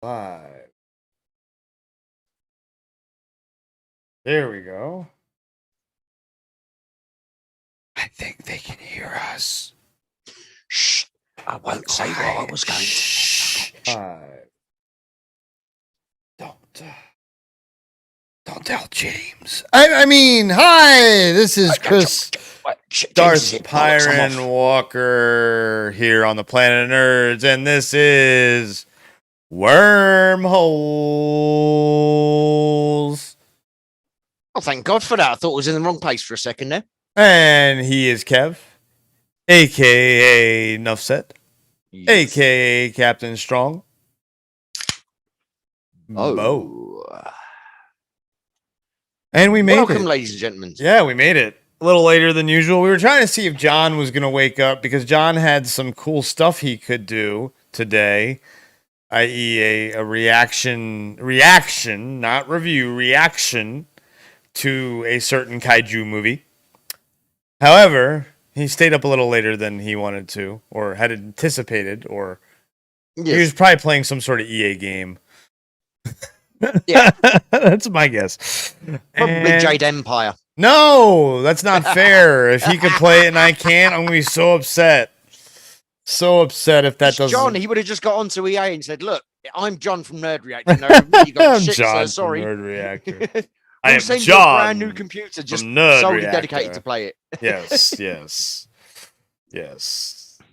Live. There we go. I think they can hear us. Shh. I won't say what I was going to say. Live. Don't tell James. I mean, hi. This is Chris Darth Pyrin Walker here on the Planet of Nerds, and this is Wormholes. Oh, thank God for that. I thought it was in the wrong place for a second there. And he is Kev, aka Nuffset, aka Captain Strong. Bo. And we made Welcome, it. ladies and gentlemen. Yeah, we made it. A little later than usual. We were trying to see if John was going to wake up because John had some cool stuff he could do today, i.e. a reaction, not review, reaction to a certain kaiju movie. However, he stayed up a little later than he wanted to, or had anticipated, or he was probably playing some sort of EA game. Yeah. That's my guess. Probably Jade Empire. No, that's not fair. If he could play it and I can't, I'm going to be so upset. So upset if that doesn't... John, he would have just got onto EA and said, look, I'm John from Nerd Reactor. No, you got shit, John so sorry. from Nerd Reactor. I am John, John, a brand new computer, just solely Reactor. dedicated to play it. Yes.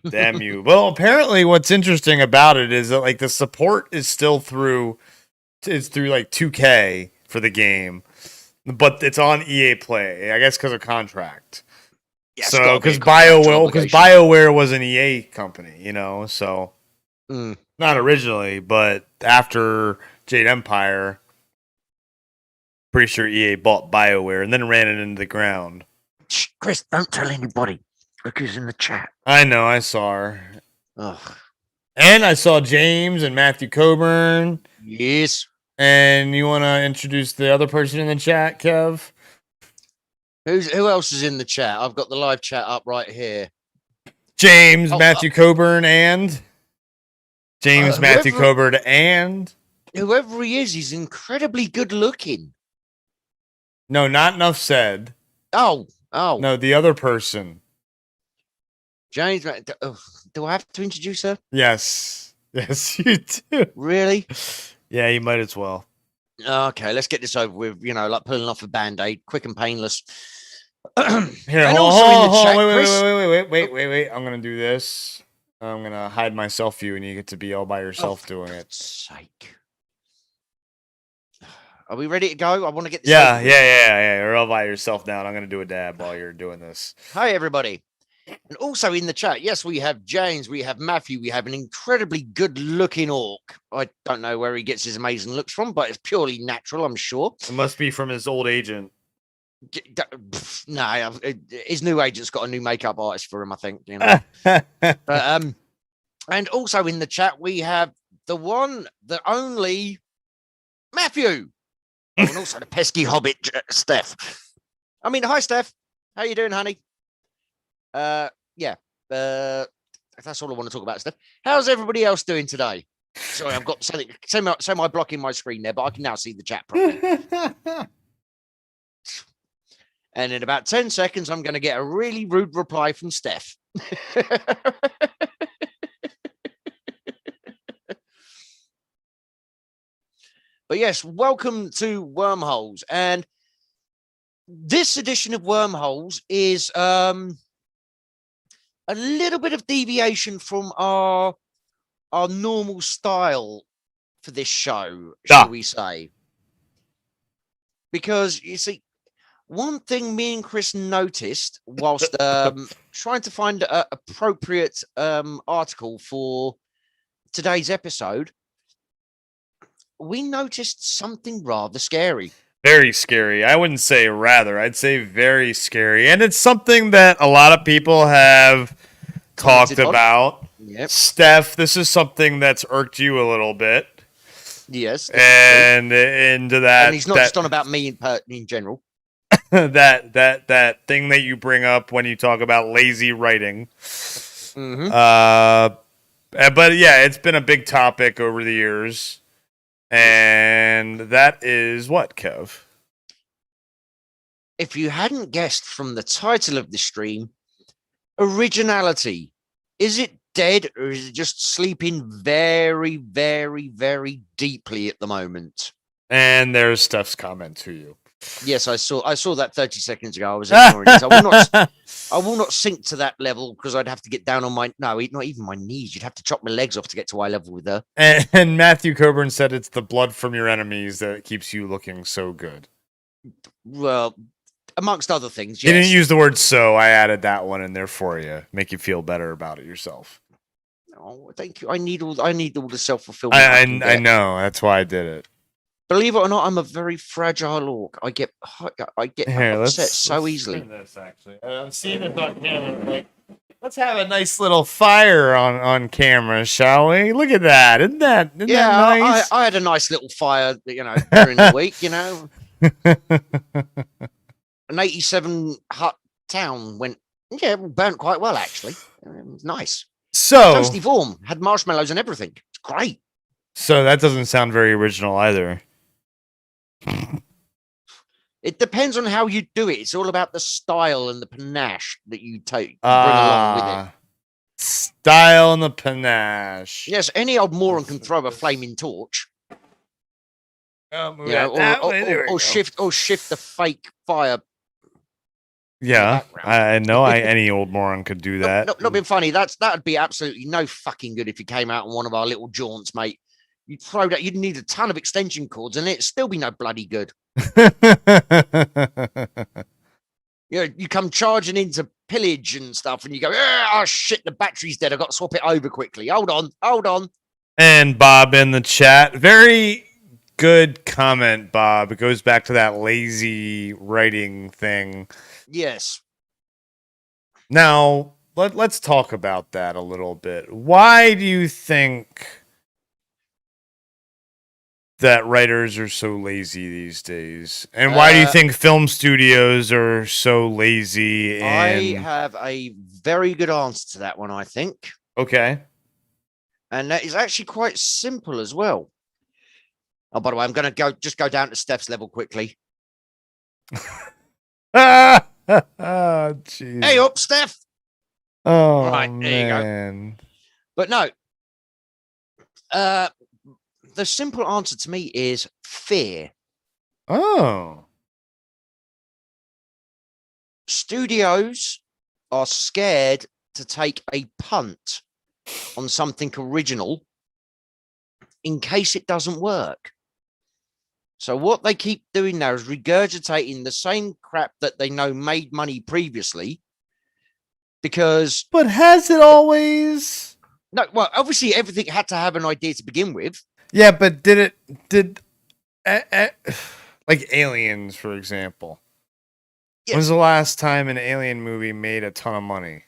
Damn you. Well, apparently what's interesting about it is that like the support is still through like 2K for the game, but it's on EA Play, I guess because of contract. Yeah, so because BioWare was an EA company, so not originally, but after Jade Empire, pretty sure EA bought BioWare and then ran it into the ground. Shh, Chris, don't tell anybody. Look who's in the chat. I know, I saw her. Ugh. And I saw James and Matthew Coburn. Yes. And you want to introduce the other person in the chat, Kev? Who else is in the chat? I've got the live chat up right here. James, Matthew Coburn, and James, Matthew Coburn, and whoever he is, he's incredibly good looking. No, not enough said. Oh. No, the other person. James, do I have to introduce her? Yes, you do. Really? Yeah, you might as well. Okay, let's get this over with. Like pulling off a band-aid, quick and painless. Here, and hold also in the chat, wait. I'm gonna do this. I'm gonna hide myself view, and you get to be all by yourself doing it. Sake. Are we ready to go? I want to get this. Yeah. You're all by yourself now, and I'm gonna do a dab while you're doing this. Hi, everybody. And also in the chat, yes, we have James, we have Matthew, we have an incredibly good-looking orc. I don't know where he gets his amazing looks from, but it's purely natural, I'm sure. It must be from his old agent. No, his new agent's got a new makeup artist for him, I think. But, and also in the chat, we have the one, the only Matthew. Oh, and also the pesky hobbit, Steph. Hi, Steph. How you doing, honey? That's all I want to talk about, Steph. How's everybody else doing today? Sorry, I've got something semi blocking my screen there, but I can now see the chat properly. And in about 10 seconds, I'm going to get a really rude reply from Steph. But yes, welcome to Wormholes. And this edition of Wormholes is a little bit of deviation from our normal style for this show, shall we say? Because you see, one thing me and Chris noticed whilst trying to find an appropriate article for today's episode, we noticed something rather scary. Very scary. I wouldn't say rather. I'd say very scary. And it's something that a lot of people have talked about. Yep. Steph, this is something that's irked you a little bit. Yes. And into that. And he's not just on about me in general. that thing that you bring up when you talk about lazy writing. Mm-hmm. But yeah, it's been a big topic over the years. And that is what, Kev? If you hadn't guessed from the title of the stream, originality. Is it dead or is it just sleeping very, very, very deeply at the moment? And there's Steph's comment to you. Yes, I saw that 30 seconds ago. I was ignoring it. I will not sink to that level because I'd have to get down on not even my knees. You'd have to chop my legs off to get to eye level with her. And Matthew Coburn said it's the blood from your enemies that keeps you looking so good. Well, amongst other things, yes. You didn't use the word "so." I added that one in there for you, make you feel better about it yourself. Oh, thank you. I need all the self-fulfillment. I know. That's why I did it. Believe it or not, I'm a very fragile orc. I get upset so easily. This actually, I'm seeing it on camera. Like, let's have a nice little fire on camera, shall we? Look at that! Isn't that nice? I had a nice little fire, during the week. An 87 hut town burnt quite well actually. It was nice. So toasty warm, had marshmallows and everything. It's great. So that doesn't sound very original either. It depends on how you do it. It's all about the style and the panache that you bring along with it. Style and the panache. Yes, any old moron can throw a flaming torch. Or shift the fake fire. Yeah, I know. Any old moron could do that. Not being funny. That'd be absolutely no fucking good if you came out on one of our little jaunts, mate. You'd throw that. You'd need a ton of extension cords, and it'd still be no bloody good. You come charging into pillage and stuff, and you go, "Oh shit, the battery's dead. I've got to swap it over quickly. Hold on." And Bob in the chat, very good comment, Bob. It goes back to that lazy writing thing. Yes. Now, let's talk about that a little bit. Why do you think that writers are so lazy these days? And why do you think film studios are so lazy? I have a very good answer to that one, I think. Okay. And that is actually quite simple as well. Oh, by the way, I'm going to go down to Steph's level quickly. Jeez. Hey up, Steph. Oh, right, man. There you go. But no. The simple answer to me is fear. Oh. Studios are scared to take a punt on something original in case it doesn't work. So what they keep doing now is regurgitating the same crap that they know made money previously. But has it always? No, well, obviously everything had to have an idea to begin with. Yeah, but did like Aliens, for example? Yes. When was the last time an Alien movie made a ton of money?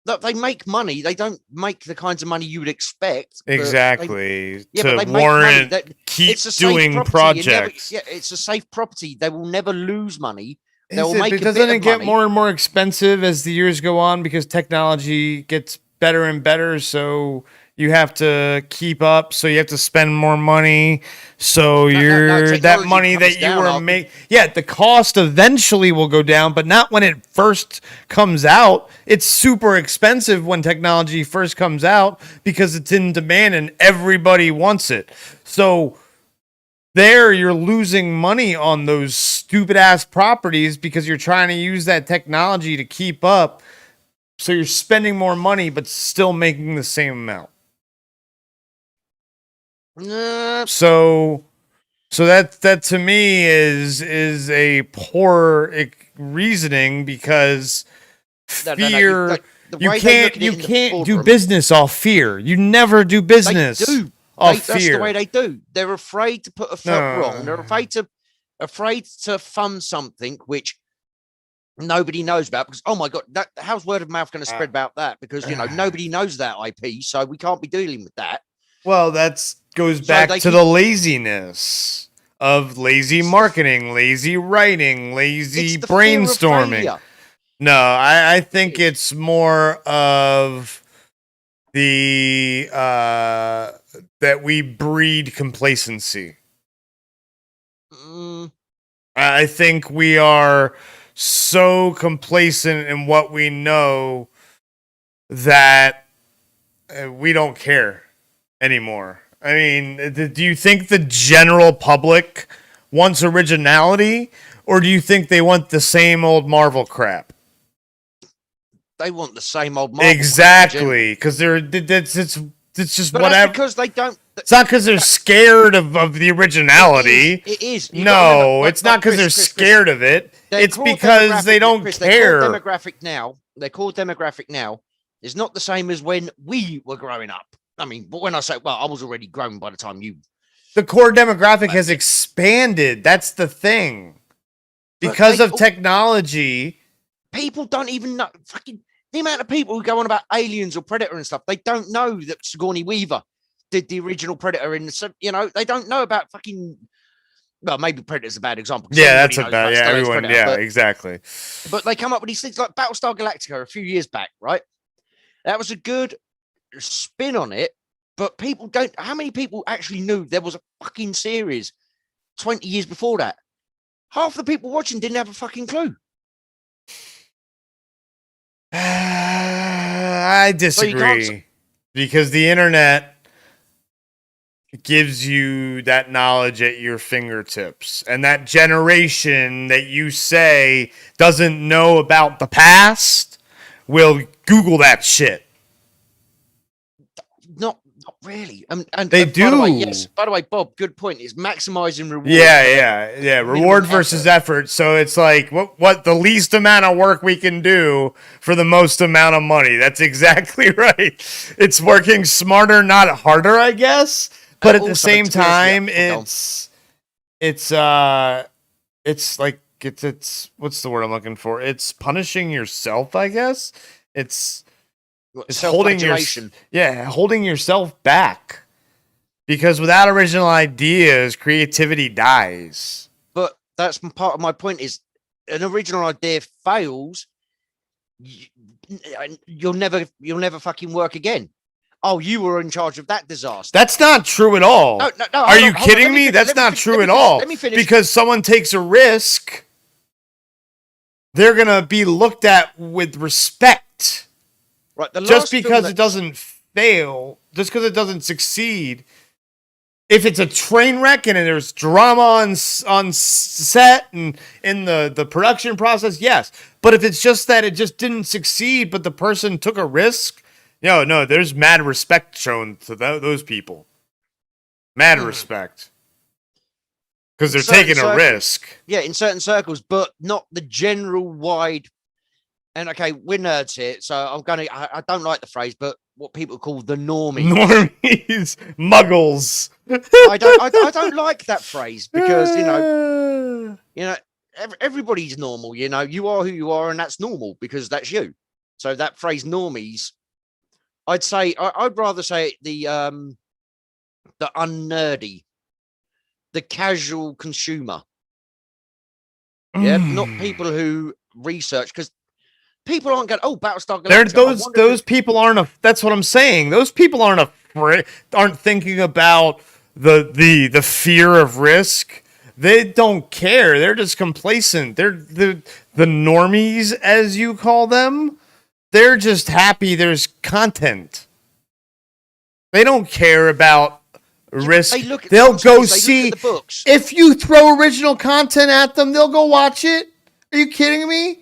No, they make money. They don't make the kinds of money you would expect. Exactly. To warrant keep doing projects. It's a safe property. They will never lose money. Doesn't it get more and more expensive as the years go on because technology gets better and better? So you have to keep up. So you have to spend more money. So that money that you were making. Yeah, the cost eventually will go down, but not when it first comes out. It's super expensive when technology first comes out because it's in demand and everybody wants it. So there you're losing money on those stupid ass properties because you're trying to use that technology to keep up. So you're spending more money, but still making the same amount. So that to me is a poor reasoning because fear. You can't do business off fear. You never do business. They do. That's the way they do. They're afraid to put a foot wrong. They're afraid to fund something which nobody knows about because oh my god, how's word of mouth going to spread about that? Because nobody knows that IP, so we can't be dealing with that. Well, that goes back to the laziness of lazy marketing, lazy writing, lazy brainstorming. No, I think it's more of the that we breed complacency. Mm, I think we are so complacent in what we know that we don't care anymore. I mean, do you think the general public wants originality, or do you think they want the same old Marvel crap? they want the same old Marvel crap, Exactly, because it's just but whatever. that's because they don't. It's not because they're scared of the originality. It is. You gotta No, remember, it's not because they're Chris, scared of it. their It's core because they demographic- don't Chris, care. Their core demographic now is not the same as when we were growing up. I mean, but when I say, well, I was already grown by the time you. The core demographic has expanded. That's the thing. Because of technology. People don't even know fucking the amount of people who go on about aliens or Predator and stuff. They don't know that Sigourney Weaver did the original Predator in the, they don't know about fucking. Well, maybe Predator's a bad example. Yeah, that's a bad. Yeah, Stallone's everyone. Predator, Exactly. But they come up with these things like Battlestar Galactica a few years back, right? That was a good spin on it, but people don't. How many people actually knew there was a fucking series 20 years before that? Half the people watching didn't have a fucking clue. I disagree because the internet gives you that knowledge at your fingertips, and that generation that you say doesn't know about the past will Google that shit. Not really. And they do. do. By the way, yes. By the way, Bob, good point. Is maximizing reward. Yeah. Reward versus effort. So it's like what the least amount of work we can do for the most amount of money. That's exactly right. It's working smarter, not harder, I guess. But at the same time, it's like it's what's the word I'm looking for? It's punishing yourself, I guess. It's holding yourself back, because without original ideas, creativity dies. But that's part of my point. Is an original idea fails, you'll never fucking work again. Oh, you were in charge of that disaster. That's not true at all. No, are you kidding me? That's not true at all. Let me finish. Because someone takes a risk, they're gonna be looked at with respect. Right, just because it doesn't fail, just because it doesn't succeed. If it's a train wreck and there's drama on set and in the production process, yes. But if it's just that it just didn't succeed, but the person took a risk, no, there's mad respect shown to those people. Mad respect. Because they're taking a risk. Yeah, in certain circles, but not the general wide. And okay, we're nerds here, so I don't like the phrase, but what people call the normies. Normies, muggles. I don't like that phrase because everybody's normal. You are who you are, and that's normal because that's you. So that phrase normies, I'd say I'd rather say the unnerdy, the casual consumer. Yeah, not people who research, because people aren't going, oh, Battlestar Galactica. Those people aren't. That's what I'm saying. Those people aren't thinking about the fear of risk. They don't care. They're just complacent. They're the normies, as you call them. They're just happy there's content. They don't care about risk. They'll go see the books. If you throw original content at them, they'll go watch it. Are you kidding me?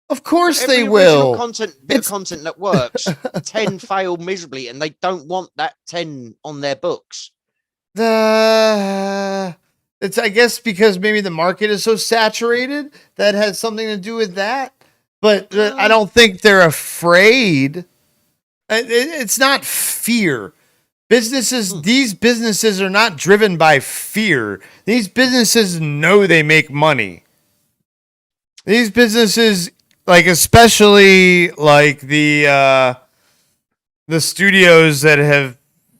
Of course they will. Content that works, 10 fail miserably, and they don't want that 10 on their books. It's, I guess, because maybe the market is so saturated that has something to do with that. But I don't think they're afraid. It's not fear. These businesses are not driven by fear. These businesses know they make money. These businesses, like, especially like the studios that have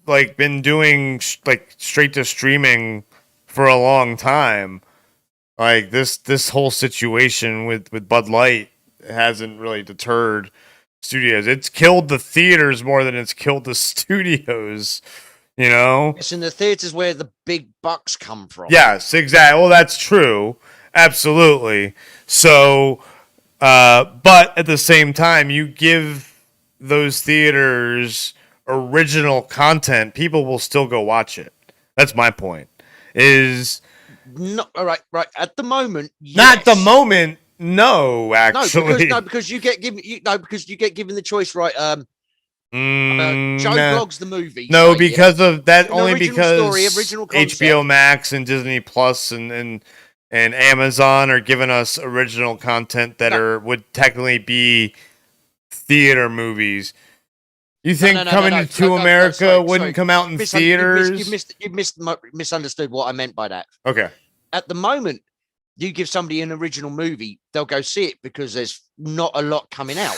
like been doing like straight to streaming for a long time, like this whole situation with Bud Light hasn't really deterred studios. It's killed the theaters more than it's killed the studios. You know? It's in the theaters where the big bucks come from. Yes, exactly. Well, that's true. Absolutely. So, but at the same time, you give those theaters original content, people will still go watch it. That's my point. Is No, all right. At the moment, not the yes. moment. No, actually, because you get given the choice, right? Joe nah. blogs the movie. No, say, because of that. An Only original because story, original concept. HBO Max and Disney Plus and Amazon are giving us original content that would technically be theater movies. You think Coming to America wouldn't come out in theaters? You've misunderstood what I meant by that. Okay. At the moment, you give somebody an original movie, they'll go see it because there's not a lot coming out,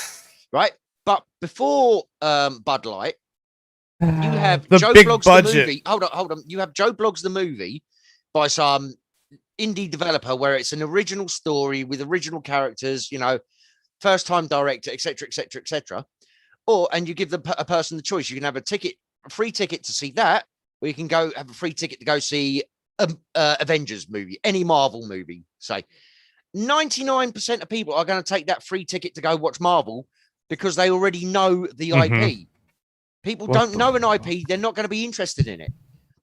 right? But before Bud Light, you have the Joe big Blogs budget. the movie. Hold on. You have Joe Blogs the movie by some indie developer where it's an original story with original characters, first time director, etc., etc., etc. And you give a person the choice. You can have a free ticket to see that, or you can go have a free ticket to go see Avengers movie, any Marvel movie. Say 99% of people are going to take that free ticket to go watch Marvel because they already know the IP. People don't know an IP, they're not going to be interested in it.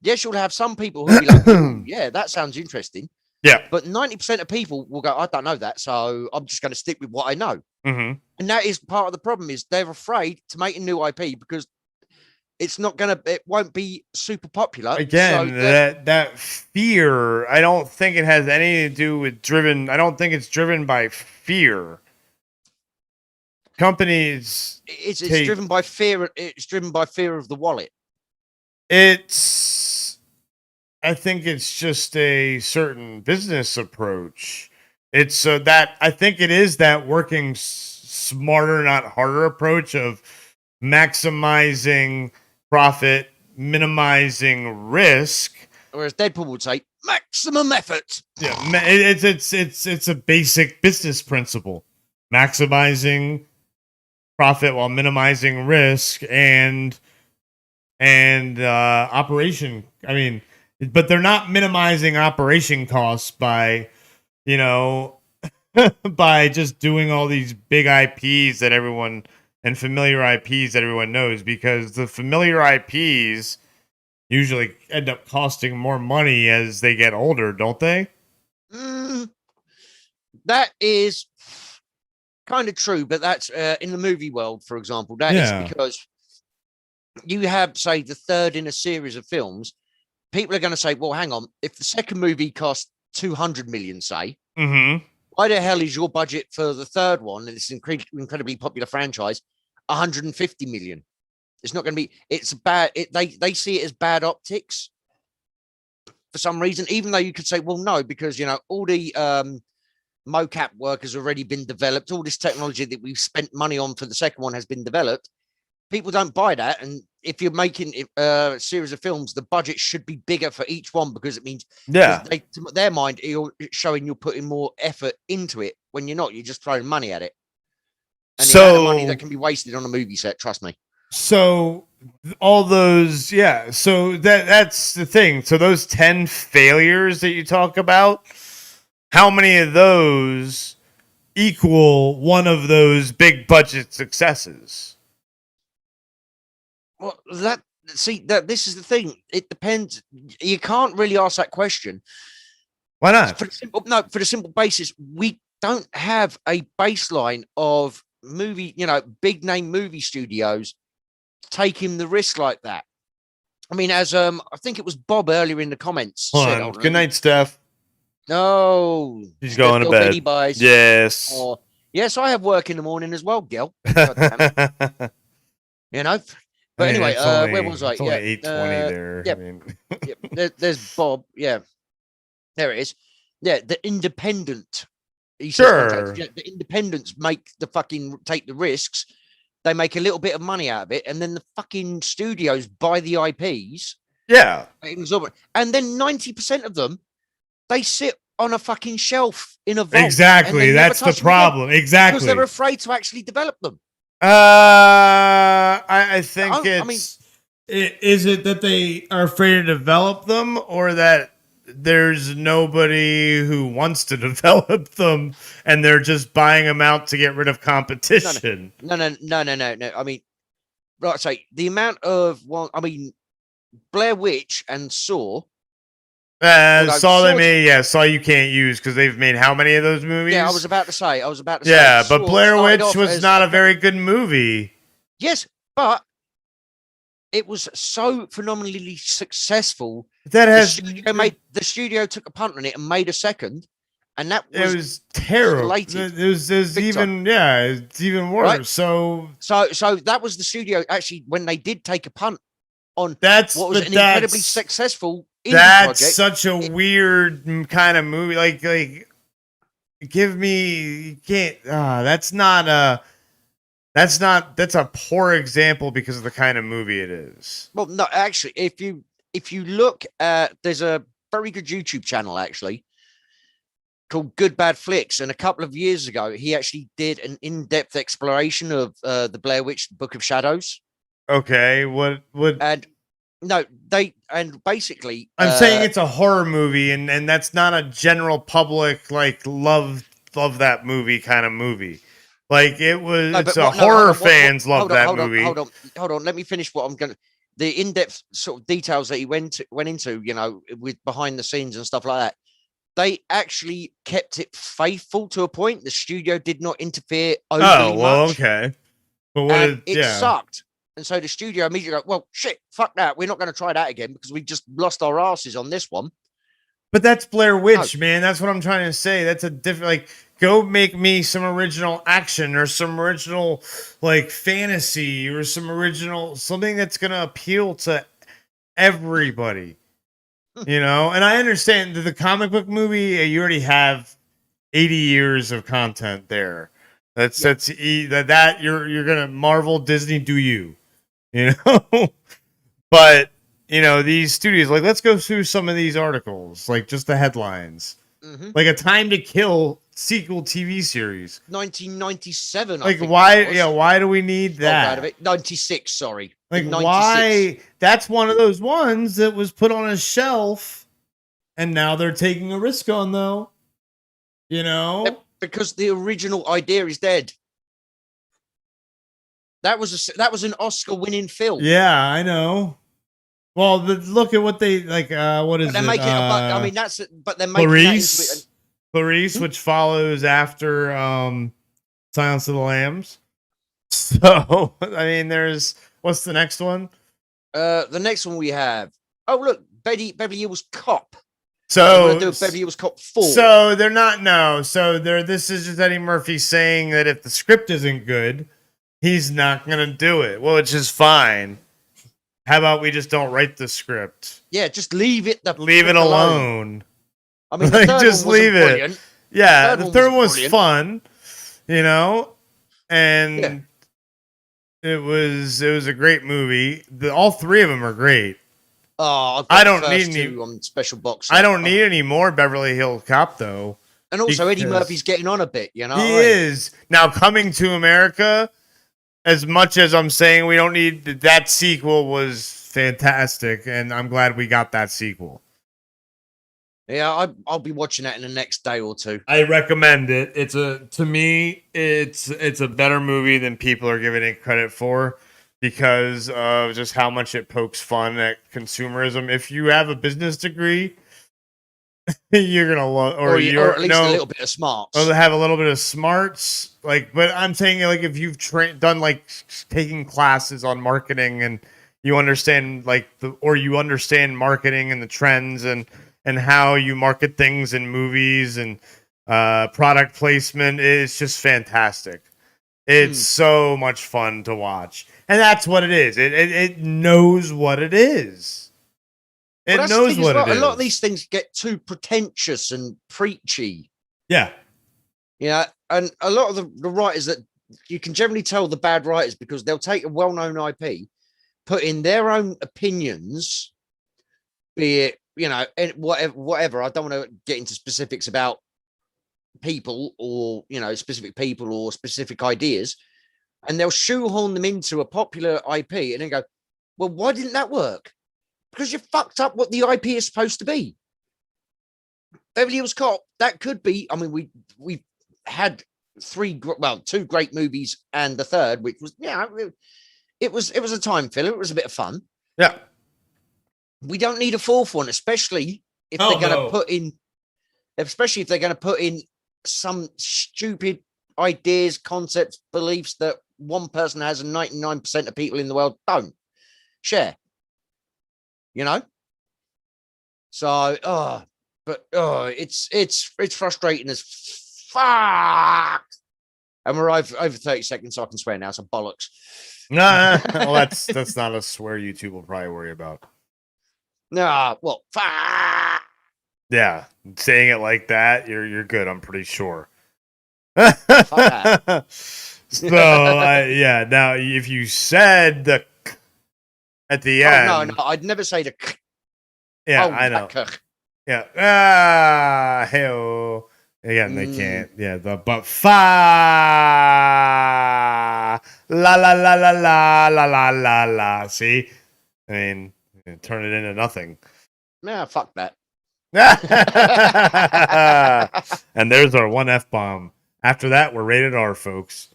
Yes, you'll have some people who'll be like, yeah, that sounds interesting. Yeah. But 90% of people will go, I don't know that, so I'm just going to stick with what I know. And that is part of the problem, is they're afraid to make a new IP because it won't be super popular. Again, so that fear, I don't think it has anything to do with I don't think it's driven by fear. Companies, it's driven by fear. It's driven by fear of the wallet. I think it's just a certain business approach. It's that I think it is that working smarter, not harder approach of maximizing profit, minimizing risk. Whereas Deadpool would say maximum effort. Yeah, it's a basic business principle: maximizing profit while minimizing risk and operation. I mean, but they're not minimizing operation costs by, by just doing all these big IPs that everyone and familiar IPs that everyone knows, because the familiar IPs usually end up costing more money as they get older, don't they? That is kind of true, but that's in the movie world, for example. That is because you have, say, the third in a series of films. People are going to say, well, hang on, if the second movie cost 200 million, say, why the hell is your budget for the third one, and it's an incredibly popular franchise, 150 million? It's not going to be, it's bad. They see it as bad optics for some reason, even though you could say, well, no, because, all the mocap work has already been developed. All this technology that we've spent money on for the second one has been developed. People don't buy that. And if you're making a series of films, the budget should be bigger for each one, because it means, to their mind, you're showing you're putting more effort into it, when you're not. You're just throwing money at it. And the amount of money that can be wasted on a movie set, trust me. So all those, so that's the thing. So those 10 failures that you talk about, how many of those equal one of those big budget successes? Well, this is the thing. It depends. You can't really ask that question. Why not? For the simple basis, we don't have a baseline of movie, big name movie studios taking the risk like that. I mean, as I think it was Bob earlier in the comments said, good night, Steph. No, she's going to bed. Yes. Yes, I have work in the morning as well, Gil. But anyway, where was I? It's only 8:20 there. Yeah, I mean. there's Bob. Yeah, there it is. Yeah, the independent. Sure. The independents take the risks. They make a little bit of money out of it, and then the fucking studios buy the IPs. Yeah. And then 90% of them, they sit on a fucking shelf in a vault. Exactly. That's the problem. Exactly. Because they're afraid to actually develop them. I think Is it that they are afraid to develop them, or that there's nobody who wants to develop them and they're just buying them out to get rid of competition? No. I mean, right. So the amount of Blair Witch and Saw. Saw you can't use because they've made how many of those movies? Yeah, I was about to say. Yeah, but Saw Blair started Witch off was as not a very good movie. Yes, but it was so phenomenally successful. That has The studio took a punt on it and made a second, and that was, it was terrible. slated It was even it's even worse. Right? So that was the studio actually when they did take a punt on that's what was an incredibly successful indie that's project. such a weird kind of movie. Like give me you can't that's a poor example because of the kind of movie it is. Well, no, actually, if you look at, there's a very good YouTube channel actually called Good Bad Flicks, and a couple of years ago he actually did an in-depth exploration of the Blair Witch Book of Shadows. Okay, what and no, basically I'm saying it's a horror movie, and that's not a general public like love that movie kind of movie. Like it was, horror fans love that movie. Hold on. Let me finish what I'm going to. The in-depth sort of details that he went into, with behind the scenes and stuff like that. They actually kept it faithful to a point. The studio did not interfere overly much. Okay. But it sucked. And so the studio immediately go, well, shit, fuck that. We're not going to try that again because we just lost our asses on this one. But that's Blair Witch, man. That's what I'm trying to say. That's a different, like, go make me some original action or some original, like, fantasy or something that's going to appeal to everybody, And I understand that the comic book movie, you already have 80 years of content there. That's you're going to Marvel, Disney, do you, But these studios, like, let's go through some of these articles, like just the headlines, like a Time to Kill sequel TV series, 1997. Like, why? Yeah, why do we need that? Out of it, 96. Sorry, like 96. Why? That's one of those ones that was put on a shelf, and now they're taking a risk on, though. Because the original idea is dead. That was an Oscar-winning film. Yeah, I know. Well, look at what they like. What is it? But they're making Clarice, which follows after Silence of the Lambs. So I mean, what's the next one? The next one we have. Oh, look, Beverly Hills Cop. So do Beverly Hills Cop 4. So they're not. No. So this is just Eddie Murphy saying that if the script isn't good, he's not gonna do it. Well, which is fine. How about we just don't write the script? Yeah, just leave it. Leave it alone. I mean, the third just one leave it. Brilliant. Yeah, the third one was fun, and it was a great movie. All three of them are great. Oh, I don't need any on special box. I don't need any more Beverly Hills Cop though. And also, Eddie Murphy's getting on a bit. He is now Coming to America. As much as I'm saying we don't need that sequel, was fantastic, and I'm glad we got that sequel. Yeah, I'll be watching that in the next day or two. I recommend it. To me, it's a better movie than people are giving it credit for because of just how much it pokes fun at consumerism. If you have a business degree, you're gonna love, or at least a little bit of smarts, or have a little bit of smarts. Like, but I'm saying, like, if you've done like taking classes on marketing and you understand you understand marketing and the trends and how you market things in movies and product placement, is just fantastic. It's so much fun to watch, and that's what it is. It knows what it is. It knows what it is. A lot of these things get too pretentious and preachy. Yeah. Yeah, and a lot of the writers that you can generally tell the bad writers because they'll take a well-known IP, put in their own opinions, be it, and whatever. I don't want to get into specifics about people or, specific people or specific ideas, and they'll shoehorn them into a popular IP and then go, Well, why didn't that work? Because you fucked up what the IP is supposed to be. Beverly Hills Cop, that could be. I mean, we had two great movies and the third, which was it was a time filler. It was a bit of fun. Yeah. We don't need a fourth one, especially if they're going to put in, some stupid ideas, concepts, beliefs that one person has and 99% of people in the world don't share. You know? So, it's frustrating as fuck. And we're over 30 seconds, so I can swear now. So bollocks. Nah, well, that's not a swear YouTube will probably worry about. Nah, well, fuck. Yeah, saying it like that, you're good. I'm pretty sure. that. So yeah, now if you said the at the end, No, I'd never say the. Yeah, I know. Yeah, hell. Again, they can't. Yeah, but fa la la la la la la la la la. See, I mean, turn it into nothing. Nah, fuck that. And there's our one F-bomb. After that, we're rated R, folks.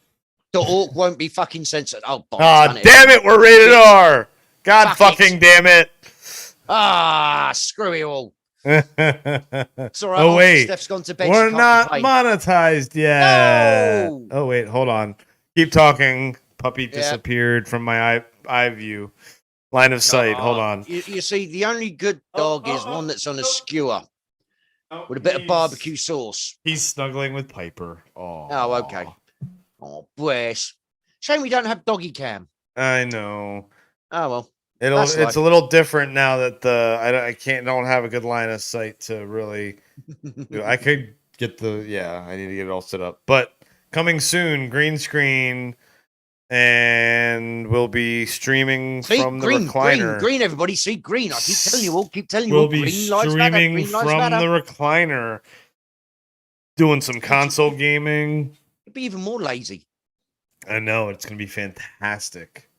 The orc won't be fucking censored. Oh, damn it, we're rated R. God fucking damn it. Screw you all. It's all right. Oh, wait. Steph's gone to bed. We're not monetized yet. No! Oh, wait, hold on. Keep talking. Puppy disappeared from my eye view. Line of sight. Hold on. You see, the only good dog is one that's on a skewer with a bit of barbecue sauce. He's snuggling with Piper. Oh, okay. Oh, bless. Shame we don't have doggy cam. I know. Oh, well. It's a little different now that I don't have a good line of sight to really do. I could get I need to get it all set up. But coming soon, green screen, and we'll be streaming from the recliner. Green, everybody, see green. I keep telling you all. We'll be streaming from the recliner, doing some console gaming. It'd be even more lazy. I know, it's gonna be fantastic.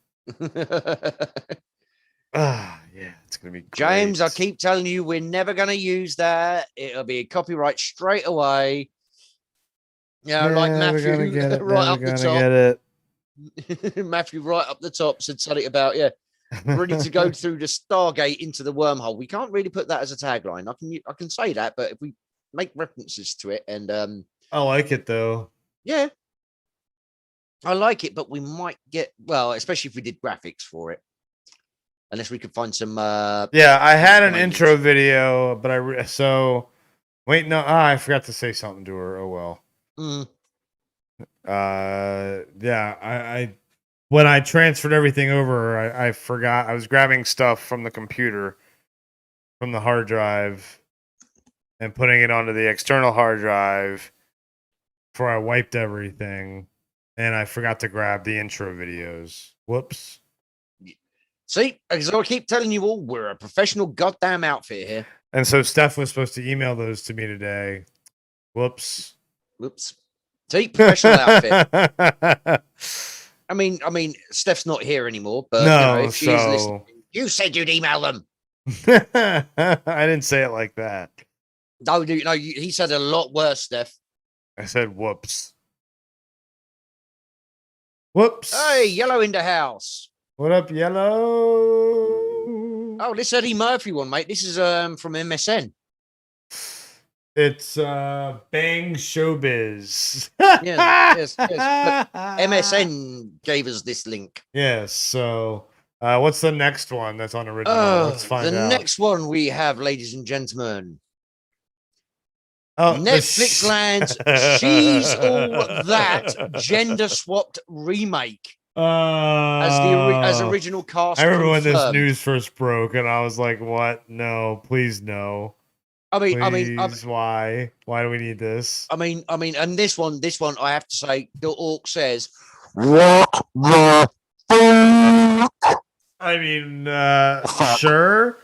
Yeah, it's gonna be great. James, I keep telling you, we're never gonna use that. It'll be a copyright straight away. Like Matthew right up the top. Matthew right up the top said something about ready to go through the Stargate into the wormhole. We can't really put that as a tagline. I can say that, but if we make references to it and I like it though. Yeah. I like it, but we might get especially if we did graphics for it. Unless we could find some. I had an intro video, but I forgot to say something to her. Oh well. I when I transferred everything over, I forgot I was grabbing stuff from the computer, from the hard drive, and putting it onto the external hard drive before I wiped everything, and I forgot to grab the intro videos. Whoops. See, as I keep telling you all, we're a professional goddamn outfit here. And so Steph was supposed to email those to me today. Whoops. See, professional outfit. I mean, Steph's not here anymore, but if she's listening, you said you'd email them. I didn't say it like that. No, he said a lot worse, Steph. I said whoops. Whoops. Hey, Yellow in the house. What up, Yellow? Oh, this Eddie Murphy one, mate. This is from MSN. It's Bang Showbiz. yes. MSN gave us this link. Yes. So, what's the next one that's on original? Let's find out. The next one we have, ladies and gentlemen. Oh, Netflix lands She's All That gender swapped remake. As original cast. I remember when this news first broke, and I was like, "What? No, please, no." I mean, why? Why do we need this? I mean, and this one, I have to say, the orc says, "What the fuck?" I mean, sure.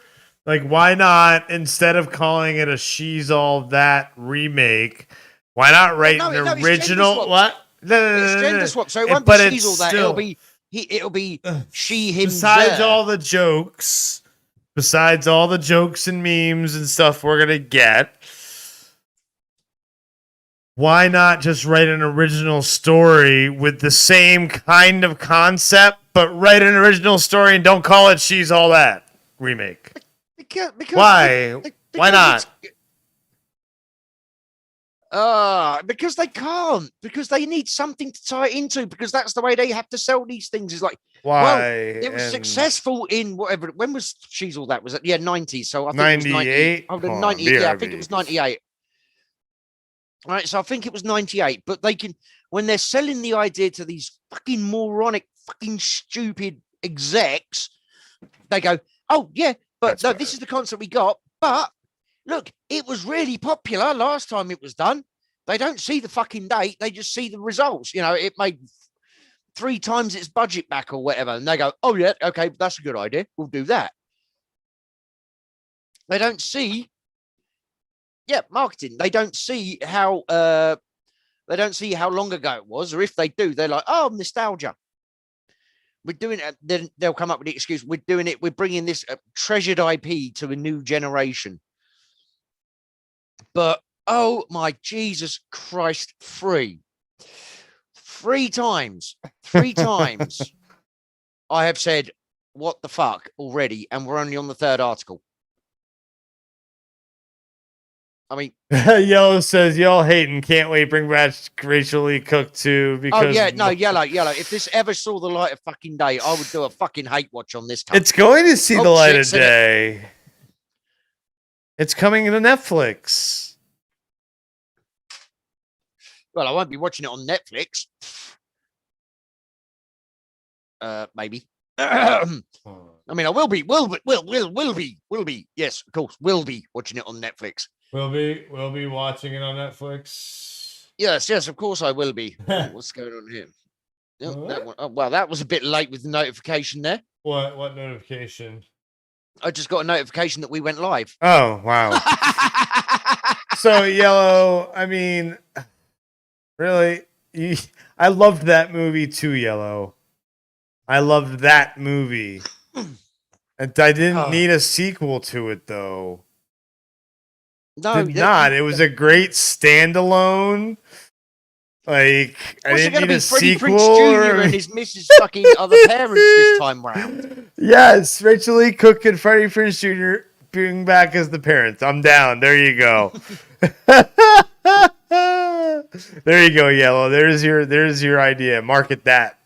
Like, why not, instead of calling it a She's All That remake, why not write an original? What? It's gender swap, so it won't be She's All That. It'll be It'll be she, him, Besides her. all the jokes, besides all the jokes and memes and stuff we're gonna get, why not just write an original story with the same kind of concept, but write an original story and don't call it She's All That remake? Because Why? Why not? Because they can't. Because they need something to tie it into. Because that's the way they have to sell these things. Is like, Why? well, it was successful in whatever. When was She's All That? Was it 90s? So I think 98. it was 90. Yeah, I think it was 98. All right, so I think it was 98. But they can, when they're selling the idea to these fucking moronic, fucking stupid execs, they go, "Oh yeah, but no, this is the concept we got." But look, it was really popular last time it was done. They don't see the fucking date; they just see the results. You know, it made 3 times its budget back or whatever, and they go, "Oh yeah, okay, that's a good idea. We'll do that." They don't see, marketing. They don't see how long ago it was, or if they do, they're like, "Oh, nostalgia. We're doing it." Then they'll come up with the excuse, "We're doing it. We're bringing this treasured IP to a new generation." But oh my Jesus Christ, three times I have said, "What the fuck" already, and we're only on the 3rd article. I mean, Yellow says, y'all hating, can't wait, bring back Rachel Lee Cook too. Because oh yeah, no, yellow. If this ever saw the light of fucking day, I would do a fucking hate watch on this. It's going to see the light of day. It's coming to Netflix. Well, I won't be watching it on Netflix. Maybe. I mean, I will be. Will be. Yes, of course, will be watching it on Netflix. We'll be watching it on Netflix. Yes, of course I will be. What's going on here? That one. Oh, well, that was a bit late with the notification there. What notification? I just got a notification that we went live. Oh, wow. So, Yellow, I mean, really? I loved that movie too, Yellow. I loved that movie. And I didn't need a sequel to it, though. No, did not. It was a great standalone. Like, I didn't need a sequel. Prinze Jr. and his Mrs. fucking other parents this time round. Yes, Rachel Lee Cook and Freddie Prinze Jr. being back as the parents. I'm down. There you go. There you go, Yellow. There's your idea. Market that.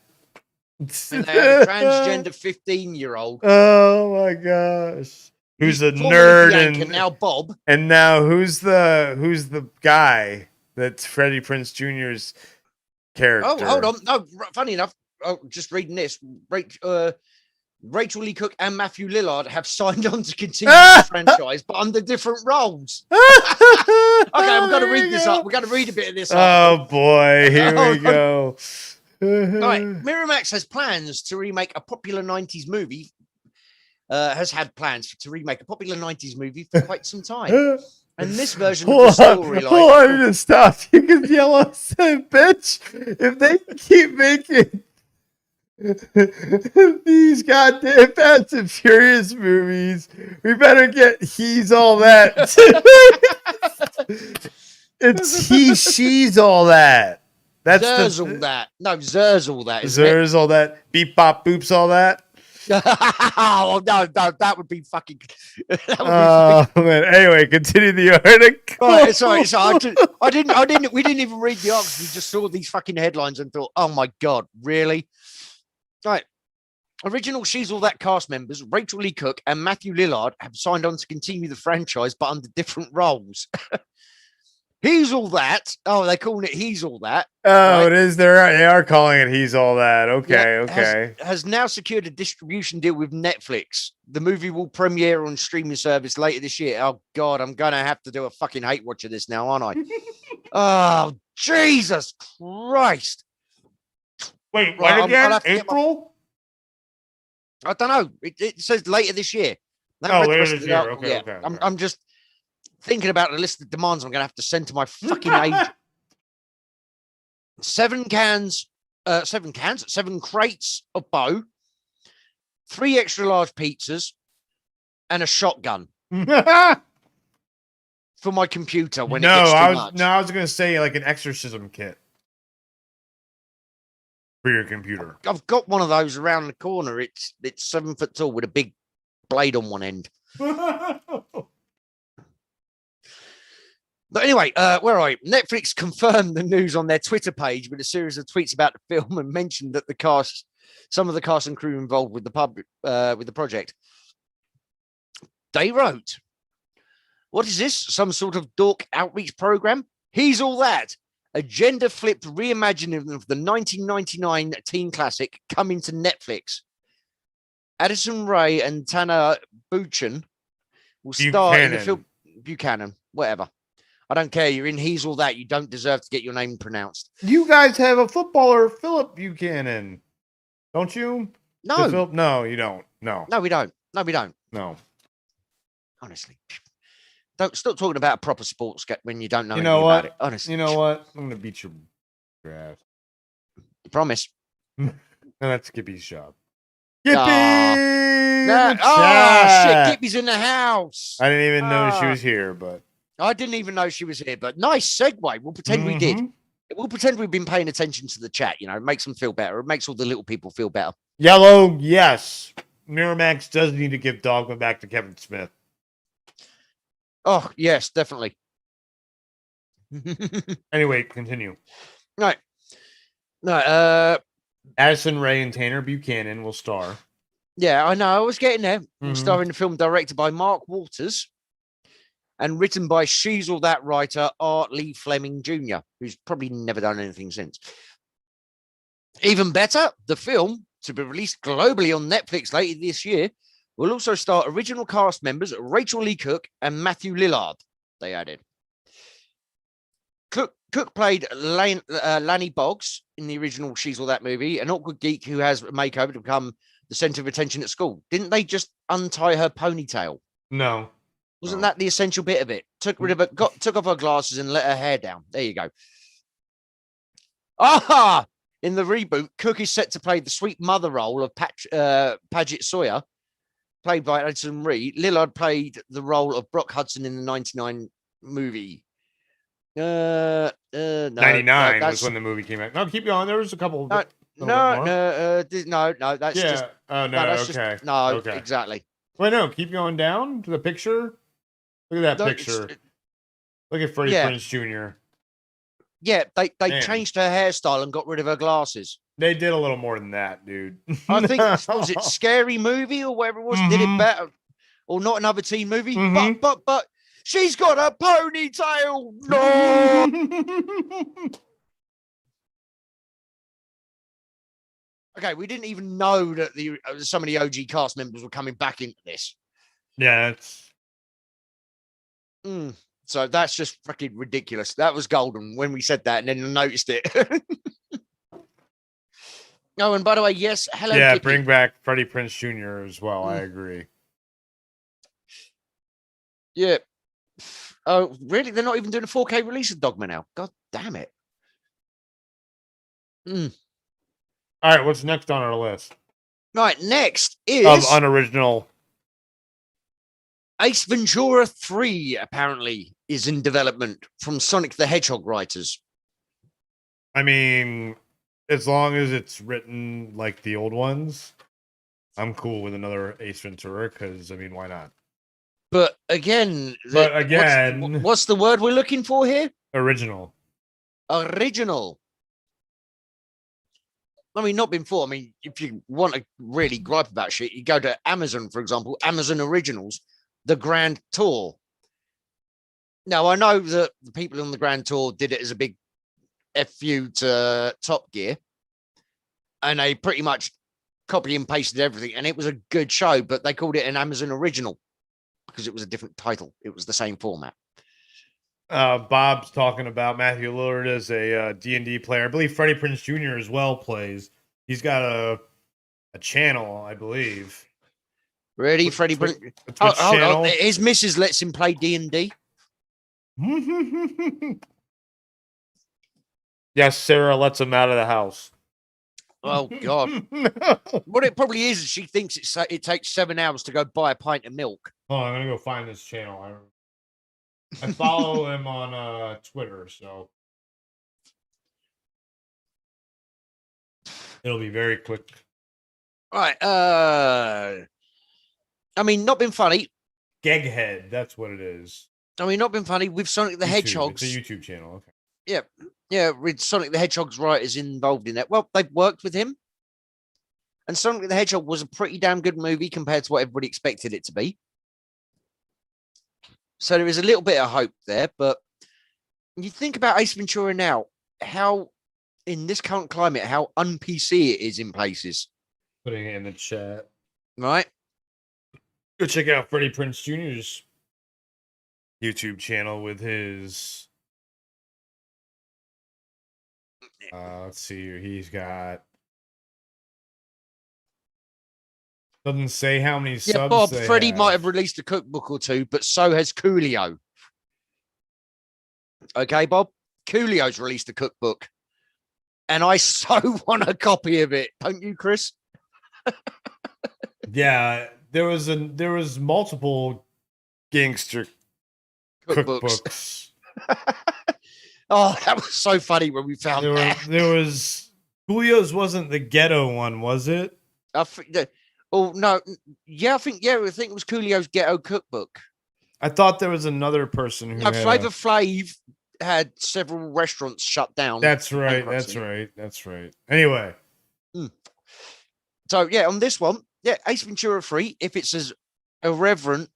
And they have a transgender 15-year-old. Oh my gosh. Who's a nerd and now Bob. And now who's the guy that's Freddie Prinze Jr.'s character? Oh, hold on. No, funny enough, just reading this. Rachel Lee Cook and Matthew Lillard have signed on to continue the franchise, but under different roles. Okay, we've got to read this up. We've got to read a bit of this. Oh boy, here we go. All right, Miramax has plans to remake a popular 90s movie. Has had plans to remake a popular 90s movie for quite some time. And this version of the storyline. Hold on to stop. You can Yellow say, bitch, if they keep making these goddamn Fast and Furious movies, we better get He's All That. It's he, she's all that. That's Zer's all that. No, Zer's all that. Zer's all that. Beep, bop, boops, all that. Oh no, that would be fucking. Man. Anyway, continue the article. Right, sorry. I didn't. We didn't even read the article. We just saw these fucking headlines and thought, "Oh my god, really?" Right. Original She's All That cast members Rachel Lee Cook and Matthew Lillard have signed on to continue the franchise, but under different roles. He's All That. Oh, they're calling it He's All That. Oh, right? It is. They are calling it He's All That. Okay, yeah, okay. Has now secured a distribution deal with Netflix. The movie will premiere on streaming service later this year. Oh, God, I'm going to have to do a fucking hate watch of this now, aren't I? Oh, Jesus Christ. Wait, what again? April? I don't know. It says later this year. Later this year. Okay. I'm just thinking about the list of demands I'm going to have to send to my fucking agent. 7 cans 7 cans, 7 crates of bow, 3 extra large pizzas, and a shotgun No, for my computer when it gets too much. I was gonna say like an exorcism kit for your computer. I've got one of those around the corner. It's 7 foot tall with a big blade on one end. But anyway, where are you? Netflix confirmed the news on their Twitter page with a series of tweets about the film and mentioned that some of the cast and crew involved with the project. They wrote, "What is this? Some sort of dork outreach program? He's all that. A gender-flipped reimagining of the 1999 teen classic coming to Netflix. Addison Rae and Tanner Buchan will star in the film. Buchanan, whatever. I don't care. You're in He's All That. You don't deserve to get your name pronounced. You guys have a footballer, Philip Buchanan, don't you? No. No, you don't. No. No, we don't. No, we don't. No. Honestly. Don't stop talking about a proper sports when you don't know, anything about it. Honestly. You know what? I'm going to beat your ass. You promise. No, that's Skippy's job. Skippy! Shit. Skippy's in the house. I didn't even know she was here, but. I didn't even know she was here, but nice segue. We'll pretend we did. We'll pretend we've been paying attention to the chat. You know, it makes them feel better. It makes all the little people feel better. Yellow, yes. Miramax does need to give Dogma back to Kevin Smith. Oh, yes, definitely. Anyway, continue. Right. No, Addison Rae and Tanner Buchanan will star. Yeah, I know. I was getting there. Will star in the film directed by Mark Waters and written by She's All That writer Art Lee Fleming Jr., who's probably never done anything since. Even better, the film, to be released globally on Netflix later this year, will also star original cast members Rachel Lee Cook and Matthew Lillard, they added. Cook played Lanny Boggs in the original She's All That movie, an awkward geek who has a makeover to become the center of attention at school. Didn't they just untie her ponytail? No. Wasn't that the essential bit of it? Took off her glasses and let her hair down. There you go. Aha! In the reboot, Cook is set to play the sweet mother role of Paget Sawyer, played by Addison Rae. Lillard played the role of Brock Hudson in the 99 movie. 99 was when the movie came out. No, keep going. There was a couple. No. That's just. Oh no. Okay. Okay. Exactly. Wait, no. Keep going down to the picture. Look at that picture. Look at Freddie Prinze Jr. Yeah, they changed her hairstyle and got rid of her glasses. They did a little more than that, dude. I think was it Scary Movie or whatever it was? Did it better, or Not Another Teen Movie? But she's got a ponytail. No. Okay, we didn't even know that some of the OG cast members were coming back into this. Yeah, it's. So that's just freaking ridiculous. That was golden when we said that, and then I noticed it. Oh, and by the way, yes, hello. Yeah, Kippy. Bring back Freddie Prinze Jr. as well. I agree. Yeah. Oh, really? They're not even doing a 4K release of Dogma now. God damn it. All right, what's next on our list? Right, next is of unoriginal. Ace Ventura 3 apparently is in development from Sonic the Hedgehog writers. I mean, as long as it's written like the old ones, I'm cool with another Ace Ventura because, I mean, why not? But again, what's the word we're looking for here? Original. Original. I mean, not before. I mean, if you want to really gripe about shit, you go to Amazon, for example, Amazon Originals, the Grand Tour. Now, I know that the people on the Grand Tour did it as a big FU to Top Gear, and they pretty much copy and pasted everything, and it was a good show, but they called it an Amazon Original because it was a different title. It was the same format. Bob's talking about Matthew Lillard as a D&D player. I believe Freddie Prinze Jr. as well plays. He's got a channel, I believe. Really, Freddie Prinze? Oh, his missus lets him play D&D. Yes, Sarah lets him out of the house. Oh God! What it probably is she thinks it takes 7 hours to go buy a pint of milk. Oh, I'm gonna go find this channel. I follow him on Twitter, so it'll be very quick. Right. I mean, not been funny. Geghead, that's what it is. I mean, not been funny with Sonic the Hedgehog's. It's a YouTube channel. Okay. Yeah, with Sonic the Hedgehog's writers involved in that. Well, they've worked with him. And Sonic the Hedgehog was a pretty damn good movie compared to what everybody expected it to be. So there is a little bit of hope there. But you think about Ace Ventura now, how, in this current climate, how un-PC it is in places. Putting it in the chat. Right? Go check out Freddie Prinze Jr.'s YouTube channel with his... let's see here. He's got... Doesn't say how many subs. Yeah, Bob, they Freddie have. might have released a cookbook or two, but so has Coolio. Okay, Bob? Coolio's released a cookbook. And I so want a copy of it. Don't you, Chris? Yeah, there was multiple gangster cookbooks. Oh, that was so funny when we found that. There was Julio's wasn't the ghetto one, was it? I think no, yeah, I think it was Coolio's Ghetto Cookbook. I thought there was another person who No, Flavor Flav had several restaurants shut down. That's right. Anyway. So yeah, on this one, yeah, Ace Ventura 3, if it's as irreverent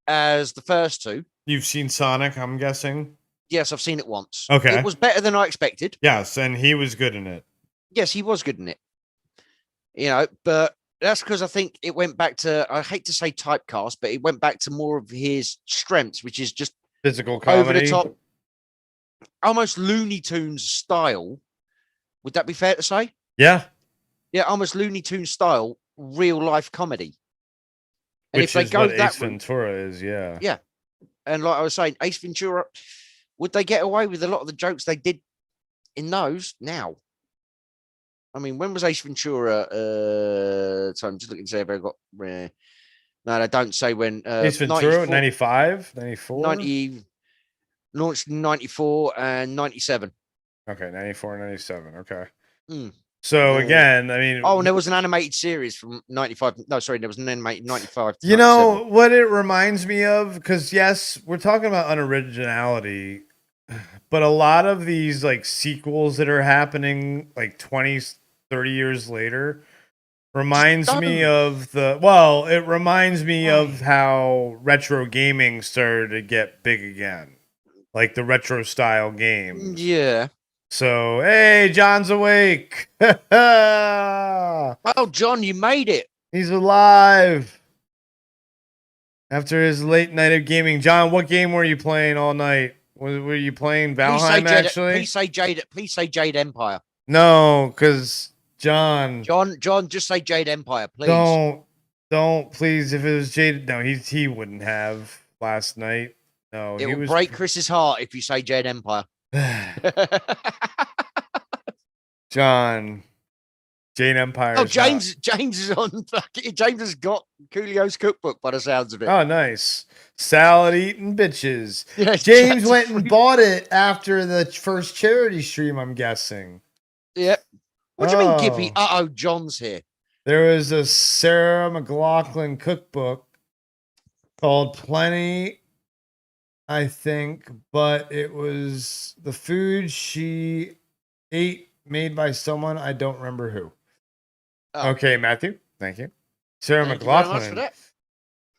as the first two. You've seen Sonic, I'm guessing? Yes, I've seen it once. Okay. It was better than I expected. Yes, and he was good in it. Yes, he was good in it. You know, but that's because I think it went back to, I hate to say typecast, but it went back to more of his strengths, which is just physical comedy. Over the top, almost Looney Tunes style. Would that be fair to say? Yeah. Yeah, almost Looney Tunes style, real life comedy. And Which if they is go what that Ace Ventura is, yeah. Yeah. And like I was saying, Ace Ventura, would they get away with a lot of the jokes they did in those now? I mean, when was Ace Ventura? So I'm just looking to see if I got. No, they don't say when. Ace Ventura, 95, 94? 90, launched in 94 and 97. Okay, 94 and 97. Okay. Mm. So again, I mean. Oh, and there was an animated series from 95. No, sorry, there was an animated 95. You know what it reminds me of? Because yes, we're talking about unoriginality, but a lot of these like sequels that are happening like 20, 30 years later reminds me of it reminds me of how retro gaming started to get big again. Like the retro style games. Yeah. So, hey, John's awake. Oh, John, you made it. He's alive. After his late night of gaming. John, what game were you playing all night? Were you playing Valheim, actually? Please say Jade Empire. No, because John, just say Jade Empire, please. Don't, please. If it was Jade, no, he wouldn't have last night. No, it will break Chris's heart if you say Jade Empire. John, Jade Empire. Oh, James is on. James has got Coolio's cookbook by the sounds of it. Oh, nice. Salad eating bitches. Yes, James went and bought it after the first charity stream, I'm guessing. Yep. What do you mean, Gippy? John's here. There was a Sarah McLachlan cookbook called Plenty, I think, but it was the food she ate made by someone, I don't remember who. Oh. Okay, Matthew, thank you. Sarah McLachlan.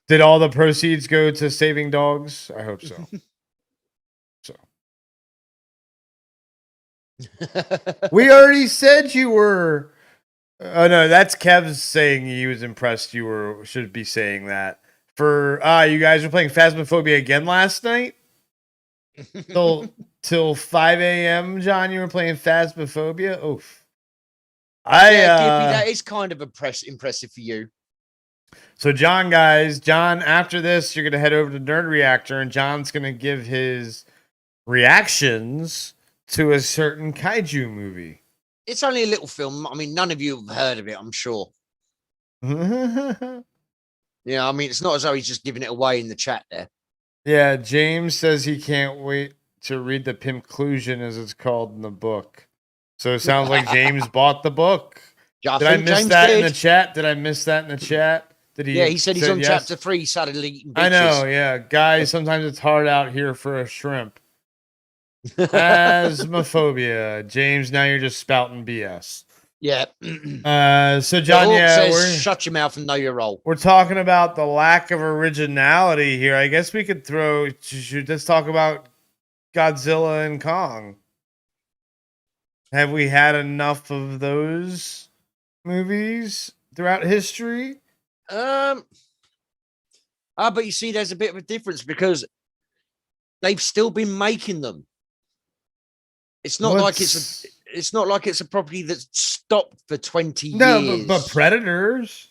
Did all the proceeds go to saving dogs? I hope so. We already said you were. Oh no, that's Kev's saying he was impressed. You should be saying that. For you guys were playing Phasmophobia again last night. Till 5 a.m. John, you were playing Phasmophobia. Oof. That is kind of impressive for you. So John, after this, you're gonna head over to Nerd Reactor, and John's gonna give his reactions to a certain kaiju movie. It's only a little film. I mean, none of you have heard of it, I'm sure. Yeah, I mean, it's not as though he's just giving it away in the chat there. Yeah, James says he can't wait to read the Pinclusion as it's called in the book. So it sounds like James bought the book. I Did I think miss James that did. in the chat? Did I miss that in the chat? Did he? Yeah, he said he's on yes? chapter 3, suddenly eating bitches. I know, yeah. Guys, sometimes it's hard out here for a shrimp. Asthmophobia. James, now you're just spouting BS. Yeah. So John, yeah, shut your mouth and know your role. we're talking about the lack of originality here. I guess we could should just talk about Godzilla and Kong. Have we had enough of those movies throughout history? But you see, there's a bit of a difference because they've still been making them. It's not like it's a property that's stopped for 20 years. No, but Predators.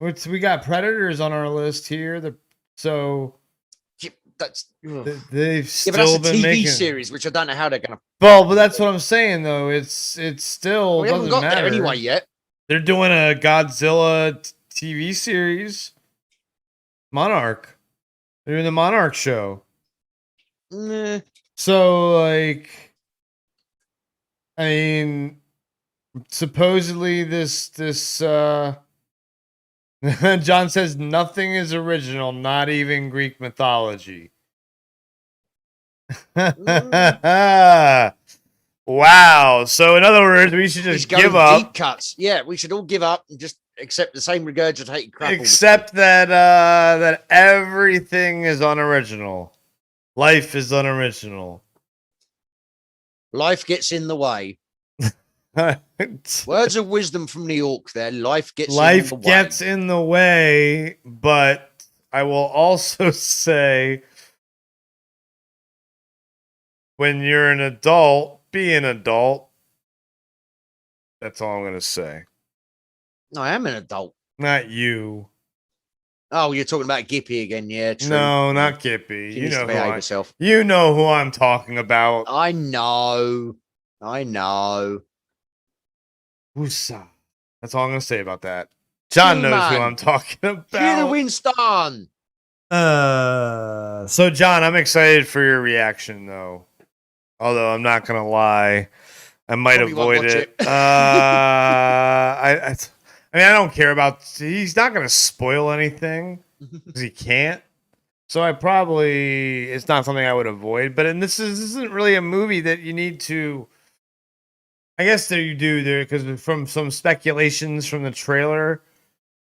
We got Predators on our list here. They've still been making series, which I don't know how they're gonna. Well, but that's what I'm saying though. It's still we haven't doesn't got there matter anyway yet. They're doing a Godzilla TV series. Monarch. They're doing the Monarch show. Nah. So like, I mean, supposedly this John says nothing is original, not even Greek mythology. Wow. So in other words, we should just give up. Deep cuts. Yeah, we should all give up and just accept the same regurgitated crap. Except that everything is unoriginal. Life is unoriginal. Life gets in the way. Words of wisdom from New York there. Life gets in the way, but I will also say when you're an adult, be an adult. That's all I'm going to say. No, I am an adult. Not you. Oh, you're talking about Gippy again, yeah. True. No, not Gippy. You know You know who I'm talking about. I know. Woosa. That's all I'm gonna say about that. John knows who I'm talking about. Peter Winston. So John, I'm excited for your reaction though. Although I'm not gonna lie, I might avoid it. I mean, I don't care about. He's not gonna spoil anything because he can't. So it's not something I would avoid. But this isn't really a movie that you need to. I guess you do because from some speculations from the trailer,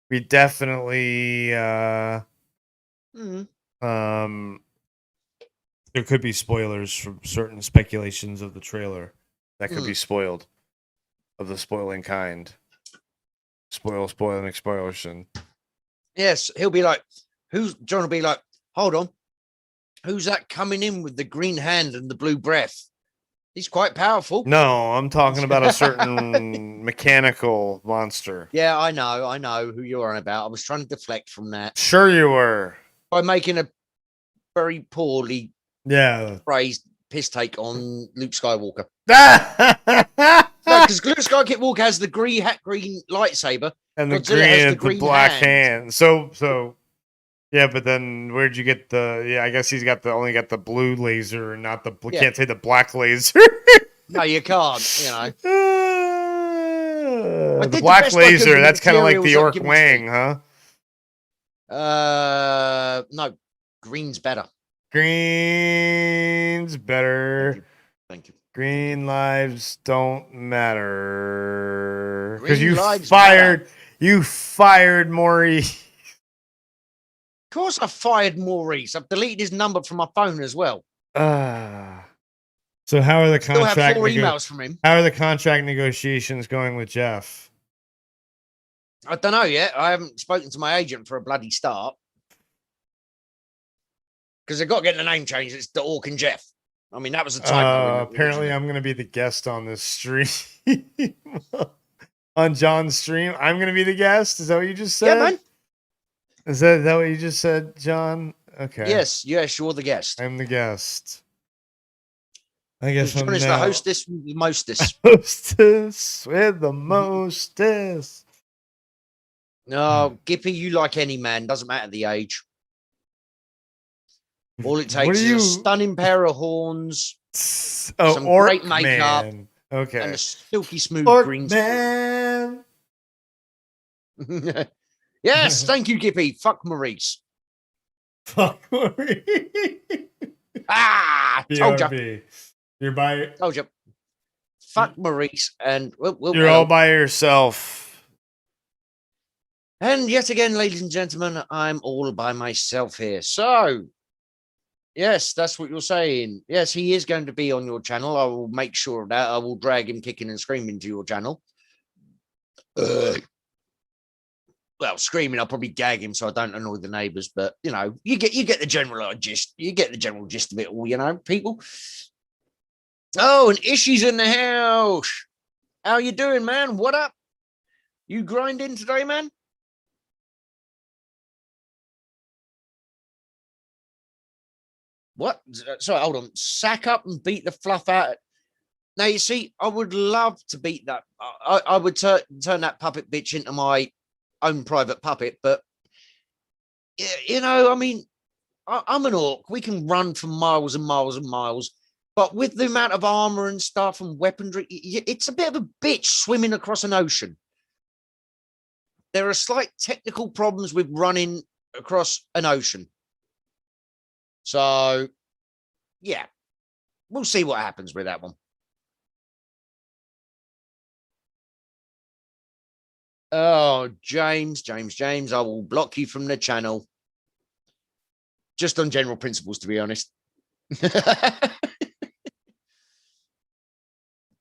we definitely there could be spoilers from certain speculations of the trailer that could be spoiled, of the spoiling kind. Spoiling explosion. Yes, he'll be like, John will be like, hold on, who's that coming in with the green hand and the blue breath? He's quite powerful. No, I'm talking about a certain mechanical monster. Yeah, I know who you're on about. I was trying to deflect from that. Sure you were. By making a very poorly phrased piss take on Luke Skywalker. Because Luke Skywalker has the green lightsaber. And the black hand. So yeah, but then where'd you get I guess he's only got the blue laser and not the can't say the black laser. No, you can't, the black laser, that's kind of like the Orc Wang, huh? No, green's better. Green's better. Thank you. Green lives don't matter. Because you fired Maurice. Of course I fired Maurice. I've deleted his number from my phone as well. So how are the Still have 4 emails from him. How are the contract negotiations going with Jeff? I don't know yet. I haven't spoken to my agent for a bloody start. Because they've got to get the name changed. It's the Orc and Jeff. I mean, that was the typo. Apparently, I'm going to be the guest on this stream. On John's stream, I'm going to be the guest. Is that what you just said? Yeah, man. Is that what you just said, John? Okay. Yes, you're the guest. I'm the guest. I guess John I'm is the now hostess with the mostest. hostess with the mostest. No, Gippy, you like any man, doesn't matter the age. All it What takes are is a you? stunning pair of horns, Oh, some Orc great makeup, Man. Okay. and a silky smooth Orc green Man. screen. Yes, thank you, Gippy. Fuck Maurice. Fuck Maurice. Told you. BRB. You're by. Told you. Fuck Maurice, and You're all by yourself. And yet again, ladies and gentlemen, I'm all by myself here. So, yes, that's what you're saying. Yes, he is going to be on your channel. I will make sure of that. I will drag him kicking and screaming to your channel. Well, screaming, I'll probably gag him so I don't annoy the neighbors. But you know, you get the general gist. You get the general gist of it all. You know, people. Oh, and Ishy's in the house. How you doing, man? What up? You grinding today, man? What? Sorry, hold on. Sack up and beat the fluff out. Now, you see, I would love to beat that. I would turn that puppet bitch into my own private puppet. But, you know, I mean, I'm an orc. We can run for miles and miles and miles. But with the amount of armor and stuff and weaponry, it's a bit of a bitch swimming across an ocean. There are slight technical problems with running across an ocean. So, yeah, we'll see what happens with that one. Oh, James, I will block you from the channel. Just on general principles, to be honest.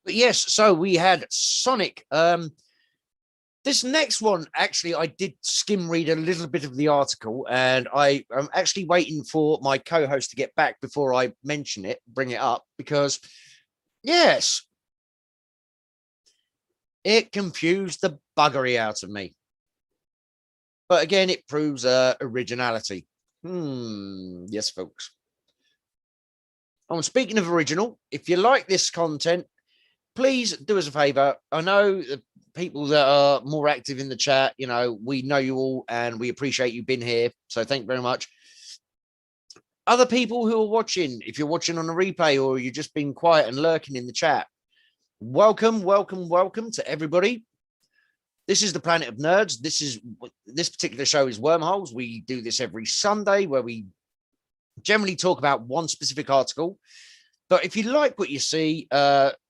But yes, so we had Sonic. This next one, actually, I did skim read a little bit of the article, and I'm actually waiting for my co-host to get back before I mention it, bring it up, because, yes, it confused the buggery out of me. But again, it proves originality. Yes, folks. Oh, and speaking of original, if you like this content, please do us a favor. I know the people that are more active in the chat, you know, we know you all and we appreciate you being here. So thank you very much. Other people who are watching, if you're watching on a replay or you're just being quiet and lurking in the chat, welcome to everybody. This is the Planet of Nerds. This particular show is Wormholes. We do this every Sunday where we generally talk about one specific article. But if you like what you see,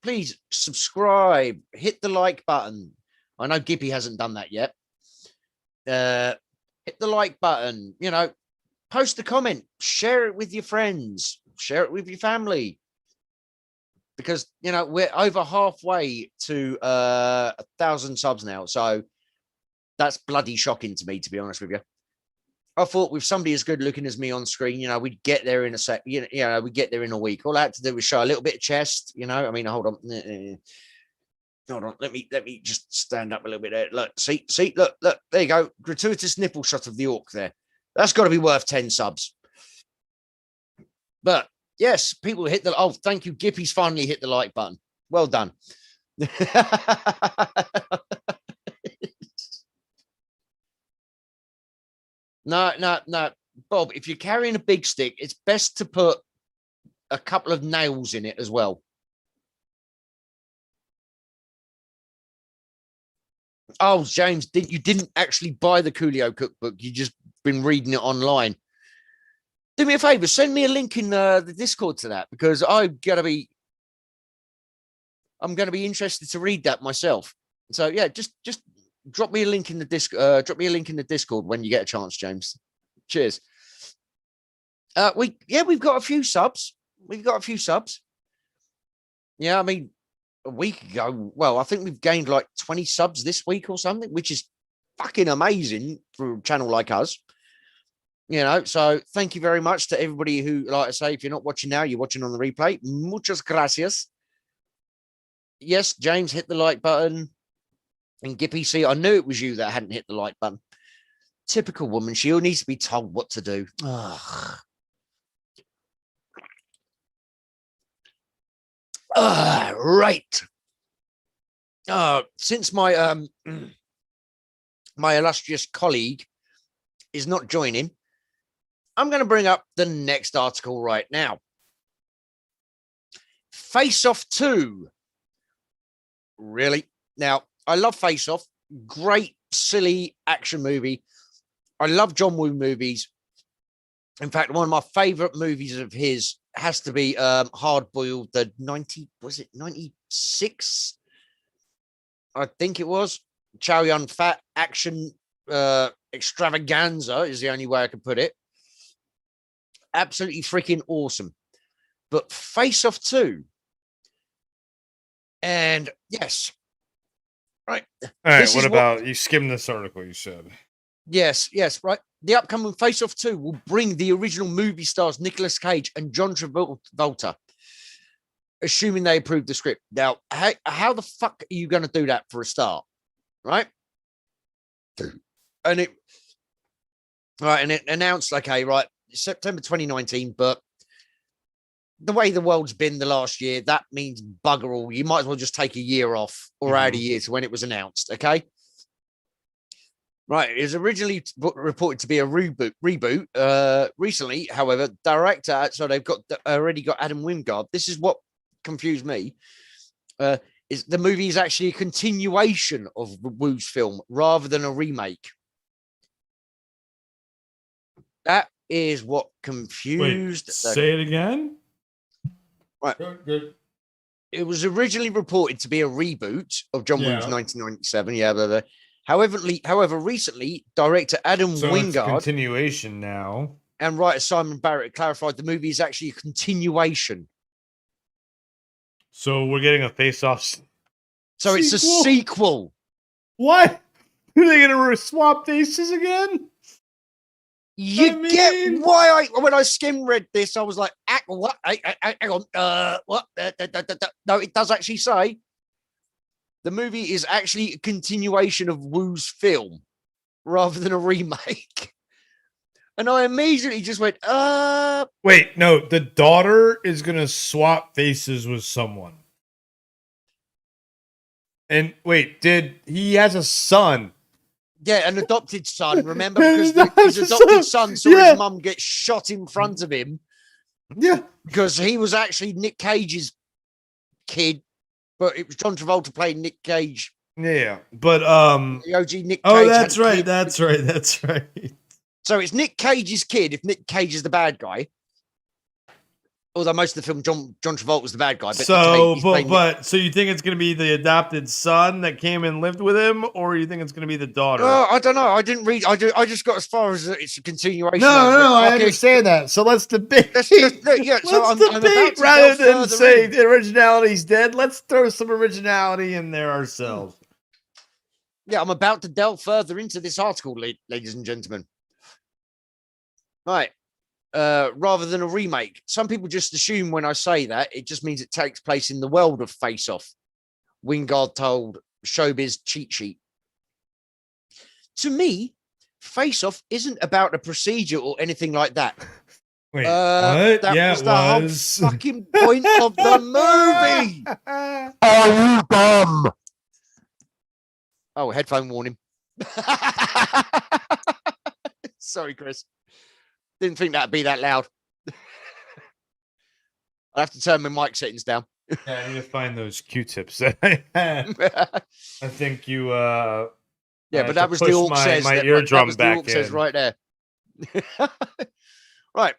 please subscribe, hit the like button. I know Gippy hasn't done that yet. Hit the like button, you know, post a comment, share it with your friends, share it with your family. Because, you know, we're over halfway to 1,000 subs now. So that's bloody shocking to me, to be honest with you. I thought with somebody as good looking as me on screen, you know, we'd get there in a sec. You know, we'd get there in a week. All I had to do was show a little bit of chest. You know, I mean, hold on, Let me just stand up a little bit there. Look, see, look. There you go. Gratuitous nipple shot of the orc there. That's got to be worth 10 subs. But yes, people hit the. Oh, thank you, Gippy's finally hit the like button. Well done. No, Bob, if you're carrying a big stick, it's best to put a couple of nails in it as well. Oh, James, you didn't actually buy the Coolio cookbook. You just been reading it online. Do me a favor, send me a link in the Discord to that, because I'm going to be interested to read that myself. So yeah, just drop me a link in the Discord when you get a chance, James. Cheers. We've got a few subs. Yeah, I mean, a week ago, well, I think we've gained like 20 subs this week or something, which is fucking amazing for a channel like us. You know, so thank you very much to everybody who, like I say, if you're not watching now, you're watching on the replay. Muchas gracias. Yes, James, hit the like button. And Gippy, see, I knew it was you that hadn't hit the like button. Typical woman. She all needs to be told what to do. Ugh. Right. Since my my illustrious colleague is not joining, I'm going to bring up the next article right now. Face Off 2. Really? Now, I love Face Off. Great, silly action movie. I love John Woo movies. In fact, one of my favorite movies of his has to be Hard Boiled, the 96? I think it was. Chow Yun Fat action extravaganza is the only way I can put it. Absolutely freaking awesome. But Face Off 2. And yes. Right. All right. What about you skimmed this article you said? Yes, right. The upcoming Face Off 2 will bring the original movie stars Nicolas Cage and John Travolta, assuming they approve the script. Now, how the fuck are you going to do that for a start? Right? And it announced, okay, right, September 2019, but the way the world's been the last year, that means bugger all. You might as well just take a year off or add a year to when it was announced, okay? Right, it was originally reported to be a reboot. Recently, however, director, so they've already got Adam Wingard. This is what confused me. Is the movie is actually a continuation of Woo's film rather than a remake. That is what confused. Wait, say it again. Right. Good. It was originally reported to be a reboot of John Woo's 1997. Yeah, blah, blah. However, recently, director Adam Wingard, it's a continuation now, and writer Simon Barrett clarified the movie is actually a continuation. So we're getting a face-off. So it's a sequel. What? Are they going to swap faces again? Get why when I skim read this, I was like, what? Hang on. What? No, it does actually say the movie is actually a continuation of Woo's film rather than a remake. And I immediately just went, Wait, no, the daughter is going to swap faces with someone. And wait, he has a son. Yeah, an adopted son, remember? Because his adopted son saw his mum get shot in front of him. Yeah. Because he was actually Nick Cage's kid, but it was John Travolta playing Nick Cage. Yeah, but the OG Nick Cage. Oh, that's right. That's right. So it's Nick Cage's kid if Nick Cage is the bad guy. Although most of the film, John Travolta was the bad guy. But so you think it's going to be the adopted son that came and lived with him, or you think it's going to be the daughter? I don't know. I didn't read. I just got as far as it's a continuation. No, I understand that. So let's debate. Let's debate rather than say the originality's dead. Let's throw some originality in there ourselves. Yeah, I'm about to delve further into this article, ladies and gentlemen. Right. Rather than a remake. Some people just assume when I say that, it just means it takes place in the world of Face Off. Wingard told Showbiz Cheat Sheet. To me, Face Off isn't about a procedure or anything like that. Wait, what? That was the whole fucking point of the movie. Are you dumb? Oh, headphone warning. Sorry, Chris. Didn't think that'd be that loud. I have to turn my mic settings down. Yeah, I need to find those Q-tips that I had. I think you. Yeah, but that was the Orc says. My eardrum back in. Says right there. Right.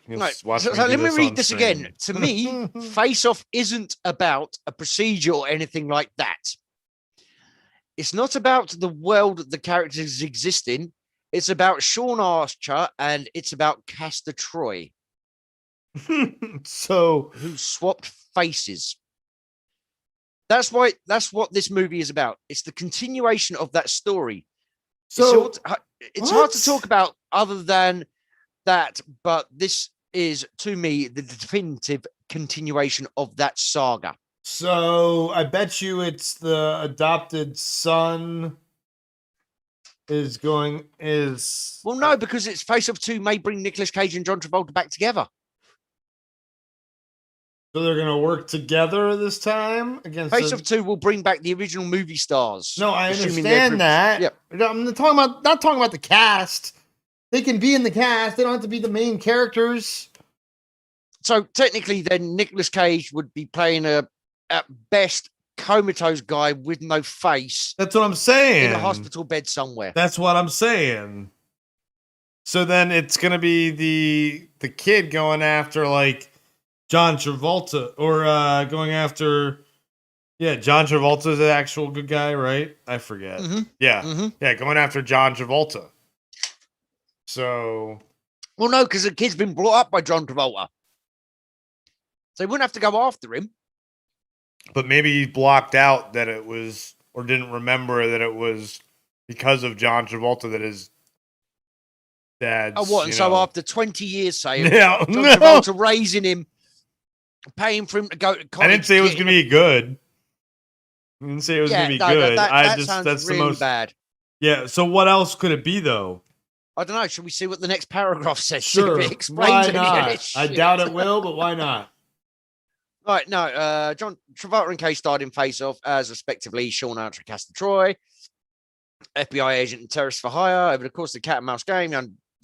Right. So let me read this again. To me, Face Off isn't about a procedure or anything like that. It's not about the world the characters exist in. It's about Sean Archer and it's about Castor Troy. So who swapped faces. That's what this movie is about. It's the continuation of that story. So it's hard to talk about other than that, but this is, to me, the definitive continuation of that saga. So I bet you it's the adopted son well, no, because it's Face Off 2 may bring Nicolas Cage and John Travolta back together. So they're gonna work together this time against Face Off 2 will bring back the original movie stars. No, I assuming they're understand that. Yep. I'm not talking about the cast. They can be in the cast. They don't have to be the main characters. So technically, then Nicolas Cage would be playing a, at best, comatose guy with no face That's what I'm saying. in a hospital bed somewhere. That's what I'm saying. So then it's gonna be the kid going after like John Travolta or going after John Travolta's the actual good guy, right? I forget. Yeah, going after John Travolta. So Well, no, because the kid's been brought up by John Travolta. So they wouldn't have to go after him. but maybe he blocked out that it was or didn't remember that it was because of John Travolta that his dad's. Oh, what? And so after 20 years, say, Yeah, John Travolta raising him, paying for him to go to college. I didn't say it was going to be good. I didn't say it was going to be good. That sounds that's really the most bad. Yeah. So what else could it be though? I don't know. Should we see what the next paragraph says? Sure. See if it explains Why any of not? this I shit. doubt it will, but why not? Right, no, John Travolta and Cage starred in Face Off as respectively Sean Archer and Castor Troy, FBI agent and terrorist for hire. Over the course of the cat and mouse game,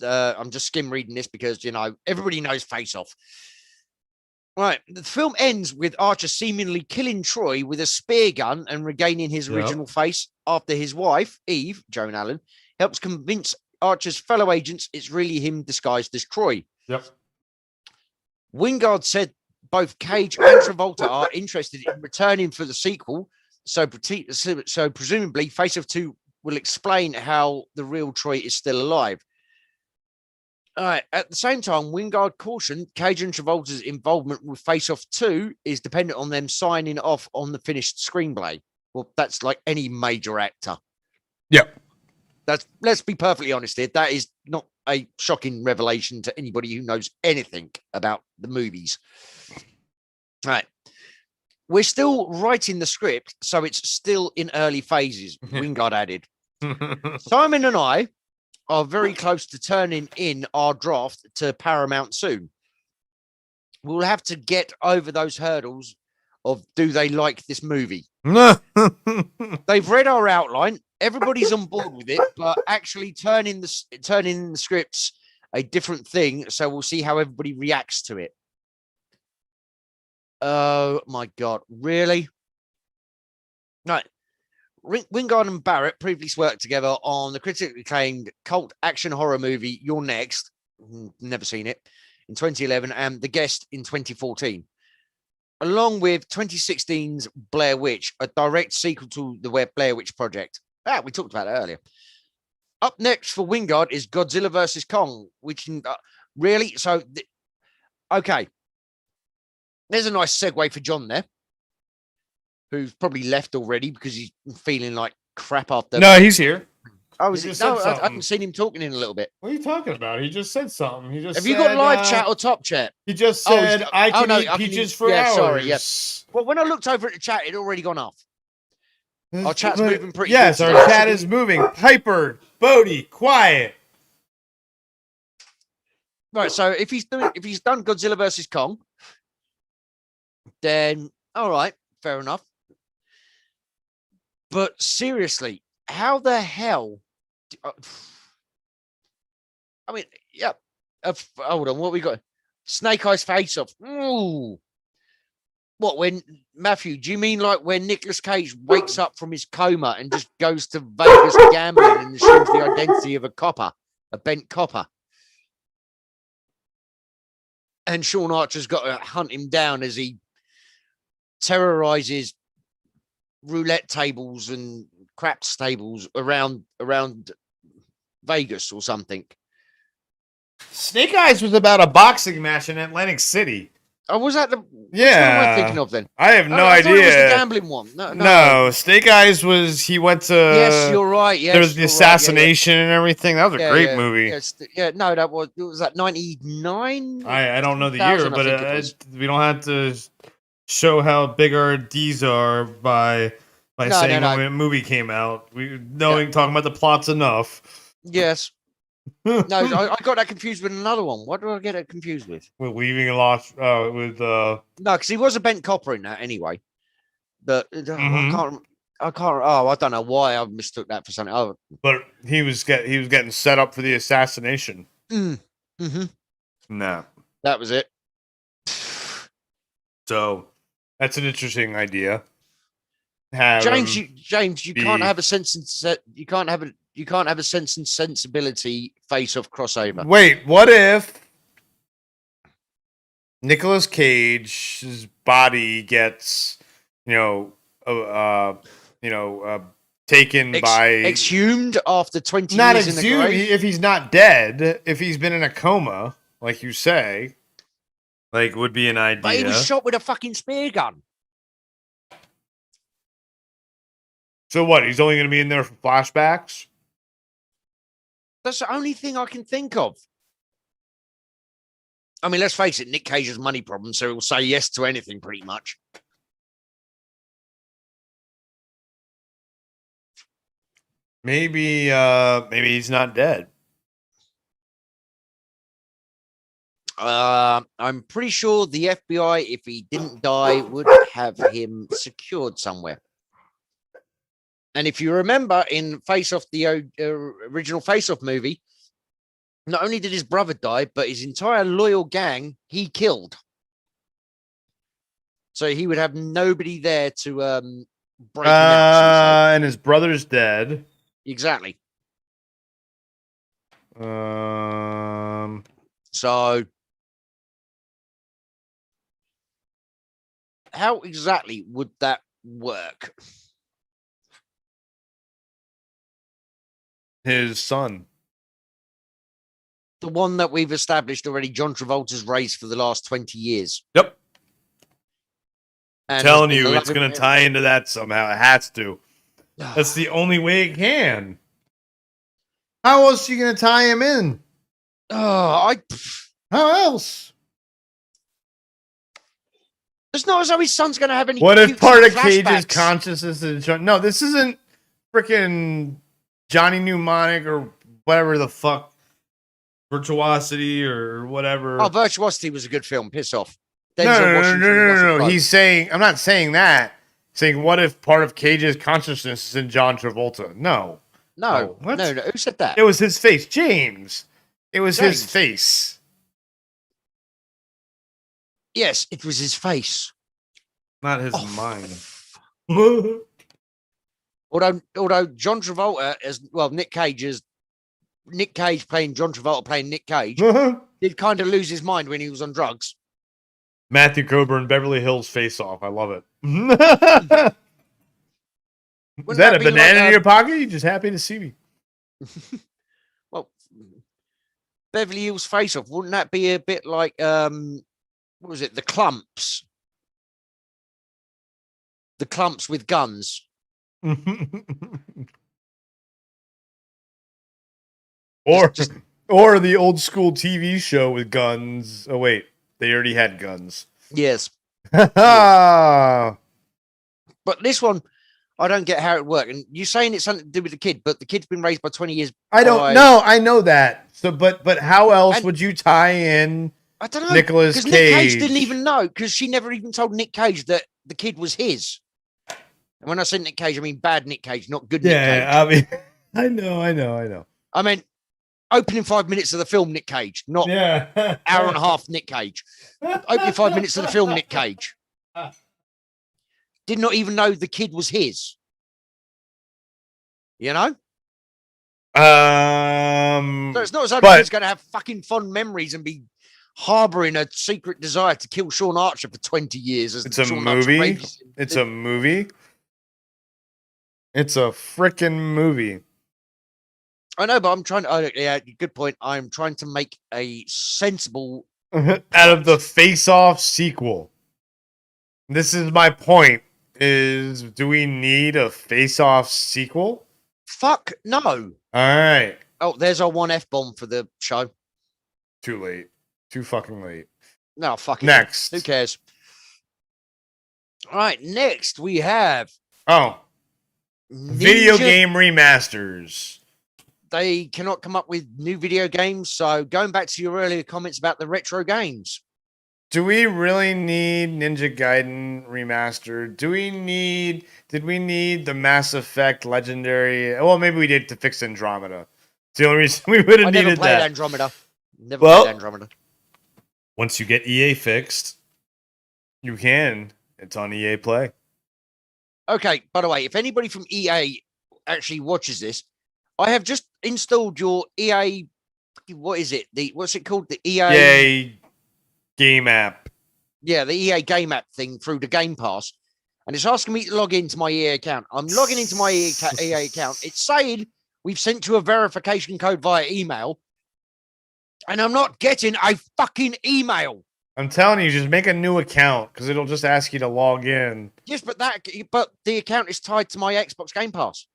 I'm just skim reading this because, you know, everybody knows Face Off. Right, the film ends with Archer seemingly killing Troy with a spear gun and regaining his original face after his wife, Eve, Joan Allen, helps convince Archer's fellow agents it's really him disguised as Troy. Yep. Wingard said both Cage and Travolta are interested in returning for the sequel, so presumably Face Off 2 will explain how the real Troy is still alive. All right. At the same time, Wingard cautioned Cage and Travolta's involvement with Face Off 2 is dependent on them signing off on the finished screenplay. Well, that's like any major actor. Yep. Let's be perfectly honest here. That is not a shocking revelation to anybody who knows anything about the movies. All right. We're still writing the script, so it's still in early phases, Wingard added. Simon and I are very close to turning in our draft to Paramount soon. We'll have to get over those hurdles of do they like this movie? They've read our outline. Everybody's on board with it, but actually turning in the scripts a different thing. So we'll see how everybody reacts to it. Oh my God, really? Right. Wingard and Barrett previously worked together on the critically acclaimed cult action horror movie You're Next. Never seen it. In 2011 and The Guest in 2014. Along with 2016's Blair Witch, a direct sequel to the Blair Witch Project. We talked about it earlier. Up next for Wingard is Godzilla versus Kong, which really, so, okay. There's a nice segue for John there, who's probably left already because he's feeling like crap after. No, he's here. Oh, He is it? just No, said I something. haven't seen him talking in a little bit. What are you talking about? He just said something. He just Have you got live chat or top chat? He just Oh, he's said, got- I can no, eat I can peaches eat- for yeah, hours. sorry, yes. Well, when I looked over at the chat, it already gone off. Our chat's moving pretty Yes, good our today. chat is moving. Piper, Bodie, quiet. Right, so if he's done Godzilla versus Kong, then all right, fair enough. But seriously, how the hell? I mean, yeah. Hold on, what we got? Snake Eyes Face Off. Ooh. What, when Matthew, do you mean like when Nicolas Cage wakes up from his coma and just goes to Vegas gambling and assumes the identity of a bent copper? And Sean Archer's got to hunt him down as he terrorizes roulette tables and craps tables around Vegas or something. Snake Eyes was about a boxing match in Atlantic City. Oh, was that the? Which one am Yeah. I thinking of then? I have no I thought it was the idea. gambling one. No. No, Snake Eyes was, he went to. Yes, you're right. Yes, There's the you're right, assassination and everything. That was a great yeah. movie. No, that was that 99. I don't know the year, 2000, I but think it was. we don't have to show how big our D's are by saying no. when a movie came out. Talking about the plots enough. Yes. No, I got that confused with another one. What do I get it confused with? With leaving a lost with No, because he was a bent copper in that anyway. But Mhm. I can't. Oh, I don't know why I mistook that for something. Oh, But he was getting set up for the assassination. mm-hmm. No. That was it. So that's an interesting idea. Have James, him you be- can't have a sense and you can't have a sense and sensibility face-off crossover. Wait, what if Nicolas Cage's body gets, taken by Exhumed after 20 not years in the exhumed grave. if he's not dead, if he's been in a coma, like you say, like would be an idea. But he was shot with a fucking spear gun. So what? He's only going to be in there for flashbacks? That's the only thing I can think of. I mean, let's face it, Nick Cage has money problems, so he'll say yes to anything pretty much. Maybe he's not dead. I'm pretty sure the FBI, if he didn't die, would have him secured somewhere. And if you remember in Face Off, the original Face Off movie, not only did his brother die, but his entire loyal gang he killed. So he would have nobody there to break him out. And his brother's dead. Exactly. So how exactly would that work? His son. The one that we've established already, John Travolta's race for the last 20 years. Yep. And Telling you, it's going to tie into that somehow. It has to. That's the only way it can. How else are you going to tie him in? How else? It's not as though his son's going to have any. What if part of Cage's flashbacks. consciousness is no? This isn't freaking Johnny Mnemonic or whatever the fuck, Virtuosity or whatever. Oh, Virtuosity was a good film. Piss off. No. He's saying, I'm not saying that. Saying, what if part of Cage's consciousness is in John Travolta? No. No. Who said that? It was his face, James. It was his face. Yes, it was his face, not his mind. although John Travolta as well, Nick Cage playing John Travolta playing Nick Cage did kind of lose his mind when he was on drugs. Matthew Coburn, Beverly Hills Face Off. I love it. Is that a banana in your pocket? You just happy to see me? Well, Beverly Hills Face Off, wouldn't that be a bit like what was it? The Clumps. The Clumps with guns. Or the old school TV show with guns. Oh wait, they already had guns. Yes. But this one, I don't get how it worked. And you're saying it's something to do with the kid, but the kid's been raised by 20 years. I don't know. I know that. So, but how else would you tie in? I don't know. Nicolas Cage. Nick Cage didn't even know because she never even told Nick Cage that the kid was his. And when I say Nick Cage, I mean bad Nick Cage, not good Nick Cage. Yeah, I mean, I know. I mean, opening 5 minutes of the film, Nick Cage, not hour and a half, Nick Cage. Opening 5 minutes of the film, Nick Cage. Did not even know the kid was his. You know? So it's not as though he's going to have fucking fond memories and be harboring a secret desire to kill Sean Archer for 20 years. It's a movie. It's a movie. It's a freaking movie. I know, but I'm trying to. Yeah, good point. I'm trying to make a sensible out of the Face Off sequel. This is my point. Do we need a Face Off sequel? Fuck no. All right. Oh, there's our one F-bomb for the show. Too late. Too fucking late. No, fuck it. Next. Who cares? All right, next we have video game remasters. they cannot come up with new video games. So going back to your earlier comments about the retro games. Do we really need Ninja Gaiden remastered? Did we need the Mass Effect Legendary? Well, maybe we did to fix Andromeda. It's the only reason we would I have never needed played that. Andromeda. Never Well- played Andromeda. Once you get EA fixed, you can. It's on EA Play. Okay, by the way, if anybody from EA actually watches this, I have just installed your EA. What is it? What's it called? The EA game app. Yeah, the EA game app thing through the Game Pass, and it's asking me to log into my EA account. I'm logging into my EA account. It's saying we've sent you a verification code via email, and I'm not getting a fucking email. I'm telling you, just make a new account because it'll just ask you to log in. Yes, but the account is tied to my Xbox Game Pass.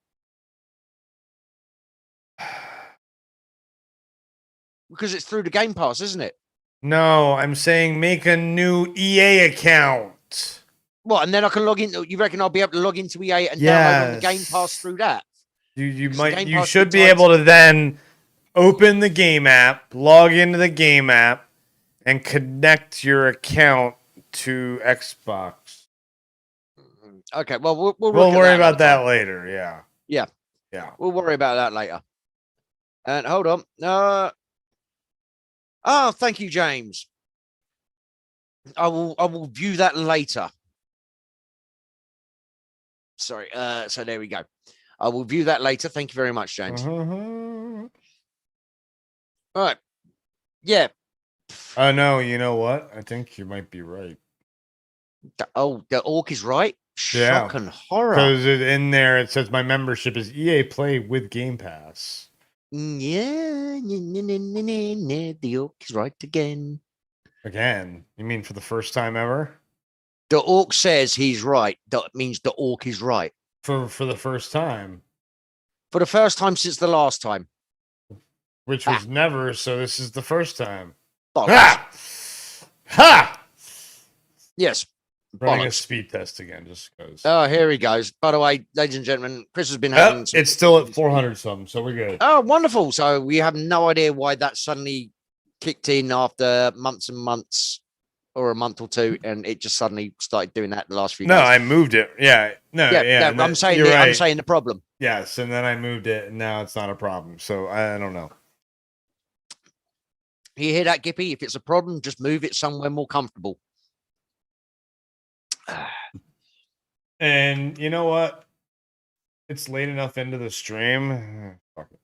Because it's through the Game Pass, isn't it? No, I'm saying make a new EA account. What? And then I can log in. You reckon I'll be able to log into EA and download on the Game Pass through that? You 'Cause the might. Game You Pass should is be tied able to then open the game app, log into the game app, and connect your account to Xbox. Okay, well, we'll We'll look at worry that about another that time. later. Yeah. Yeah. Yeah. We'll worry about that later. And hold on. Oh, thank you, James. I will view that later. Sorry. So there we go. I will view that later. Thank you very much, James. Uh-huh. All right. Yeah. No, you know what? I think you might be right. The orc is right. Yeah. Shock and horror. Because in there it says my membership is EA Play with Game Pass. Yeah. The orc is right again. Again, you mean for the first time ever? The orc says he's right. That means the orc is right. For the first time, For the first time since the last time. which was never. So this is the first time. Bollocks. Ha! Ha! Yes. Running a Bollocks. speed test again, just because. Oh, here he goes. By the way, ladies and gentlemen, Chris has been having. some- It's still at 400 something, so we're good. Oh, wonderful. So we have no idea why that suddenly kicked in after months and months or a month or two, and it just suddenly started doing that the last few No, days. I moved it. Yeah, no, yeah. I'm saying you're right. I'm saying the problem. Yes, and then I moved it, and now it's not a problem. So I don't know. You hear that, Gippy? If it's a problem, just move it somewhere more comfortable. And you know what? It's late enough into the stream. Fuck it.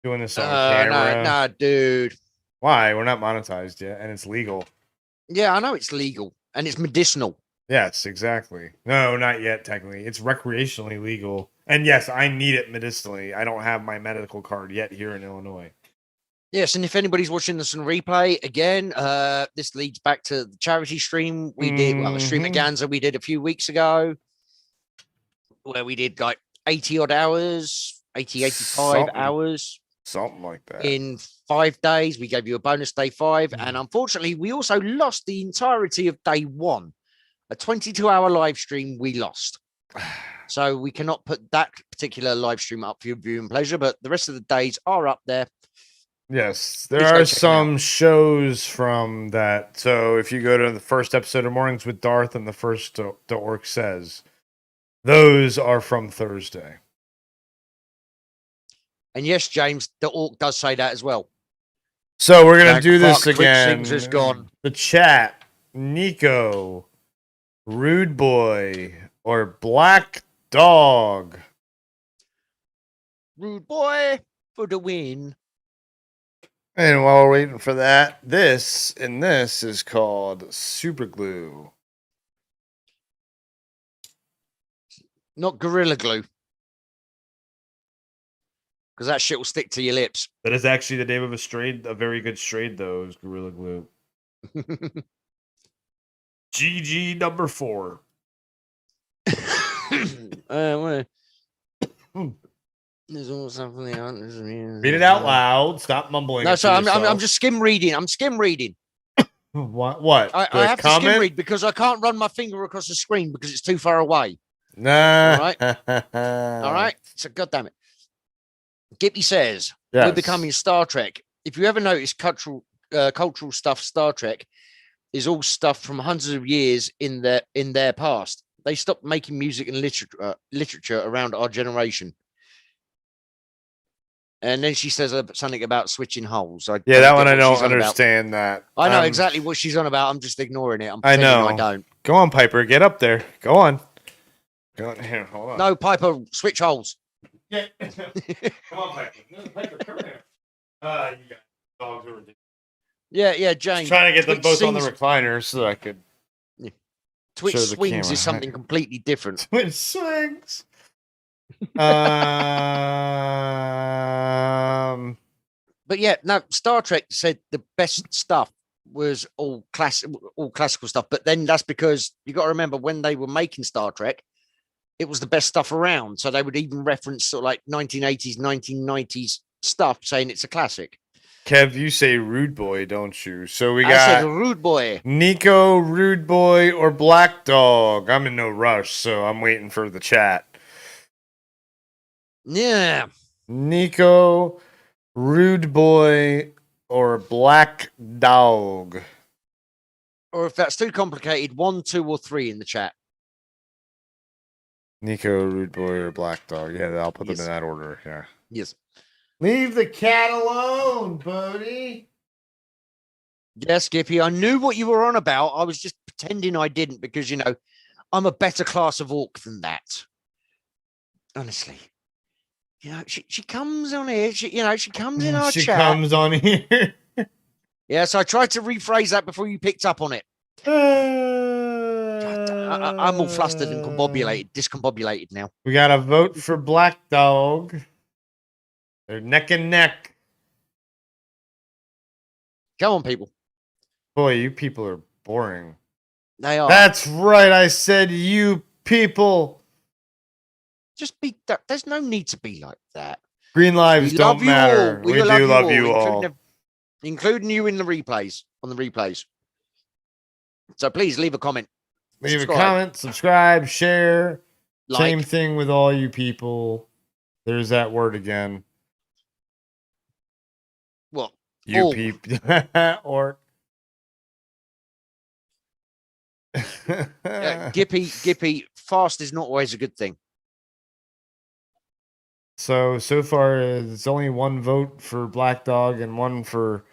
Doing this on camera. No, dude. Why? We're not monetized yet, and it's legal. Yeah, I know it's legal and it's medicinal. Yes, exactly. No, not yet, technically. It's recreationally legal. And yes, I need it medicinally. I don't have my medical card yet here in Illinois. Yes, and if anybody's watching this on replay, again, this leads back to the charity stream we did, well, the stream at Ganza we did a few weeks ago, where we did like 80 odd hours, 85 Something. hours Something like that. in 5 days. We gave you a bonus day 5. And unfortunately, we also lost the entirety of day 1. A 22-hour live stream we lost. So we cannot put that particular live stream up for your viewing pleasure, but the rest of the days are up there. Yes, there Please go are check 'em some shows from that. So if you go to the first episode of Mornings with Darth and the first The Orc Says, those are from Thursday. And yes, James, the orc does say that as well. So we're going to That do this fuck Twitch again. Sings is gone. The chat, Nico, Rude Boy, or Black Dog. Rude boy for the win. And while we're waiting for that, this is called Super Glue. Not Gorilla Glue. Because that shit will stick to your lips. That is actually the name of a strade, a very good strade, though, is Gorilla Glue. GG number 4. There's almost something Read it out loud. Stop mumbling. No, it so to I'm yourself. just skim reading. I'm skim reading. What? I have to skim read because I can't run my finger across the screen because it's too far away. Nah. All right. All right. So, God damn it. Gippy says, Yes. we're becoming Star Trek. If you ever notice cultural stuff, Star Trek is all stuff from hundreds of years in their past. They stopped making music and literature around our generation. And then she says something about switching holes. Yeah, that one I don't understand that. I know exactly what she's on about. I'm just ignoring it. I know. I don't. Go on, Piper. Get up there. Go on. Go on. Here, hold on. No, Piper, switch holes. Yeah. Come on, Piper. No, Piper, come here. You got dogs are ridiculous. Yeah, Jane. Trying to get them both on the recliner so that I could. Twitch swings is something completely different. Twitch swings. But yeah, no. Star Trek said the best stuff was all classical stuff. But then that's because you got to remember when they were making Star Trek, it was the best stuff around. So they would even reference sort of like 1980s, 1990s stuff, saying it's a classic. Kev, you say rude boy, don't you? So I said rude boy. Nico, rude boy, or black dog. I'm in no rush, so I'm waiting for the chat. Yeah. Nico, rude boy, or black dog. Or if that's too complicated, 1, 2, or 3 in the chat. Nico, rude boy, or black dog. Yeah, I'll put them in that order. Yeah. Yes. Leave the cat alone, Bodie. Yes, Skippy. I knew what you were on about. I was just pretending I didn't because, you know, I'm a better class of orc than that. Honestly. You know, she comes on here. She comes in our chat. She comes on here. Yes, I tried to rephrase that before you picked up on it. I'm all flustered and discombobulated now. We got a vote for black dog. They're neck and neck. Come on, people. Boy, you people are boring. They are. That's right. I said you people. Just be. There's no need to be like that. Green lives don't matter. We do love you all. Including you in the replays, on the replays. So please leave a comment. Leave a comment, subscribe, share. Like. Same thing with all you people. There's that word again. What? You people. Or. Gippy, fast is not always a good thing. So far, it's only one vote for Black Dog and one for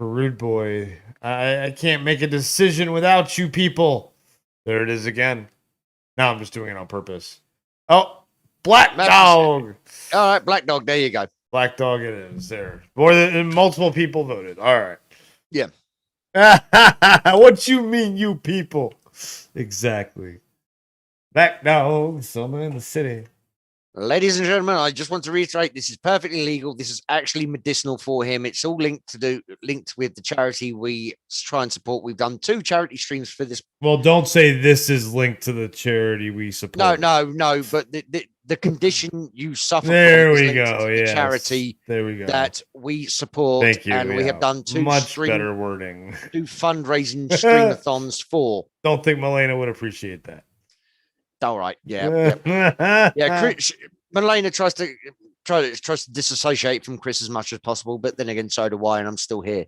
Rude Boy. I can't make a decision without you people. There it is again. No, I'm just doing it on purpose. Oh, Black Dog. All right, Black Dog. There you go. Black Dog it is. There. More than multiple people voted. All right. Yeah. What you mean, you people? Exactly. Black Dog, summer in the city. Ladies and gentlemen, I just want to reiterate, this is perfectly legal. This is actually medicinal for him. It's all linked with the charity we try and support. We've done 2 charity streams for this. Well, don't say this is linked to the charity we support. No. But the condition you suffer there from we go. The charity there we go. that we support. Thank you. And we have done 2 better wording. 2 fundraising streamathons for. Don't think Milena would appreciate that. All right, yeah. Milena tries to disassociate from Chris as much as possible, but then again, so do I, and I'm still here.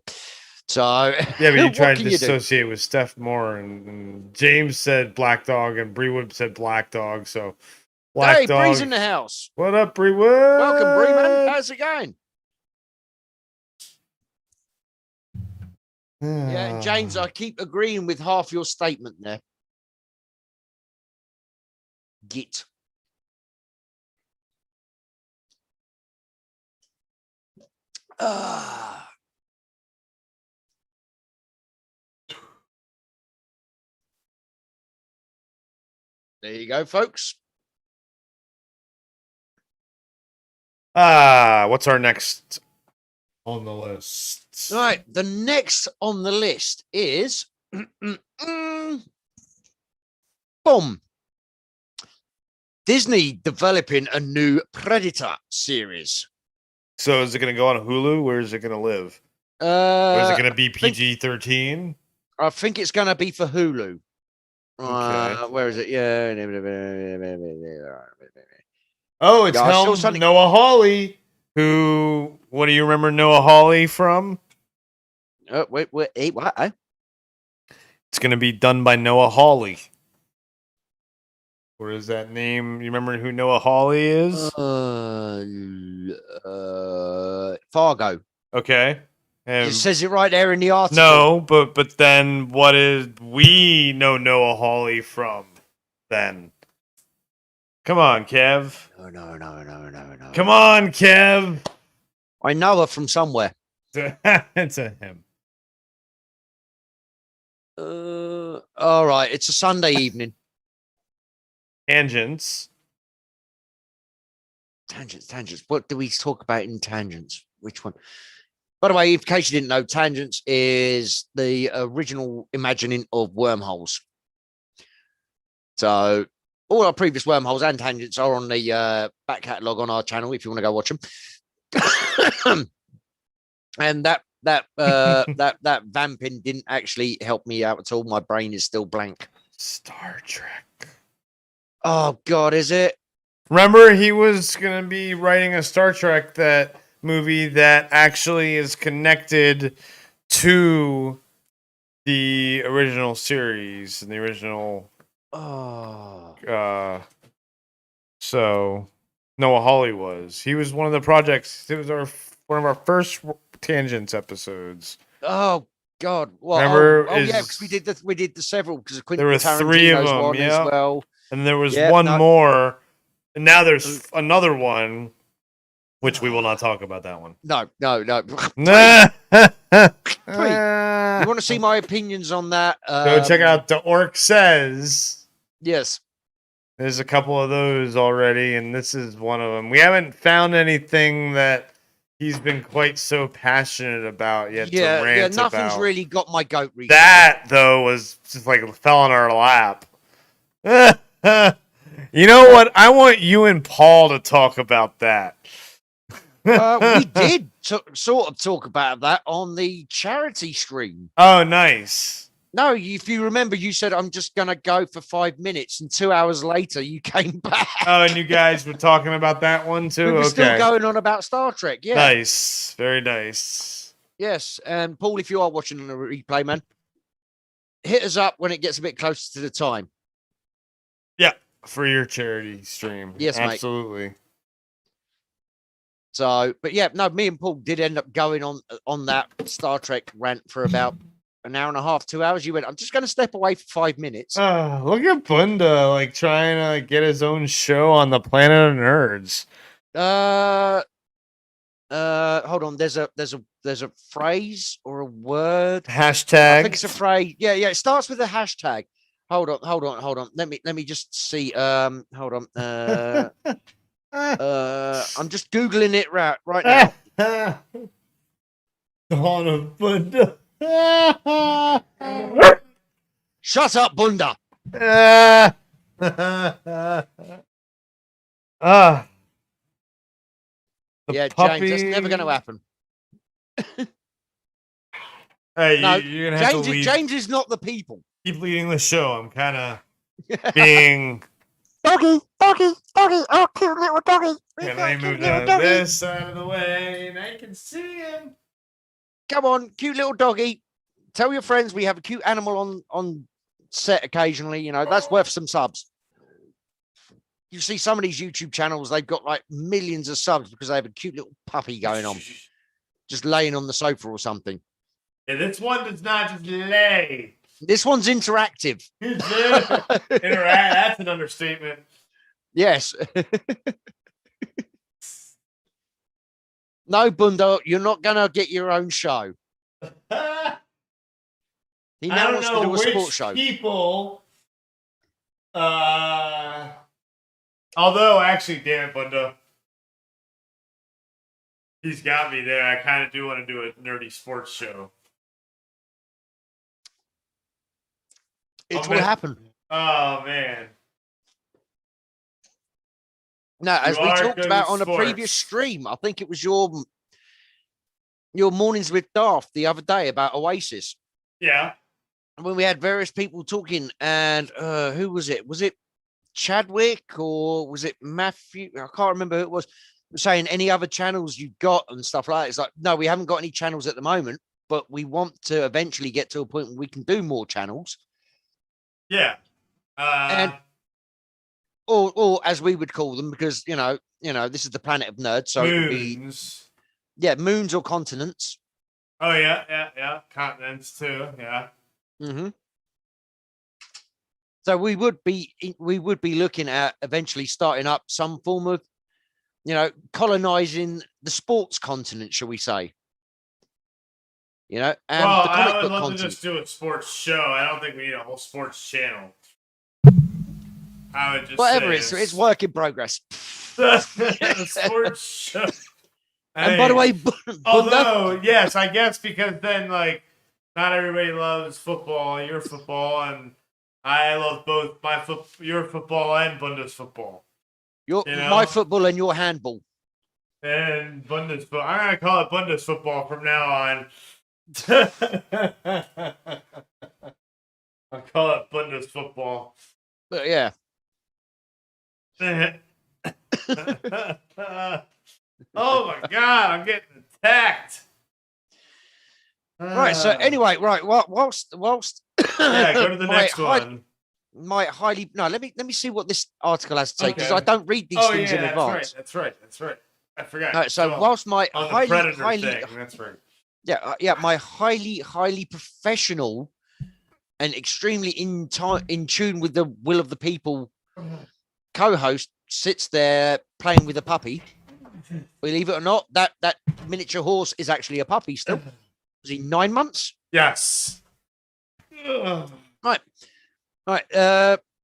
So yeah, but you tried to dissociate with Steph more, and James said Black Dog, and Breewood said Black Dog. So Black Dog. Bree's in the house. What up, Breewood? Welcome, Bree, man. How's it going? Yeah, James, I keep agreeing with half your statement there. Git. There you go, folks. What's our next on the list? All right, the next on the list is boom. Disney developing a new Predator series. So is it going to go on Hulu? Where is it going to live? Or is it going to be PG-13? I think it's going to be for Hulu. Okay. Where is it? Yeah. Oh, it's helmed Noah Hawley. What do you remember Noah Hawley from? Wait, what? It's going to be done by Noah Hawley. What is that name? You remember who Noah Hawley is? Fargo. Okay. It says it right there in the article. No, but then what is we know Noah Hawley from then? Come on, Kev. No. Come on, Kev. I know her from somewhere. It's a him. All right. It's a Sunday evening. Tangents. Tangents. What do we talk about in Tangents? Which one? By the way, in case you didn't know, Tangents is the original imagining of Wormholes. So all our previous Wormholes and Tangents are on the back catalogue on our channel if you want to go watch them. And that vamping didn't actually help me out at all. My brain is still blank. Star Trek. Oh God, is it? Remember, he was gonna be writing a Star Trek movie that actually is connected to the original series and the original. So Noah Hawley was. He was one of the projects. It was one of our first Tangents episodes. Oh God! Well, remember? Yeah, because we did the several because there were three of them, one as well. And there was one more, and now there's another one, which we will not talk about that one. No. You want to see my opinions on that? Go check out The Orc Says. Yes. There's a couple of those already, and this is one of them. We haven't found anything that he's been quite so passionate about yet to rant about. Nothing's really got my goat recently. That, though, was just like fell on our lap. You know what? I want you and Paul to talk about that. We did sort of talk about that on the charity stream. Oh, nice. No, if you remember, you said, I'm just going to go for 5 minutes. And 2 hours later, you came back. Oh, and you guys were talking about that one, too? We were still going on about Star Trek, yeah. Nice. Very nice. Yes. And Paul, if you are watching on the replay, man, hit us up when it gets a bit closer to the time. Yeah, for your charity stream. Yes, absolutely. Mate. So, but yeah, no, me and Paul did end up going on that Star Trek rant for about an hour and a half, 2 hours. You went, I'm just going to step away for 5 minutes. Look at Bunda, like trying to get his own show on the Planet of Nerds. Hold on. There's a phrase or a word. Hashtag. I think it's a phrase. Yeah. It starts with a hashtag. Hold on. Let me just see. Hold on. I'm just Googling it right now. Dawn of Bunda. Shut up, Bunda. Yeah, puppy. James, that's never going to happen. Hey, no, you're gonna have to leave. James is not the people. Keep leading the show. I'm kind of being. Doggy, oh, cute little doggy. Can I move this side of the way and I can see him? Come on, cute little doggy. Tell your friends we have a cute animal on set occasionally. You know, that's worth some subs. You see some of these YouTube channels, they've got like millions of subs because they have a cute little puppy going on, just laying on the sofa or something. Yeah, this one does not just lay. This one's interactive. That's an understatement. Yes. No, Bunda, you're not going to get your own show. He now wants to do a sports show. People, although actually, damn it, Bunda, he's got me there. I kind of do want to do a nerdy sports show. It will happen. Oh man. No, as we talked about on a previous stream, I think it was your mornings with Darth the other day about Oasis. Yeah. When we had various people talking, and who was it? Was it Chadwick or was it Matthew? I can't remember who it was. saying any other channels you've got and stuff like that. It's like, no, we haven't got any channels at the moment, but we want to eventually get to a point where we can do more channels. Yeah. And or as we would call them, because this is the planet of nerds, so it would be moons or continents. Oh yeah, continents too. Yeah. Mm-hmm. So we would be looking at eventually starting up some form of, colonizing the sports continent, shall we say? And well, the comic I would book love continent. to just do a sports show. I don't think we need a whole sports channel. I would just Whatever, say it's work in progress. a sports show. And by the way, although yes, I guess because then not everybody loves football, your football, and I love both your football and Bundesfootball. My football and your handball. And Bundesfootball. I'm gonna call it Bundesfootball from now on. I'll call it Bundesfootball. But yeah. Oh my god, I'm getting attacked. Right. So anyway, whilst yeah, go to the next one. Let me see what this article has to say, because I don't read these things in advance. That's right. I forgot. Right, so whilst my highly thing, that's right. Yeah, my highly professional and extremely in tune with the will of the people co-host sits there playing with a puppy. Believe it or not, that miniature horse is actually a puppy still. Was he 9 months? Yes. Right.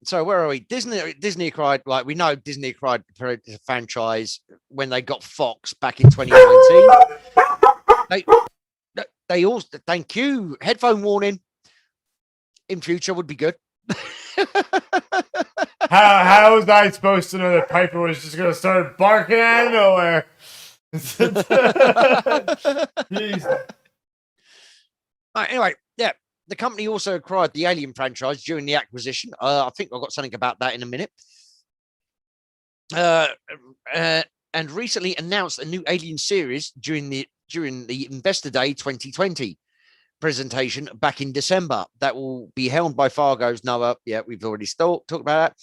So where are we? Disney acquired, we know Disney acquired the franchise when they got Fox back in 2019. They also, thank you. Headphone warning. In future would be good. How was I supposed to know that Piper was just going to start barking out of nowhere? Anyway, yeah. The company also acquired the Alien franchise during the acquisition. I think I've got something about that in a minute. And recently announced a new Alien series during the Investor Day 2020 presentation back in December. That will be held by Fargo's Noah. Yeah, we've already talked about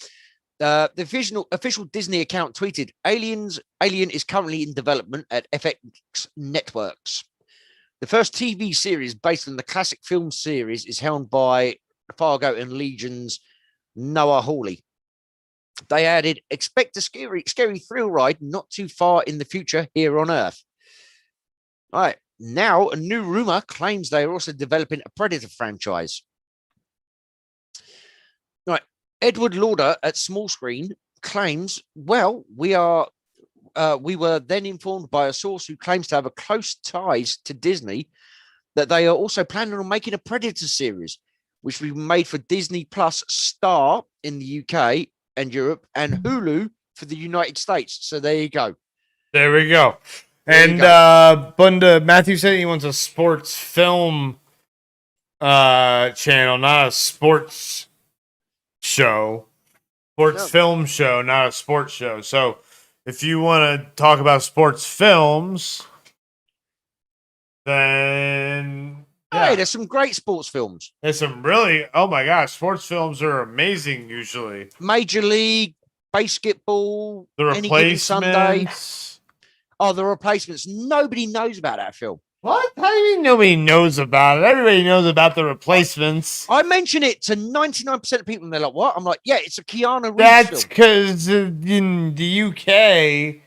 that. The official Disney account tweeted, Alien is currently in development at FX Networks. The first TV series based on the classic film series is helmed by Fargo and Legion's Noah Hawley. They added, expect a scary thrill ride not too far in the future here on Earth. All right. Now, a new rumor claims they are also developing a Predator franchise. All right. Edward Lauder at Small Screen claims, well, we were then informed by a source who claims to have a close ties to Disney that they are also planning on making a Predator series, which will be made for Disney Plus Star in the UK and Europe and Hulu for the United States. So there you go. There we go. And Matthew said he wants a sports film channel, not a sports show. Film show, not a sports show. So if you want to talk about sports films, then hey, there's some great sports films. There's some really, oh my gosh, sports films are amazing usually. Major League Basketball, The Any Given Sunday. Replacements. Oh, The Replacements. Nobody knows about that film. What? How do you mean nobody knows about it? Everybody knows about The Replacements. I mention it to 99% of people, and they're like, what? I'm like, yeah, it's a Keanu Reeves That's film. because in the UK,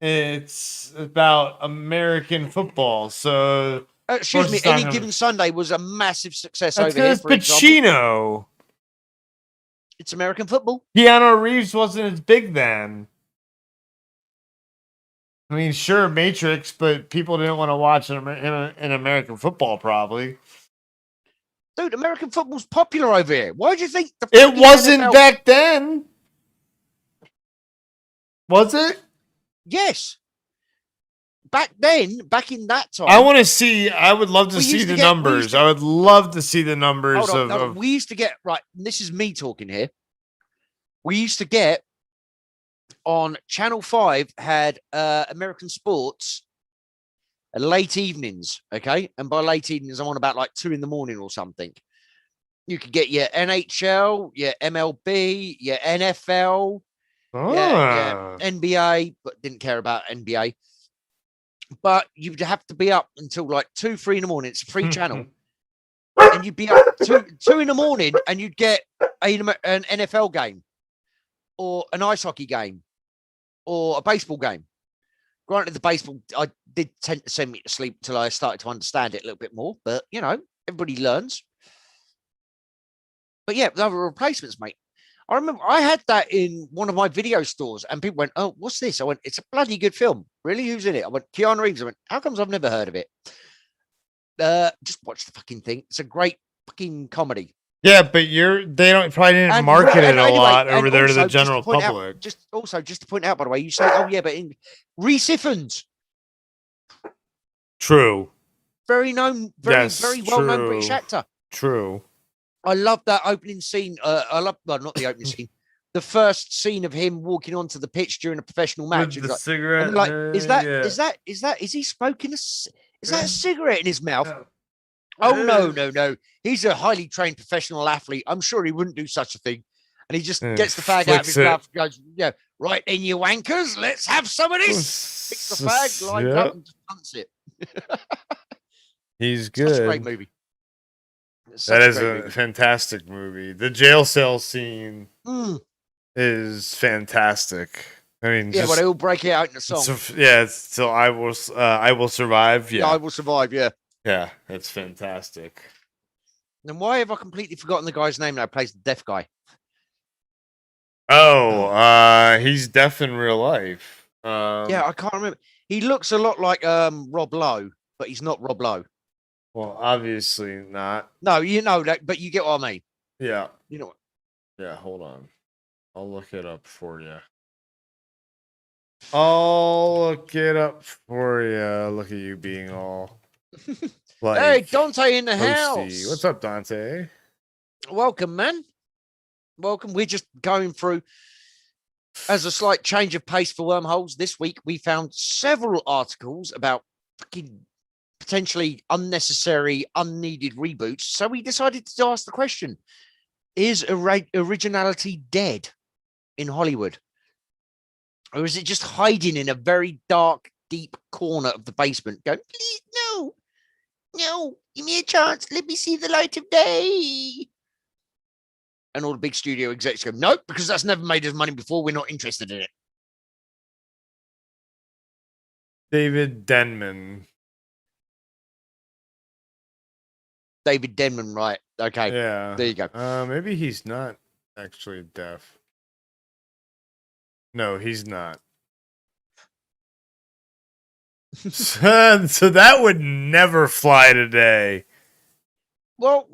it's about American football. So, excuse me, Any Given Sunday was a massive success that's over here. That's Pacino. It's American football. Keanu Reeves wasn't as big then. I mean, sure, Matrix, but people didn't want to watch an American football, probably. Dude, American football's popular over here. Why do you think it wasn't NFL... back then? Was it? Yes. Back then, back in that time. I would love to see the numbers. I would love to see the numbers of... We used to get, right, this is me talking here. We used to get on Channel 5 had American sports late evenings. Okay. And by late evenings, I'm on about like 2 a.m. or something. You could get your NHL, your MLB, your NFL, yeah, NBA, but didn't care about NBA. But you'd have to be up until like 2, 3 in the morning. It's a free channel. And you'd be up 2 in the morning and you'd get an NFL game or an ice hockey game or a baseball game. Granted, the baseball, I did tend to send me to sleep until I started to understand it a little bit more. But, you know, everybody learns. But yeah, there were replacements, mate. I remember I had that in one of my video stores and people went, "Oh, what's this?" I went, "It's a bloody good film." Really? Who's in it? I went, "Keanu Reeves." I went, "How comes I've never heard of it?" Just watch the fucking thing. It's a great fucking comedy. Yeah, but they don't probably didn't market it a lot over there to the also, general public. Just to point out, by the way, you say, "Oh yeah," but in Reese Ifans, True. very known, very well-known British actor. True. I love that opening scene. Well, not the opening scene. The first scene of him walking onto the pitch during a professional match. With the cigarette. Like, is he smoking is that a cigarette in his mouth? No. Oh, no. He's a highly trained professional athlete. I'm sure he wouldn't do such a thing. And he just gets the fag out of his mouth and goes, "Yeah, right in, you wankers. Let's have some of this." Picks the fag, lines up, and hunts it. He's good. That's a great movie. That is a fantastic movie. The jail cell scene is fantastic. I mean, yeah, but they all break it out in a song. So I will survive. Yeah, I will survive. Yeah, yeah, it's fantastic. And why have I completely forgotten the guy's name now? Plays the deaf guy. Oh, he's deaf in real life. Yeah, I can't remember. He looks a lot like Rob Lowe, but he's not Rob Lowe. Well, obviously not. No, you know that, but you get what I mean. Yeah. You know what? Yeah, hold on. I'll look it up for you. Look at you being all like, hey, Dante in the posty. house. What's up, Dante? Welcome, man. Welcome. We're just going through, as a slight change of pace for Wormholes, this week we found several articles about fucking potentially unnecessary, unneeded reboots. So we decided to ask the question, is originality dead in Hollywood? Or is it just hiding in a very dark, deep corner of the basement going, "Please, no, give me a chance. Let me see the light of day." And all the big studio execs go, "Nope, because that's never made us money before. We're not interested in it." David Denman, right? Okay. Yeah. There you go. Maybe he's not actually deaf. No, he's not. So that would never fly today. Well,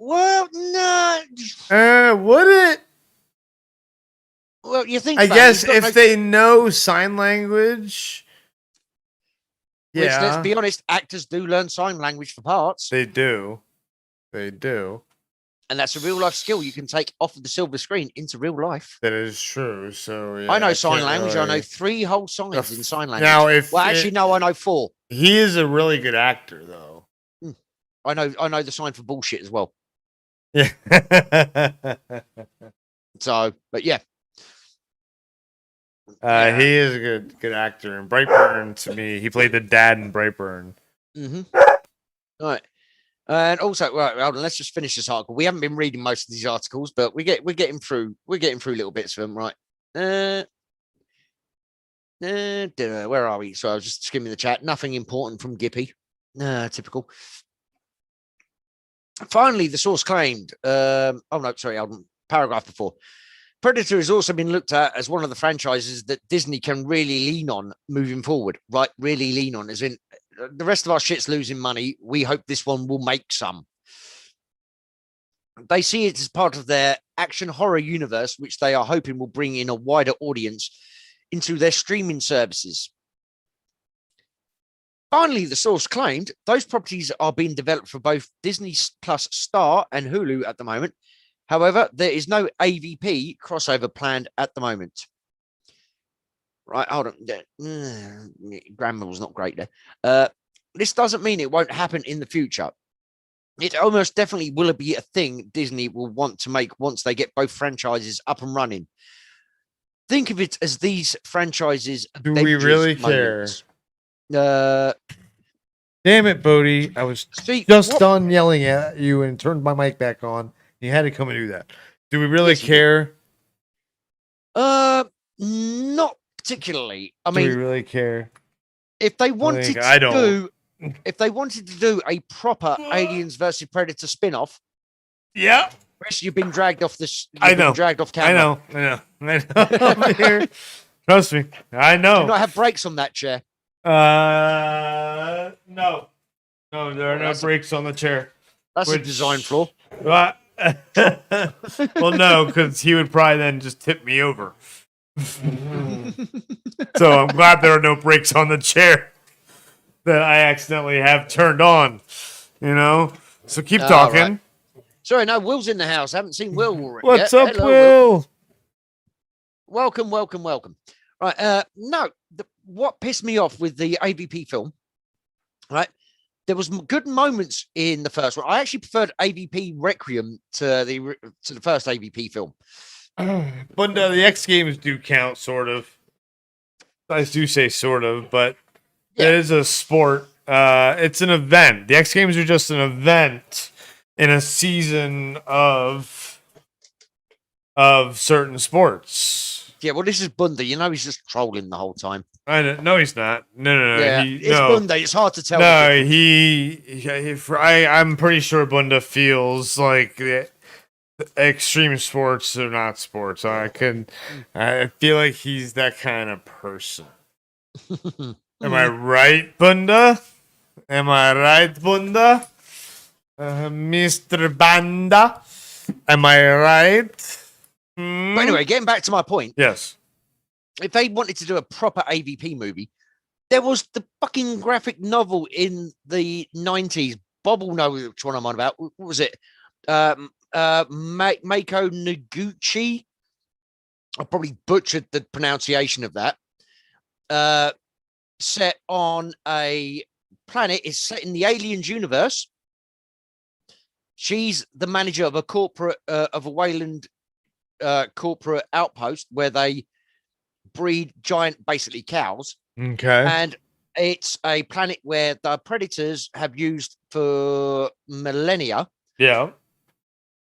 no. Would it? Well, you think? I guess if they know sign language. Which, Yeah. let's be honest, actors do learn sign language for parts. They do. And that's a real life skill you can take off of the silver screen into real life. That is true. So yeah, I know sign language. Really... I know 3 whole signs in sign language. Now, I know 4. He is a really good actor, though. I know the sign for bullshit as well. Yeah. So, but yeah. He is a good actor. And Brightburn, to me, he played the dad in Brightburn. Mm-hmm. All right. And also, right, hold on, let's just finish this article. We haven't been reading most of these articles, but we're getting through little bits of them, right? Where are we? So I was just skimming the chat. Nothing important from Gippy. Typical. Finally, the source claimed. Paragraph before. Predator has also been looked at as one of the franchises that Disney can really lean on moving forward. Right, really lean on, as in the rest of our shit's losing money. We hope this one will make some. They see it as part of their action horror universe, which they are hoping will bring in a wider audience into their streaming services. Finally, the source claimed those properties are being developed for both Disney Plus Star and Hulu at the moment. However, there is no AVP crossover planned at the moment. Right, hold on. Grammar was not great there. This doesn't mean it won't happen in the future. It almost definitely will be a thing Disney will want to make once they get both franchises up and running. Think of it as these franchises. Do we really care? Damn it, Bodie. I was just done yelling at you and turned my mic back on. You had to come and do that. Do we really care? Not particularly. I mean, do we really care? If they wanted to do a proper Aliens versus Predator spin-off, yeah. Chris, you've been dragged off this. I know. Dragged off camera. I know. Here. Trust me. I know. Do you not have brakes on that chair? No. No, there are no brakes on the chair. That's a design flaw. Well, no, because he would probably then just tip me over. So I'm glad there are no brakes on the chair that I accidentally have turned on. So keep talking. Right. Sorry, no, Will's in the house. I haven't seen Will already. What's up, Hello, Will? Welcome. Right. No, what pissed me off with the AVP film, right? There was good moments in the first one. I actually preferred AVP Requiem to the first AVP film. But the X Games do count, sort of. I do say sort of, but it is a sport. It's an event. The X Games are just an event in a season of certain sports. Yeah, well, this is Bundy. He's just trolling the whole time. I know. No, he's not. No. Yeah, it's Bundy. It's hard to tell. No, I'm pretty sure Bunda feels like extreme sports are not sports. I feel like he's that kind of person. Am I right, Bunda? Mr. Banda? Am I right? But anyway, getting back to my point. Yes. If they wanted to do a proper AVP movie, there was the fucking graphic novel in the 90s. Bob will know which one I'm on about. What was it? Mako Noguchi. I probably butchered the pronunciation of that. Set on a planet. It's set in the Aliens universe. She's the manager of a corporate of a Wayland corporate outpost where they breed giant, basically cows. Okay. And it's a planet where the predators have used for millennia. Yeah.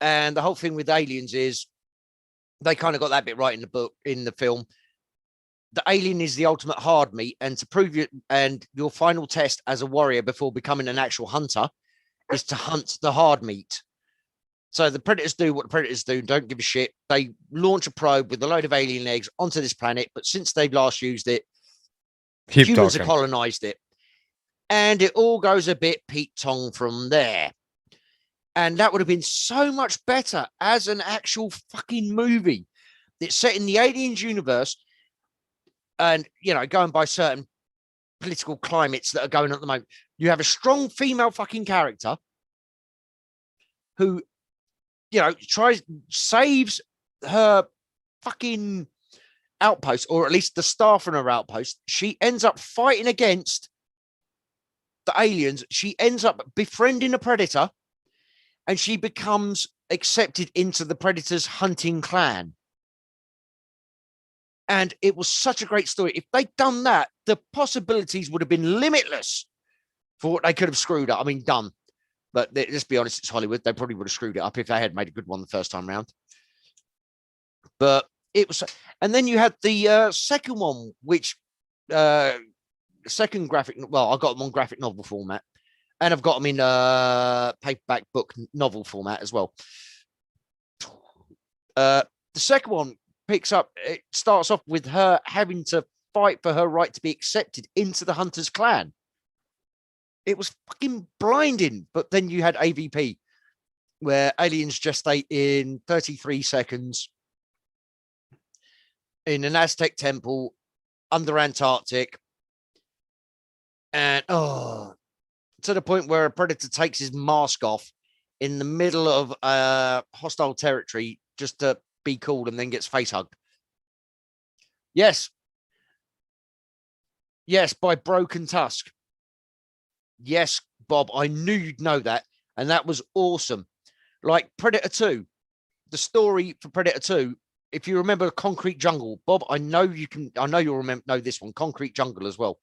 And the whole thing with aliens is they kind of got that bit right in the book, in the film. The alien is the ultimate hard meat, and to prove it, and your final test as a warrior before becoming an actual hunter is to hunt the hard meat. So the predators do what the predators do, don't give a shit. They launch a probe with a load of alien eggs onto this planet, but since they've last used it, humans have colonized it. And it all goes a bit Pete Tong from there. And that would have been so much better as an actual fucking movie. It's set in the Aliens universe and, going by certain political climates that are going on at the moment. You have a strong female fucking character who, saves her fucking outpost, or at least the staff on her outpost. She ends up fighting against the aliens. She ends up befriending a predator, and she becomes accepted into the predator's hunting clan. And it was such a great story. If they'd done that, the possibilities would have been limitless for what they could have screwed up. I mean, done. But let's be honest, it's Hollywood. They probably would have screwed it up if they had made a good one the first time round. But it was, and then you had the second one, which second graphic. Well, I got them on graphic novel format, and I've got them in paperback book novel format as well. The second one picks up. It starts off with her having to fight for her right to be accepted into the Hunter's clan. It was fucking blinding. But then you had AVP, where aliens gestate in 33 seconds in an Aztec temple under Antarctic. And to the point where a predator takes his mask off in the middle of hostile territory just to be cool, and then gets face hugged. Yes, Yes, by Broken Tusk. Yes, Bob, I knew you'd know that. And that was awesome. Like Predator 2, the story for Predator 2, if you remember Concrete Jungle, Bob, I know you'll know this one, Concrete Jungle as well.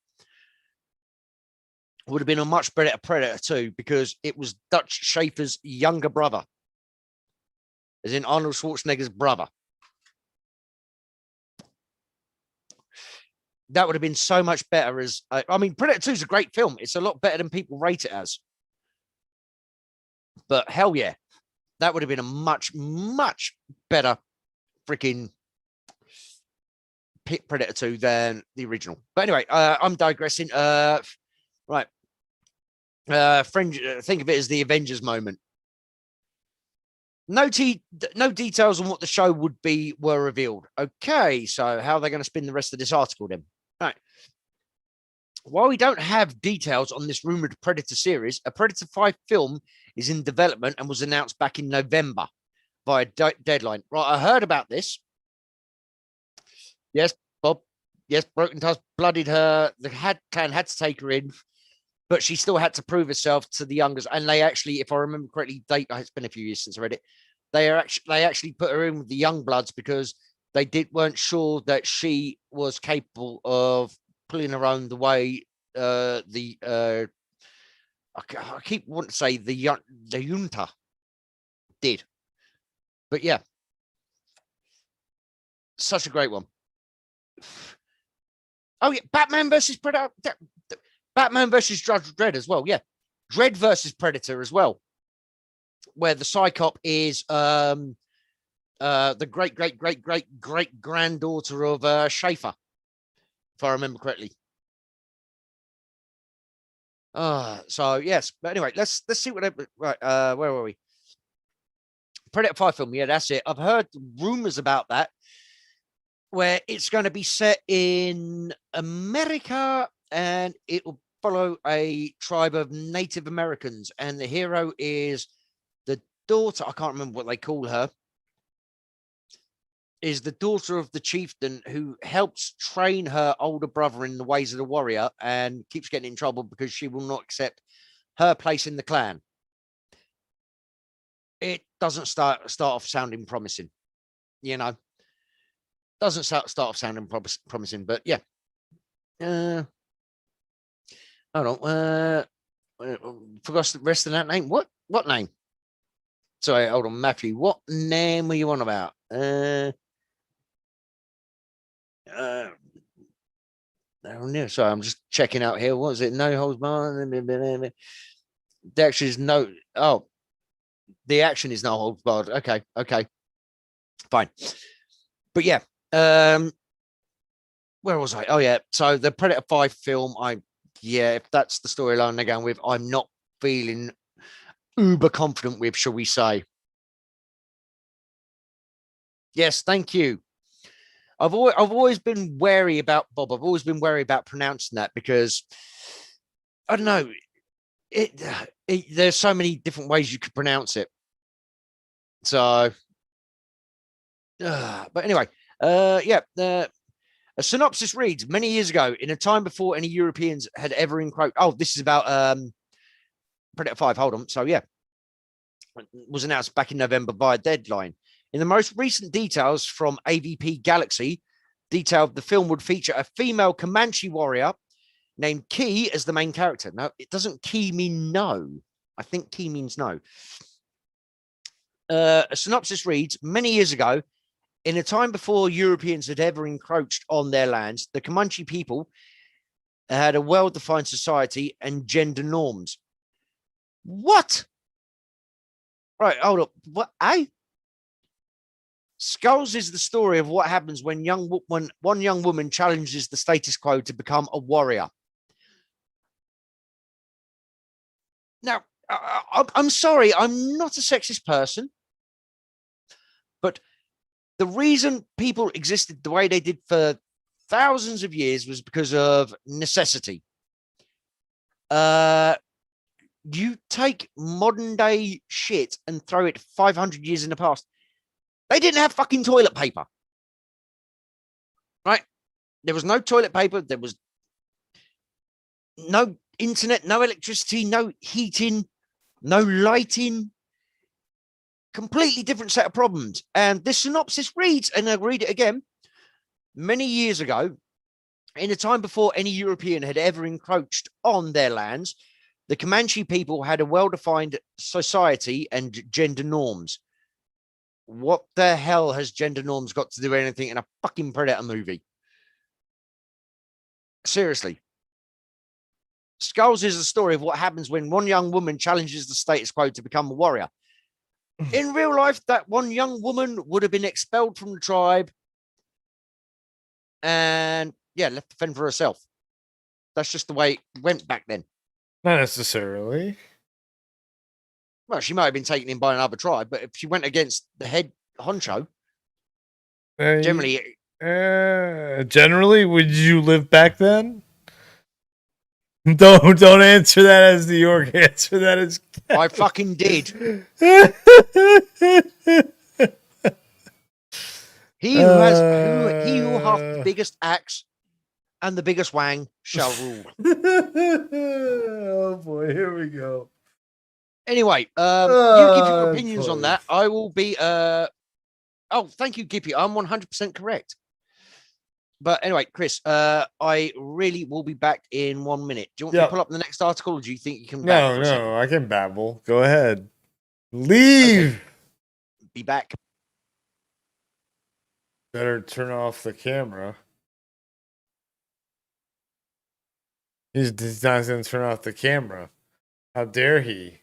Would have been a much better Predator 2 because it was Dutch Schaefer's younger brother, as in Arnold Schwarzenegger's brother. That would have been so much better as, I mean, Predator 2 is a great film. It's a lot better than people rate it as. But hell yeah, that would have been a much, much better freaking Predator 2 than the original. But anyway, I'm digressing. Right. Think of it as the Avengers moment. No details on what the show would be were revealed. Okay, so how are they going to spin the rest of this article then? Right. While we don't have details on this rumored Predator series, a Predator 5 film is in development and was announced back in November via Deadline. Right, I heard about this. Yes, Bob. Yes, Broken Tusk bloodied her. The clan had to take her in, but she still had to prove herself to the youngers. And they actually, if I remember correctly, it's been a few years since I read it. They actually put her in with the young bloods because they weren't sure that she was capable of pulling her own the way I keep wanting to say the junta did. But yeah, such a great one. Oh yeah, Batman versus Predator. Batman versus Judge Dredd as well. Yeah, Dredd versus Predator as well, where the Psychop is the great granddaughter of Schaefer, if I remember correctly. So yes, but anyway, let's see what. Right, where were we? Predator 5 film. Yeah, that's it. I've heard rumors about that, where it's going to be set in America and it will follow a tribe of Native Americans, and the hero is the daughter. I can't remember what they call her. Is the daughter of the chieftain who helps train her older brother in the ways of the warrior and keeps getting in trouble because she will not accept her place in the clan. It doesn't start off sounding promising, you know. Doesn't start off sounding promising, but yeah. Hold on. Forgot the rest of that name. What name? Sorry, hold on, Matthew. What name were you on about? No, sorry, I'm just checking out here. What is it? No holds barred. The action is no. Oh, the action is no holds barred. Okay, fine. But yeah, where was I? Oh yeah, so the Predator 5 film. If that's the storyline they're going with, I'm not feeling uber confident with, shall we say? Yes, thank you. I've always been wary about Bob. I've always been wary about pronouncing that because I don't know. There's so many different ways you could pronounce it. So, but anyway, a synopsis reads: many years ago, in a time before any Europeans had ever encroached. Oh, this is about Predator 5. Hold on. So yeah, it was announced back in November via Deadline. In the most recent details from AVP Galaxy, detailed the film would feature a female Comanche warrior named Key as the main character. Now, it doesn't Key mean no. I think Key means no. A synopsis reads: many years ago, in a time before Europeans had ever encroached on their lands, the Comanche people had a well-defined society and gender norms. What? Right, hold up. What? Skulls is the story of what happens when one young woman challenges the status quo to become a warrior. Now, I'm sorry, I'm not a sexist person, but the reason people existed the way they did for thousands of years was because of necessity. You take modern day shit and throw it 500 years in the past. They didn't have fucking toilet paper, right? There was no toilet paper. There was no internet, no electricity, no heating, no lighting. Completely different set of problems. And this synopsis reads, and I'll read it again. Many years ago, in a time before any European had ever encroached on their lands, the Comanche people had a well-defined society and gender norms. What the hell has gender norms got to do anything in a fucking Predator movie? Seriously. Skulls is a story of what happens when one young woman challenges the status quo to become a warrior. In real life, that one young woman would have been expelled from the tribe and, left to fend for herself. That's just the way it went back then. Not necessarily. Well, she might have been taken in by another tribe, but if she went against the head honcho, generally, would you live back then? Don't answer that as New York. Answer that as I fucking did. He who hath the biggest axe and the biggest wang shall rule. Oh boy, here we go. Anyway, you give your opinions on that. I will be. Oh, thank you, Gippy. I'm 100% correct. But anyway, Chris, I really will be back in 1 minute. Do you want me to pull up the next article, or do you think you can? No, I can babble. Go ahead. Leave. Okay. Be back. Better turn off the camera. He's not going to turn off the camera. How dare he?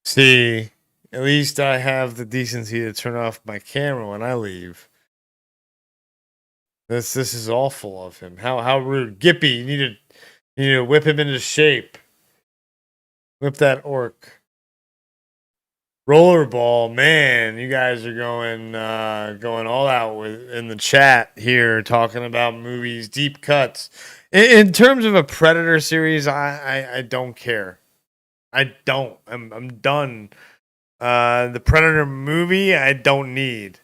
See, at least I have the decency to turn off my camera when I leave. This is awful of him. How rude. Gippy, you need to whip him into shape. Whip that orc. Rollerball, man, you guys are going all out in the chat here, talking about movies, deep cuts. In terms of a Predator series, I don't care. I don't. I'm done. The Predator movie, I don't need.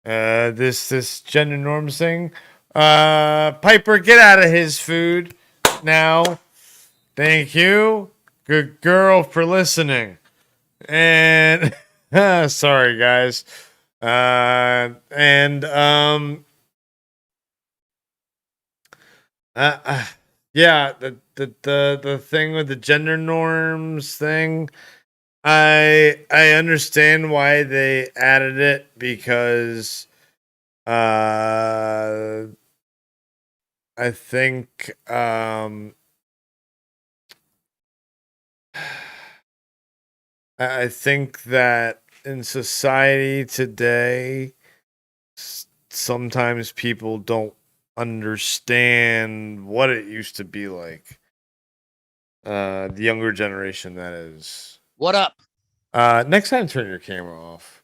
This gender norms thing. Piper, get out of his food now. Thank you. Good girl for listening. And sorry guys. Yeah, the thing with the gender norms thing, I understand why they added it, because I think I think that in society today, sometimes people don't understand what it used to be like. The younger generation, that is. What up? Next time, turn your camera off.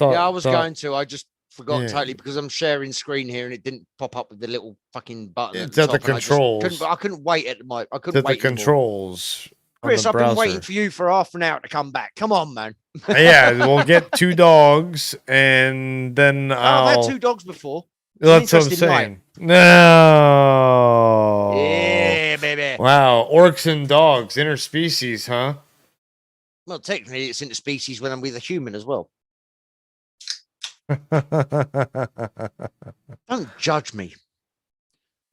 I was going to. I just forgot totally because I'm sharing screen here and it didn't pop up with the little fucking button. It's at the controls. I couldn't wait at my. I couldn't it's at wait the controls. Chris, I've been waiting for you for half an hour to come back. Come on, man. Yeah, we'll get 2 dogs, and then I've had 2 dogs before. That's what I'm saying. Night. No. Yeah, baby. Wow, orcs and dogs, interspecies, huh? Well, technically, it's interspecies when I'm with a human as well. Don't judge me.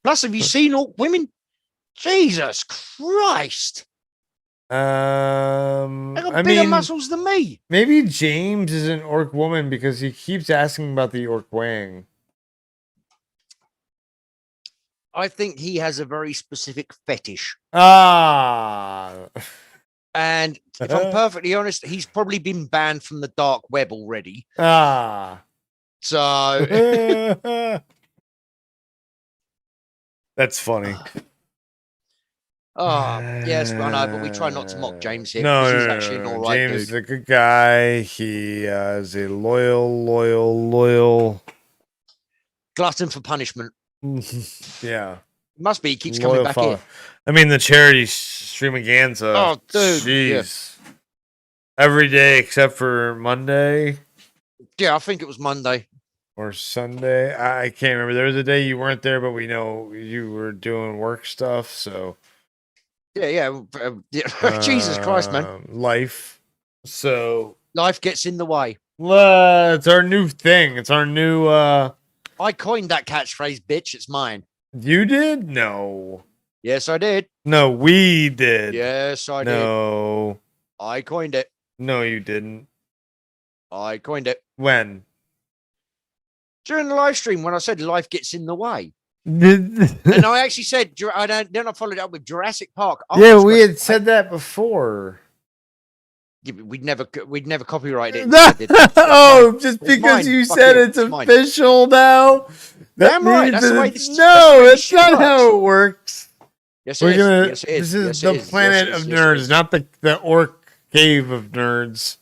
Plus, have you seen orc women? Jesus Christ. They got bigger muscles than me. Maybe James is an orc woman because he keeps asking about the orc wang. I think he has a very specific fetish. And if I'm perfectly honest, he's probably been banned from the dark web already. So that's funny. Oh, yes, I know, but we try not to mock James here. No, he's actually an all right James dude. is a good guy. He is a loyal glutton for punishment. Yeah, must be. He keeps coming back here. I mean, the charity streamaganza. Oh, dude, jeez. Yeah. Every day except for Monday. Yeah, I think it was Monday. or Sunday. I can't remember. There was a day you weren't there, but we know you were doing work stuff. So Yeah. Jesus Christ, man. Life. So Life gets in the way. it's our new thing. It's our new. I coined that catchphrase, bitch. It's mine. You did? No. Yes, I did. No, we did. Yes, I did. No. I coined it. No, you didn't. I coined it. When? During the live stream when I said life gets in the way. And And I actually said, then I followed it up with Jurassic Park. yeah, we had said that before. Yeah, but we'd never copyrighted it. Oh, just It's because mine. you Fuck said you. it's It's mine. official now. Damn right. means That's the way it's- this. No, that's it's not how it works. Yes, We're it is. gonna. Yes, it is. This is Yes, the it is. planet Yes, it of is. Yes, it nerds, is. not the orc cave of nerds.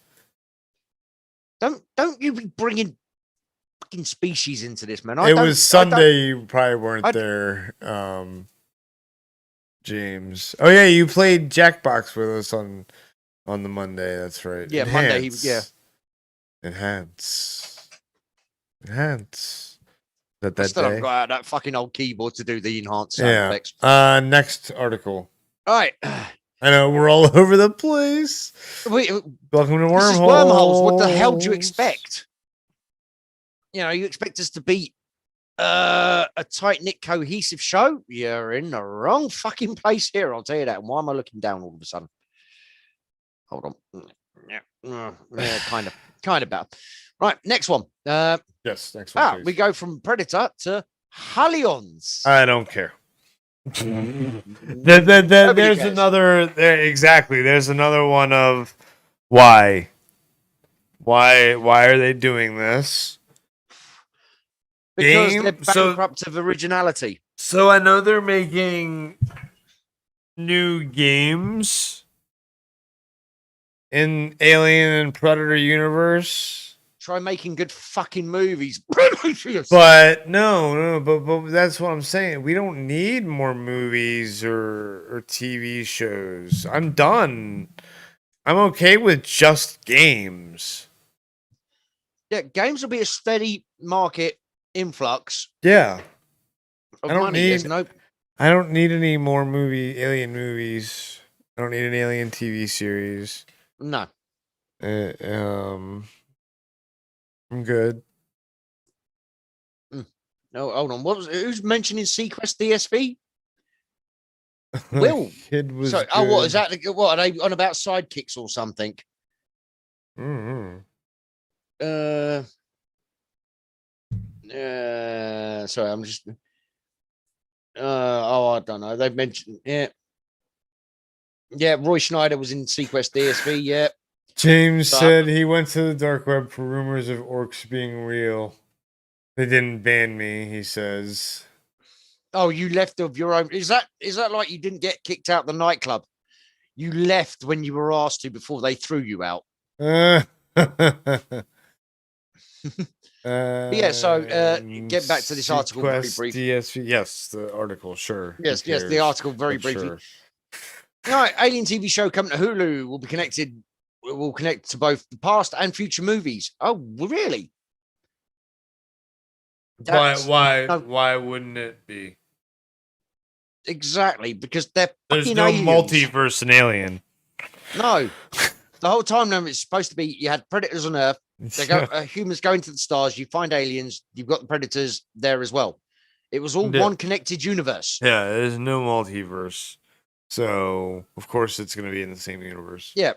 Don't you be bringing fucking species into this, man. It was Sunday. You probably weren't there, James. Oh yeah, you played Jackbox with us on the Monday. That's right. Yeah, Monday, Enhance. I That still day. haven't got out that fucking old keyboard to do the enhanced sound Yeah. effects. Next article. All right. I know we're all over the place. Wait, Welcome to this Wormholes. is Wormholes. What the hell do you expect? You expect us to be a tight-knit, cohesive show? You're in the wrong fucking place here, I'll tell you that. And why am I looking down all of a sudden? Hold on. Yeah, kind of bad. Right, next one. Yes, next one. Please. We go from Predator to Halions. I don't care. Nobody There's cares. another. Exactly. There's another one of why. Why are they doing this? Because Game- they're so- bankrupt of originality. So I know they're making new games in Alien and Predator universe. Try making good fucking movies. But but that's what I'm saying. We don't need more movies or TV shows. I'm done. I'm okay with just games. Yeah, games will be a steady market influx Yeah. of I don't money. There's need- no I don't need any more alien movies. I don't need an alien TV series. no. I'm good. No, hold on. Who's mentioning Sequest DSV? Will. Kid was So, what is that? What are they on about sidekicks or something? Mm-hmm. Sorry, I'm just. I don't know. They've mentioned, yeah. Roy Schneider was in Sequest DSV. Yeah, James So- said he went to the dark web for rumors of orcs being real. They didn't ban me, he says. Oh, you left of your own. Is that like you didn't get kicked out the nightclub? You left when you were asked to before they threw you out. Yeah, so, get back to this article very Sequest brief. DSV. Yes, the article, sure. Who Yes, the cares? article very But briefly. sure. All right, Alien TV show coming to Hulu will connect to both the past and future movies. Oh, really? That's- no. Why wouldn't it be? Exactly, because they're There's fucking no aliens. multiverse in Alien. No, the whole time now it's supposed to be you had predators on Earth. They go, humans go into the stars. You find aliens. You've got the predators there as well. It was all Yeah. one connected universe. Yeah, there's no multiverse. So, of course, it's going to be in the same universe. Yeah.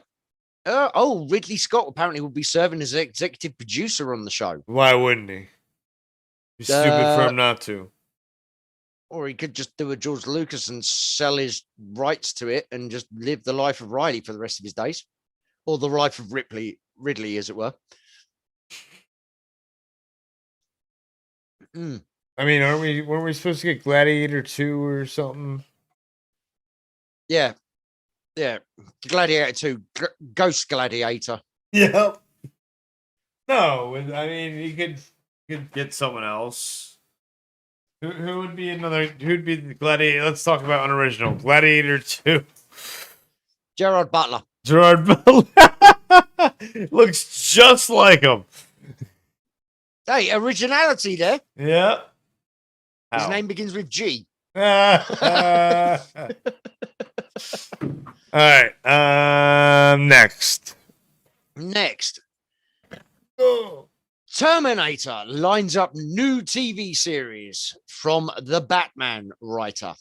Ridley Scott apparently will be serving as executive producer on the show, Why wouldn't he? Be stupid for him not to. or he could just do a George Lucas and sell his rights to it and just live the life of Riley for the rest of his days, or the life of Ridley, as it were. I mean, weren't we supposed to get Gladiator 2 or something? Yeah. Gladiator 2, Ghost Gladiator. Yep. No, I mean, you could get someone else. Who would be who'd be the Gladiator? Let's talk about unoriginal. Gladiator 2. Gerard Butler. Gerard Butler looks just like him. Hey, originality there. Yeah. His How? name begins with G. All right. Next. Next, Oh. Terminator lines up new TV series from the Batman writer.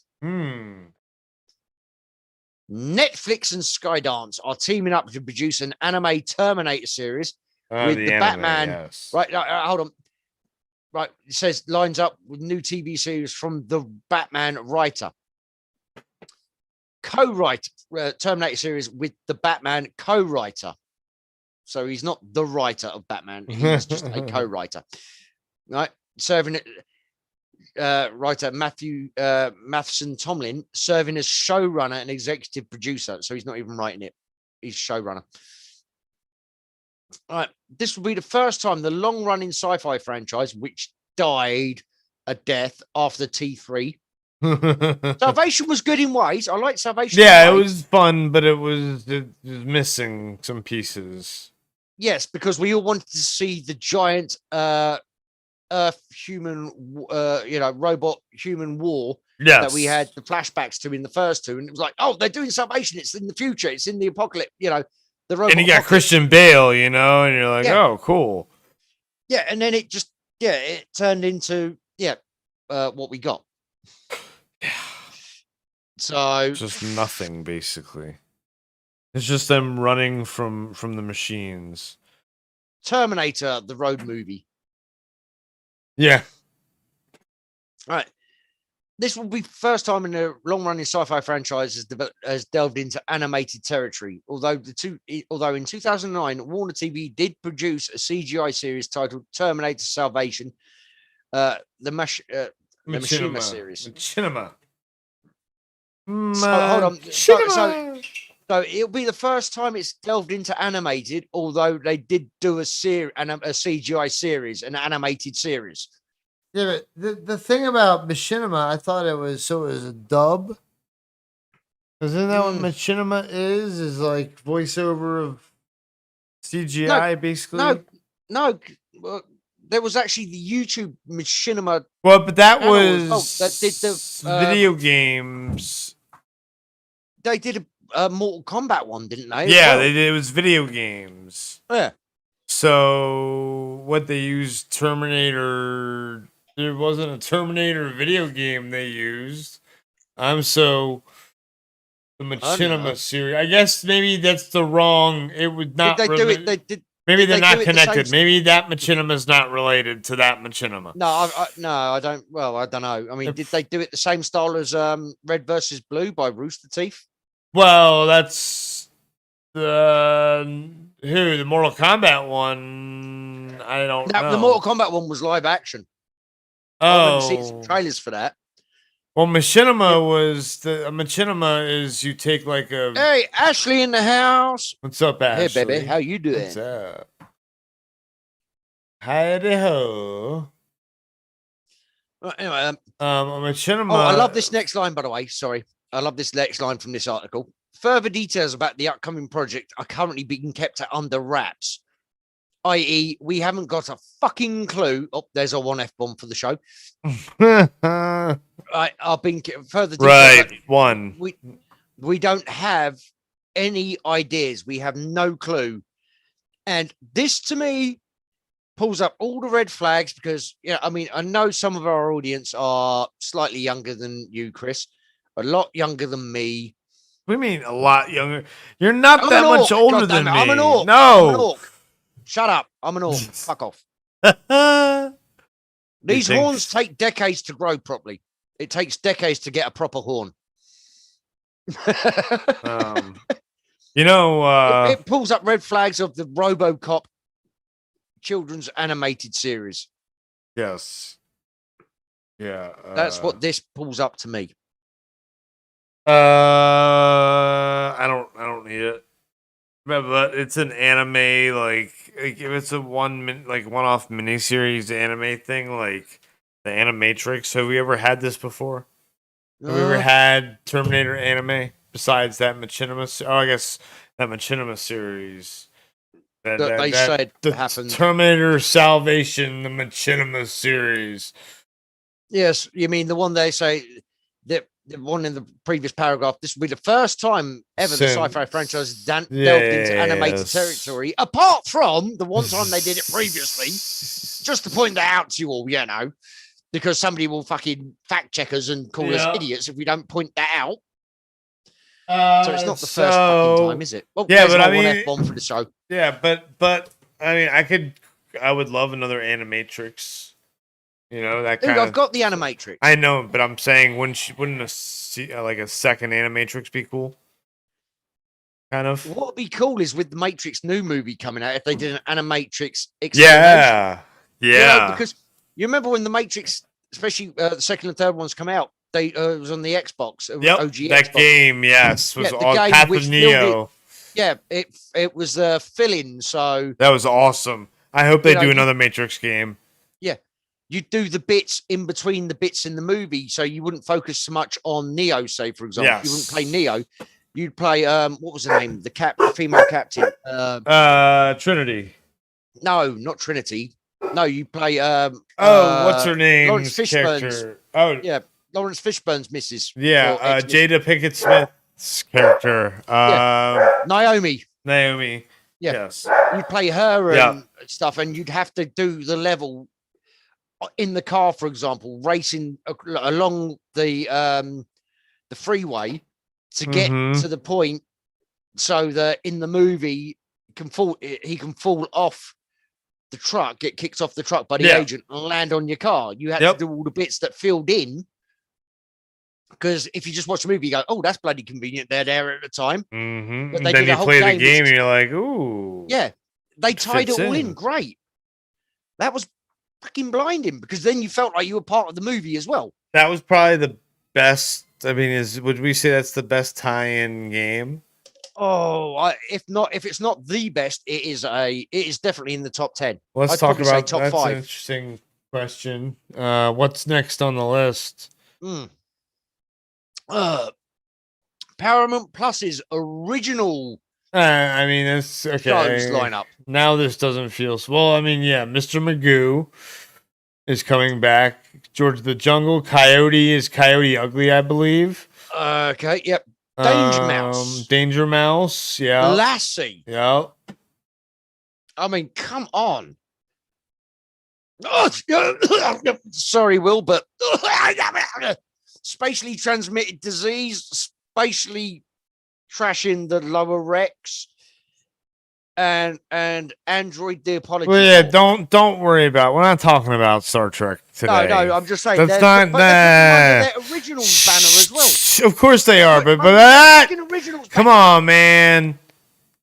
Netflix and Skydance are teaming up to produce an anime Terminator series with the anime, Batman. yes. Right, hold on. Right, it says lines up with new TV series from the Batman writer. Co-write Terminator series with the Batman co-writer. So he's not the writer of Batman. He's just a co-writer. Right, serving writer Matheson Tomlin serving as showrunner and executive producer. So he's not even writing it. He's showrunner. All right. This will be the first time the long-running sci-fi franchise, which died a death after T3. Salvation was good in ways. I like Salvation. Yeah, it was fun, but it was missing some pieces. Yes, because we all wanted to see the giant Earth human, robot human war that we had the flashbacks to in the first two, and it was like, oh, they're doing Salvation. It's in the future. It's in the apocalypse. The robot. And you got Christian Bale, and you're like, oh, cool. Yeah, and then it just it turned into what we got. So just nothing, basically. It's just them running from the machines. Terminator, the road movie. Yeah. All right. This will be the first time in a long-running sci-fi franchise has delved into animated territory. Although in 2009, Warner TV did produce a CGI series titled Terminator Salvation, the Machinima series. Machinima. So, hold on. So it'll be the first time it's delved into animated, although they did do a CGI series, an animated series. Yeah, but the thing about Machinima, I thought it was a dub. Isn't that what Machinima is? Is like voiceover of CGI, basically? No. There was actually the YouTube Machinima. Well, but that was that did the video games. They did a Mortal Kombat one, didn't they? Yeah, they did. It was video games. Yeah. So what they used Terminator. There wasn't a Terminator video game they used. So the Machinima series. I guess maybe that's the wrong. It would not. Did they do it? They did. Maybe they're not connected. Maybe that Machinima is not related to that Machinima. No, I don't. Well, I don't know. I mean, did they do it the same style as Red versus Blue by Rooster Teeth? Well, that's the Mortal Kombat one. I don't know. The Mortal Kombat one was live action. I remember seeing some trailers for that. Well, Machinima is you take like a. Hey, Ashley in the house. What's up, Ashley? Hey, baby, how you doing? What's up? Howdy ho. Well, anyway, Machinima. Oh, I love this next line, by the way. Sorry, I love this next line from this article. Further details about the upcoming project are currently being kept under wraps. I.e., we haven't got a fucking clue. Oh, there's a one F-bomb for the show. I've been further details. Right, one. We don't have any ideas. We have no clue. And this, to me, pulls up all the red flags because, I know some of our audience are slightly younger than you, Chris, a lot younger than me. What do you mean a lot younger? You're not that much older than me. I'm an orc. No. I'm an orc. Shut up. I'm an orc. Fuck off. These horns take decades to grow properly. It takes decades to get a proper horn. It pulls up red flags of the RoboCop children's animated series. Yes. Yeah. That's what this pulls up to me. I don't need it. But it's an anime, like if it's a one-off miniseries anime thing, like the Animatrix. Have we ever had this before? Have we ever had Terminator anime besides that Machinima? I guess that Machinima series. that they said the happened. Terminator Salvation, the Machinima series. Yes, you mean the one they say that the one in the previous paragraph. This will be the first time ever the sci-fi franchise delved into animated territory, apart from the one time they did it previously. Just to point that out to you all, you know, because somebody will fucking fact check us and call us idiots if we don't point that out. So it's not the first fucking time, is it? Well, yeah, but I mean, mean, F1 for the show. Yeah, but I mean, I would love another Animatrix. You know that kind Dude, I've got the Animatrix. I know, but I'm saying, wouldn't a second Animatrix be cool? Kind of. What would be cool is with the Matrix new movie coming out, if they did an Animatrix Yeah, you know, because you remember when the Matrix, especially the second and third ones come out, they it was on the Xbox. Yep, OG that Xbox. game, yes, was the all game Path which of Neo. Yeah, it was fill-in, so that was awesome. I hope they do another Matrix game. Yeah, you do the bits in between the bits in the movie, so you wouldn't focus so much on Neo. Say, for example, you wouldn't play Neo. You'd play what was the name? The female captain. Trinity. No, not Trinity. No, you play. What's her name? Lawrence Fishburne's. Oh, yeah, Lawrence Fishburne's missus. Yeah, Jada Pinkett Smith's character. Naomi. Yeah. Yes. You play her and stuff, and you'd have to do the level in the car, for example, racing along the freeway to get to the point, so that in the movie he can fall off the truck, get kicked off the truck by the agent, and land on your car. You had to do all the bits that filled in. Because if you just watch the movie, you go, "Oh, that's bloody convenient." They're there at the time. But then you play the game, and you're like, "Ooh." Yeah, they tied it all in. Great. That was fucking blinding, because then you felt like you were part of the movie as well. That was probably the best. I mean, would we say that's the best tie-in game? Oh, if it's not the best, it is definitely in the top 10. Let's talk about top that's 5. an interesting question. What's next on the list? Paramount Plus's original I mean, it's okay. shows lineup. Now this doesn't feel well. I mean, yeah, Mr. Magoo is coming back. George of the Jungle, Coyote is Coyote Ugly, I believe. Okay, yep. Danger Mouse. Danger Mouse, yeah. Lassie. Yeah. I mean, come on. Oh, sorry, Will, but spatially transmitted disease, spatially trashing the lower Rex, and Android the Apology. Well, yeah, don't worry about. We're not talking about Star Trek today. No, I'm just saying that's not their originals banner as well. Of course they are, but come on, man.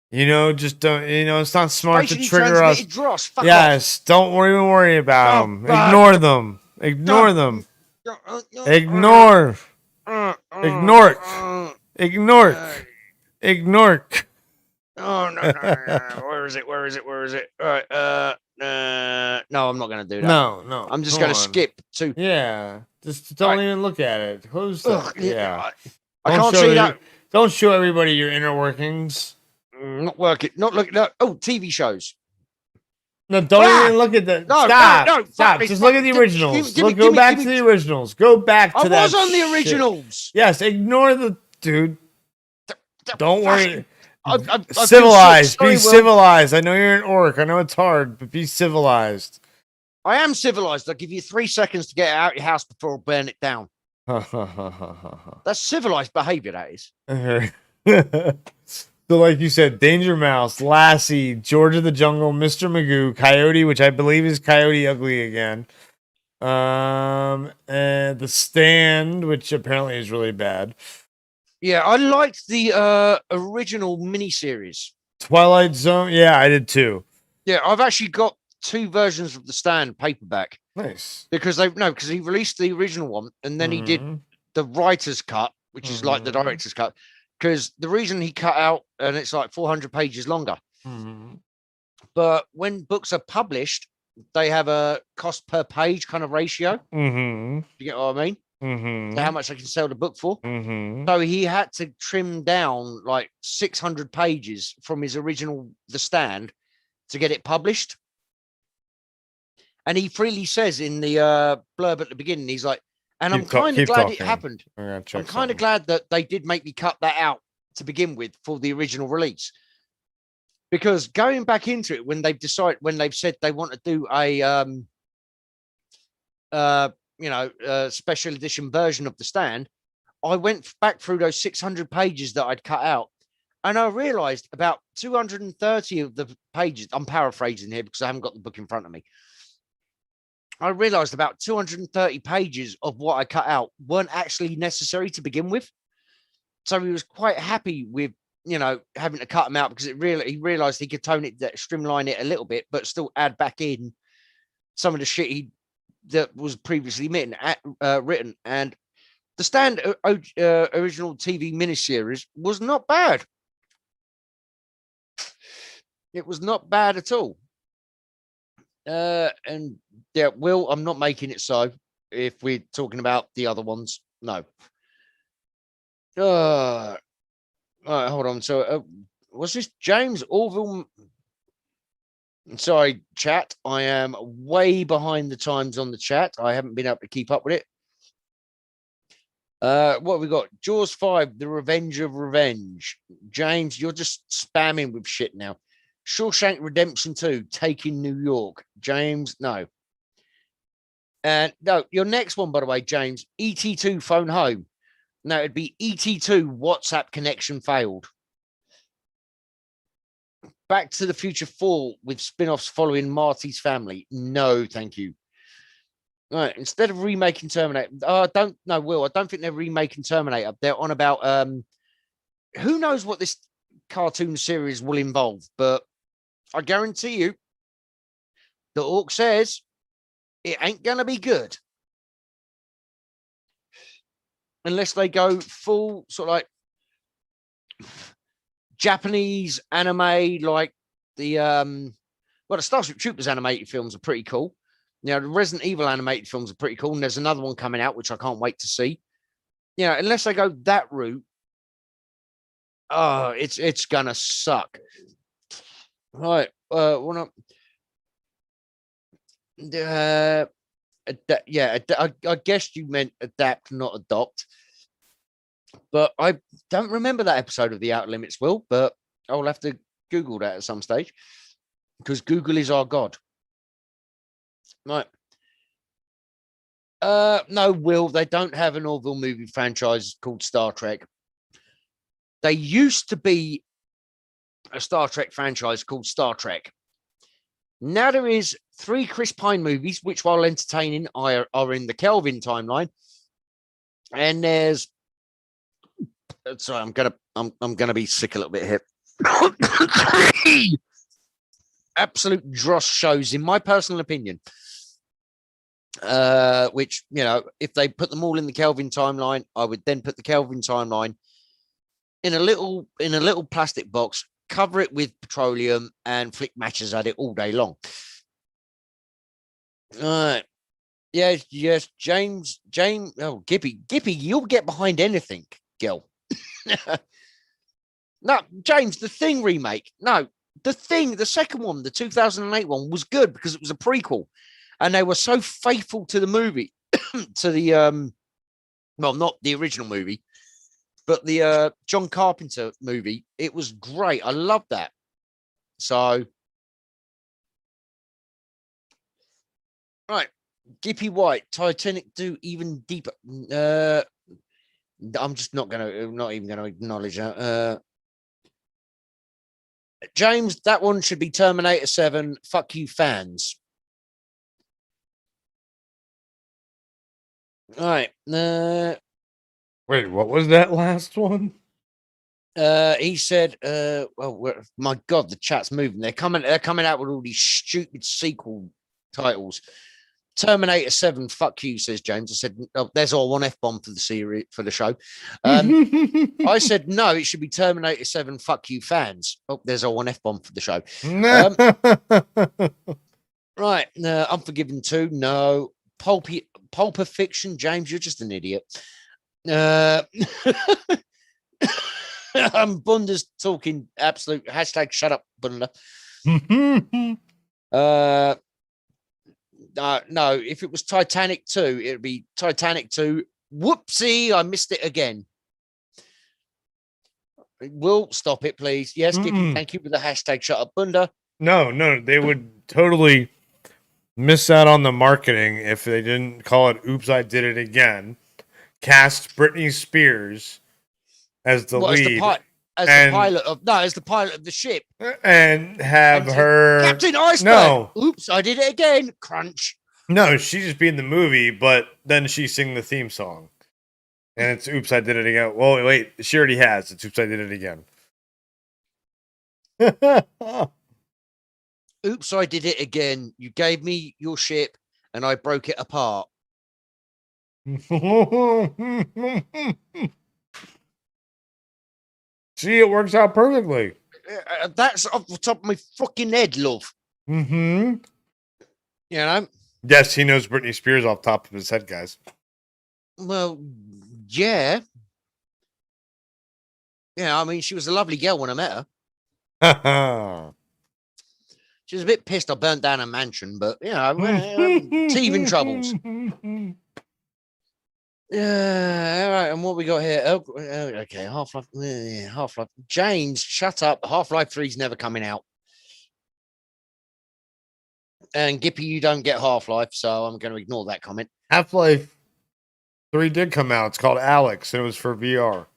You know, just don't. You know, it's not smart to trigger us. Yes, don't worry about them. Ignore them. Ignore them. Ignore. Ignore. Oh no! Where is it? All right. No, I'm not going to do that. No. I'm just going to skip to. Yeah, just don't even look at it. Close that. Yeah. I can't see that. Don't show everybody your inner workings. Not working. Not looking. No. Oh, TV shows. No, don't even look at that. No, stop. Just look at the originals. Go back to the originals. Go back to that. I was on the originals. Yes, ignore the dude. Don't worry. I'm civilized. Be civilized. I know you're an orc. I know it's hard, but be civilized. I am civilized. I'll give you 3 seconds to get out your house before I burn it down. That's civilized behavior, that is. So, like you said, Danger Mouse, Lassie, George of the Jungle, Mr. Magoo, Coyote, which I believe is Coyote Ugly again. And The Stand, which apparently is really bad. Yeah, I liked the original miniseries. Twilight Zone, yeah, I did too. Yeah, I've actually got 2 versions of The Stand paperback. Nice. Because he released the original one, and then he did the writer's cut, which is like the director's cut. Because the reason he cut out, and it's like 400 pages longer. But when books are published, they have a cost per page kind of ratio. You get what I mean? So how much I can sell the book for. So he had to trim down like 600 pages from his original The Stand to get it published. And he freely says in the blurb at the beginning, he's like, and I'm kind of glad it happened. I'm kind of glad that they did make me cut that out to begin with for the original release. Because going back into it, when they've said they want to do a special edition version of The Stand, I went back through those 600 pages that I'd cut out, and I realized about 230 of the pages, I'm paraphrasing here because I haven't got the book in front of me. I realized about 230 pages of what I cut out weren't actually necessary to begin with. So he was quite happy with, having to cut them out because he realized he could streamline it a little bit, but still add back in some of the shit that was previously written. And The Stand original TV miniseries was not bad. It was not bad at all. And yeah, Will, I'm not making it so. If we're talking about the other ones, no. All right, hold on. So, was this James Orville? Sorry, chat. I am way behind the times on the chat. I haven't been able to keep up with it. What have we got? Jaws 5, The Revenge of Revenge. James, you're just spamming with shit now. Shawshank Redemption 2, Taking New York. James, no. And no, your next one, by the way, James, ET2 Phone Home. No, it'd be ET2 WhatsApp connection failed. Back to the Future 4 with spin-offs following Marty's family. No, thank you. All right, instead of remaking Terminator, Will, I don't think they're remaking Terminator. They're on about who knows what this cartoon series will involve, but I guarantee you the Orc says it ain't gonna be good. Unless they go full sort of like Japanese anime, like the Starship Troopers animated films are pretty cool. The Resident Evil animated films are pretty cool, and there's another one coming out which I can't wait to see. Unless they go that route, it's gonna suck. Right. I guess you meant adapt, not adopt. But I don't remember that episode of The Outer Limits, Will, but I'll have to Google that at some stage because Google is our God. Right. No, Will, they don't have an Orville movie franchise called Star Trek. They used to be a Star Trek franchise called Star Trek. Now there is 3 Chris Pine movies, which, while entertaining, are in the Kelvin timeline. And there's sorry, I'm gonna be sick a little bit here. 3 absolute dross shows, in my personal opinion. Which, if they put them all in the Kelvin timeline, I would then put the Kelvin timeline in a little plastic box, cover it with petroleum, and flick matches at it all day long. All right. Yes, James. Oh, Gippy, you'll get behind anything, girl. No, James, the Thing remake. No, the second one, the 2008 one, was good because it was a prequel, and they were so faithful to the movie, to the not the original movie, but the John Carpenter movie. It was great. I loved that. So, right, Gippy White, Titanic do even deeper. I'm just not even gonna acknowledge that. James, that one should be Terminator 7. Fuck you, fans. All right. Wait, what was that last one? He said, my God, the chat's moving. They're coming out with all these stupid sequel titles. Terminator 7, fuck you, says James. I said, oh, there's our one F-bomb for the series, for the show. I said, no, it should be Terminator 7, fuck you, fans. Oh, there's our one F-bomb for the show. Right, Unforgiven 2, no. Pulp Fiction, James, you're just an idiot. Bunda's talking absolute hashtag shut up, Bunda. No, if it was Titanic 2, it'd be Titanic 2. Whoopsie, I missed it again. Will stop it, please. Yes, Gippy, thank you for the hashtag shut up bunda. No, they would totally miss out on the marketing if they didn't call it Oops, I Did It Again. Cast Britney Spears as the lead. As the pilot of the ship. And have her Captain Iceberg. No. Oops, I did it again. Crunch. No, she just be in the movie, but then she sing the theme song. And it's Oops, I Did It Again. Well, wait, she already has. It's Oops, I Did It Again. Oops, I did it again. You gave me your ship and I broke it apart. See, it works out perfectly. That's off the top of my fucking head, love. Mm-hmm. You know? Yes, he knows Britney Spears off the top of his head, guys. Well, yeah. Yeah, I mean, she was a lovely girl when I met her. She was a bit pissed I burnt down her mansion, but, you know, teething troubles. Yeah, all right. And what we got here? Oh, okay. Half-Life. James, shut up. Half-Life 3's never coming out. And Gippy, you don't get Half-Life, so I'm going to ignore that comment. Half-Life 3 did come out. It's called Alex, and it was for VR.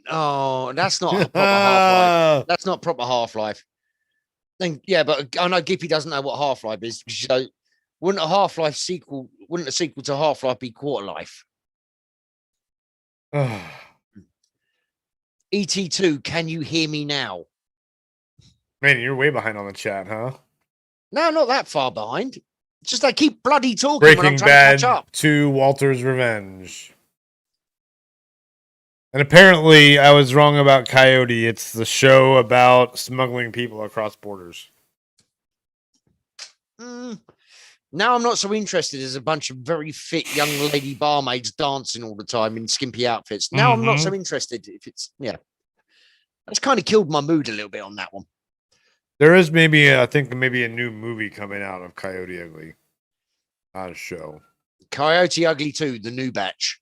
Oh, that's not a proper Half-Life. That's not proper Half-Life. Then, yeah, but I know Gippy doesn't know what Half-Life is. So wouldn't a sequel to Half-Life be Quarter Life? ET2, can you hear me now? Man, you're way behind on the chat, huh? No, not that far behind. It's just I keep bloody talking Breaking when I'm trying Bad to catch up. 2 Walter's Revenge. And apparently I was wrong about Coyote. It's the show about smuggling people across borders. Now I'm not so interested as a bunch of very fit young lady barmaids dancing all the time in skimpy outfits. Now I'm not so interested if it's, yeah. That's kind of killed my mood a little bit on that one. There is I think maybe a new movie coming out of Coyote Ugly. Not a show. Coyote Ugly 2, the new batch.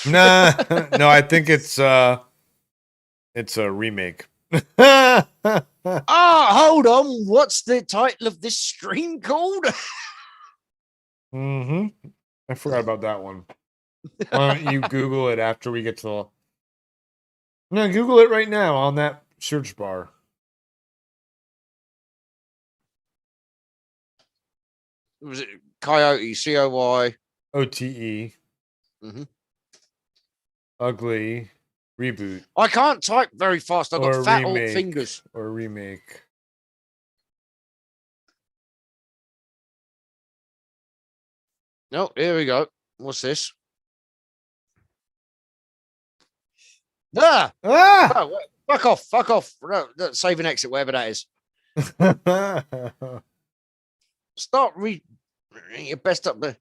Nah, no, I think it's a remake. Ah, hold on. What's the title of this stream called? I forgot about that one. Why don't you Google it after we get to the... No, Google it right now on that search bar. Was it Coyote? COY OTE. Ugly Reboot. I can't type very fast. I've got Or fat old remake. fingers. Or remake. No, here we go. What's this? Ah! Oh, fuck off. No, save and exit, whatever that is. Start reading your best up there.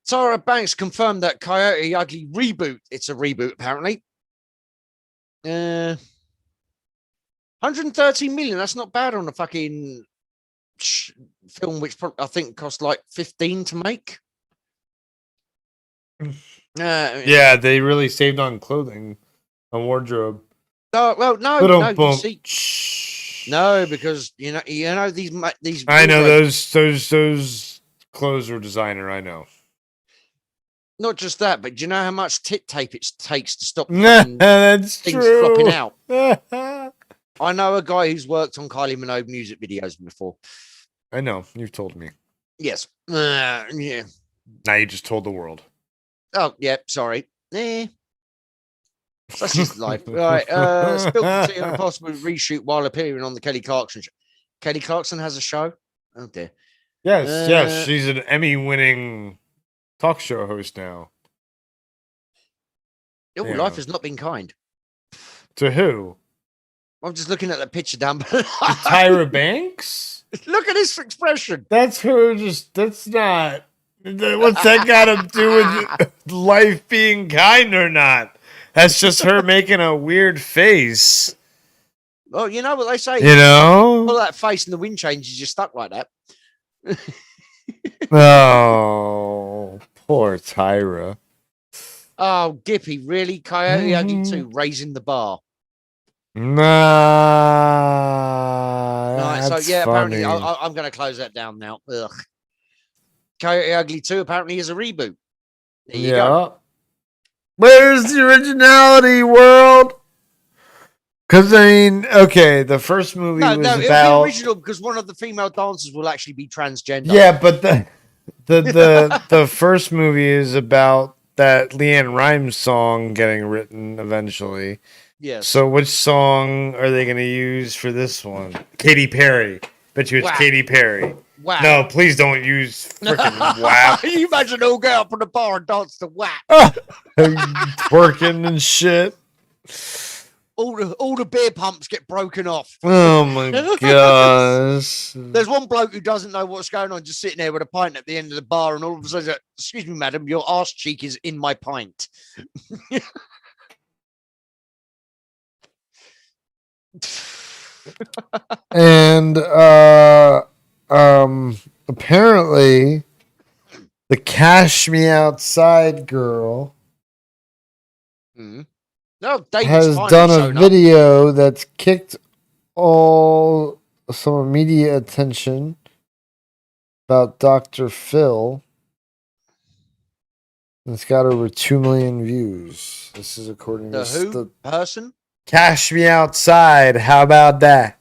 Tara Banks confirmed that Coyote Ugly reboot. It's a reboot, apparently. 130 million. That's not bad on a fucking film, which I think cost like 15 to make. Yeah, they really saved on clothing, on wardrobe. Oh well, no, you see, no, because you know these. I know those clothes are designer. I know. Not just that, but do you know how much tit tape it takes to stop that's things true. flopping out? I know a guy who's worked on Kylie Minogue music videos before. I know. You've told me. Yes. Yeah. Now you just told the world. Oh, yeah. Sorry. Such is life. Right. Spilled the tea on a possible reshoot while appearing on the Kelly Clarkson show. Kelly Clarkson has a show? Oh, dear. Yes. She's an Emmy-winning talk show host now. Oh, Yeah. life has not been kind. To who? I'm just looking at that picture down below. Tyra Banks? Look at this expression. That's her. That's not. What's that got to do with life being kind or not? That's just her making a weird face. Well, you know what they say. You know? Pull that face and the wind changes, you're stuck like that. Oh, poor Tyra. Oh, Gippy, really? Coyote Ugly 2, raising the bar. Nah. Right, so That's yeah, apparently funny. I'm going to close that down now. Ugh. Coyote Ugly 2 apparently is a reboot. There you go. Where's the originality, world? Because, I mean, okay, the first movie No, was it'll be about... original because one of the female dancers will actually be transgender. Yeah, but the first movie is about that Leanne Rimes song getting written eventually. Yes. So which song are they going to use for this one? Katy Perry. Bet you it's Wow. Katy Perry. Wow. No, please don't use freaking WAP. You imagine all go up on the bar and dance to WAP. Twerking and shit. All the beer pumps get broken off. Oh my gosh. There's one bloke who doesn't know what's going on, just sitting there with a pint at the end of the bar, and all of a sudden, excuse me, madam, your arse cheek is in my pint. And apparently the Cash Me Outside girl No, David's has finally done a shown up. video that's kicked all some media attention about Dr. Phil. It's got over 2 million views. This is according The to who person? Cash Me Outside. How about that?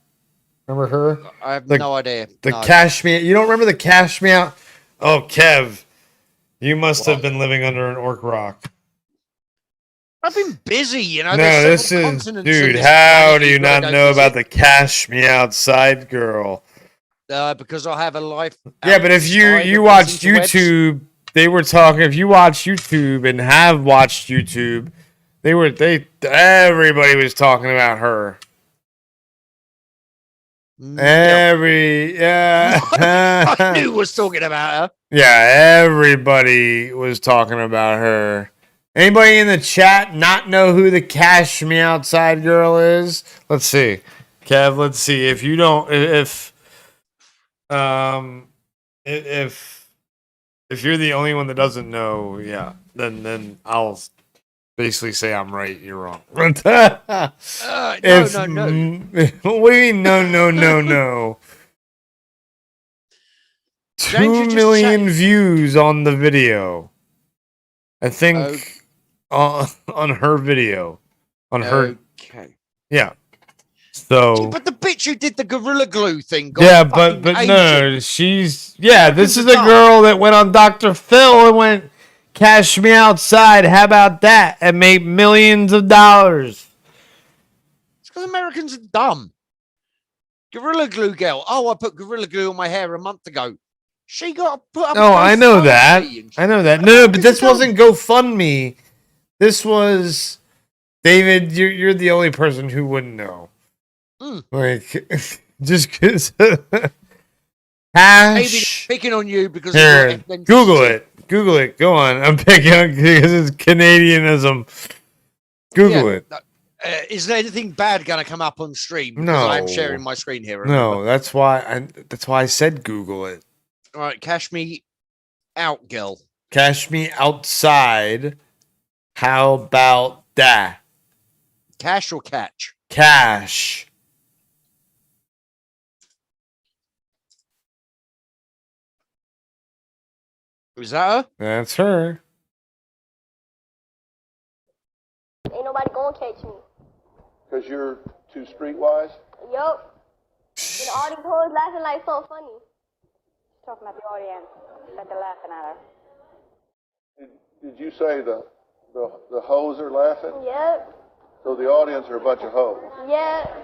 Remember her? I have The- no idea. The No. Cash Me. You don't remember the Cash Me Out? Oh, Kev, you must have been living under an orc rock. I've been busy, you know. No, there's this several is, continents in dude. this How planet do you you've gotta not go know about the visit. Cash Me Outside girl? Because I have a life. Yeah, but if you outside of watched these interwebs. YouTube, they were talking. If you watch YouTube and have watched YouTube, everybody was talking about her. No. Yeah. I knew was talking about her. Yeah, everybody was talking about her. Anybody in the chat not know who the Cash Me Outside girl is? Let's see. Kev, let's see. If you don't if you're the only one that doesn't know, yeah, then I'll basically say I'm right, you're wrong. No. What do you mean, no? James, you're 2 just million chatting. views on the video. I think on her video. On her, Okay. yeah. So But the bitch who did the Gorilla Glue thing got yeah, fucking but Asian. no, she's this is the a dumb. girl that went on Dr. Phil and went Cash Me Outside. How about that? And made millions of dollars. It's because Americans are dumb. Gorilla Glue girl. Oh, I put Gorilla Glue on my hair a month ago. She got put up. No, I know GoFundMe that. and I know that. No, but this wasn't GoFundMe. This was David. You're the only person who wouldn't know. Like, just because. Maybe Hash. picking on you because Here, of your Google it. Google it. Go on. I'm picking on because it's Canadianism. Google it. Is there anything bad going to come up on stream? Because No. I'm sharing my screen here. Remember? No, that's why I said Google it. All right, cash me out, girl. Cash Me Outside. How about that? Cash or catch? Cash. Is that her? That's her. Ain't nobody gonna catch me. Because you're too streetwise? Yup. And all these hoes laughing like so funny. Talking about the audience that they're laughing at her. Did you say the hoes are laughing? Yep. So the audience are a bunch of hoes? Yep.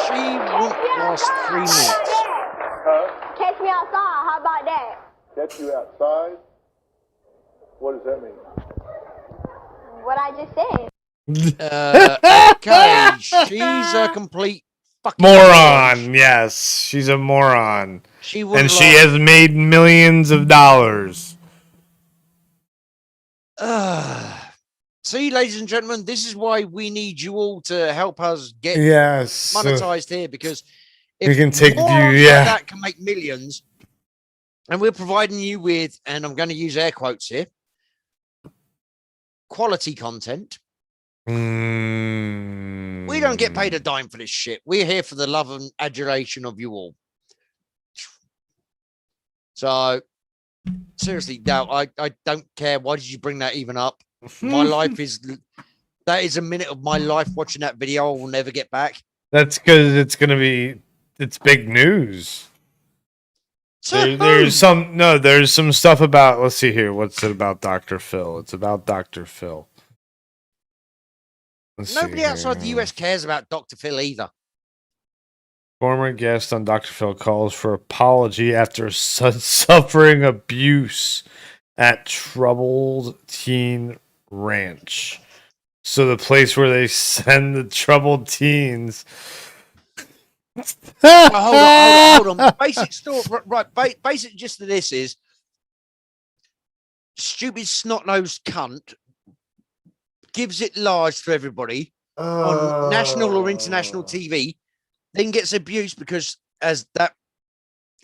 She won't last 3 minutes. Huh? Catch me outside. How about that? Catch you outside? What does that mean? What I just said. Okay, she's a complete fucking Moron. Yes, she's a moron. She wouldn't And she last- has made millions of dollars. See, ladies and gentlemen, this is why we need you all to help us get Yes. monetized here, because if We can take more view, like yeah. that can make millions, and we're providing you with, and I'm going to use air quotes here, quality content. We don't get paid a dime for this shit. We're here for the love and adulation of you all. So seriously, no, I don't care. Why did you bring that even up? My life is that is a minute of my life watching that video I will never get back. That's because it's big news. There's some stuff about, let's see here. What's it about Dr. Phil? It's about Dr. Phil. Nobody outside the US cares about Dr. Phil either. Former guest on Dr. Phil calls for apology after suffering abuse at troubled teen ranch. So the place where they send the troubled teens. Hold on. Basic story, right? Basic gist of this is stupid snot-nosed cunt gives it large to everybody on national or international TV, then gets abused because, as that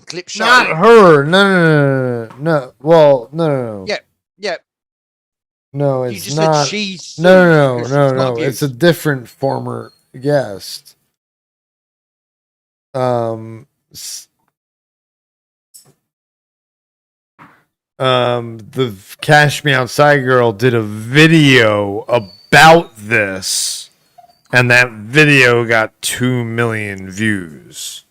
clip shows, Not her. No. Well, no. yeah. No, You it's just not. said she's No. abused. It's a different former guest. The Cash Me Outside girl did a video about this, and that video got 2 million views.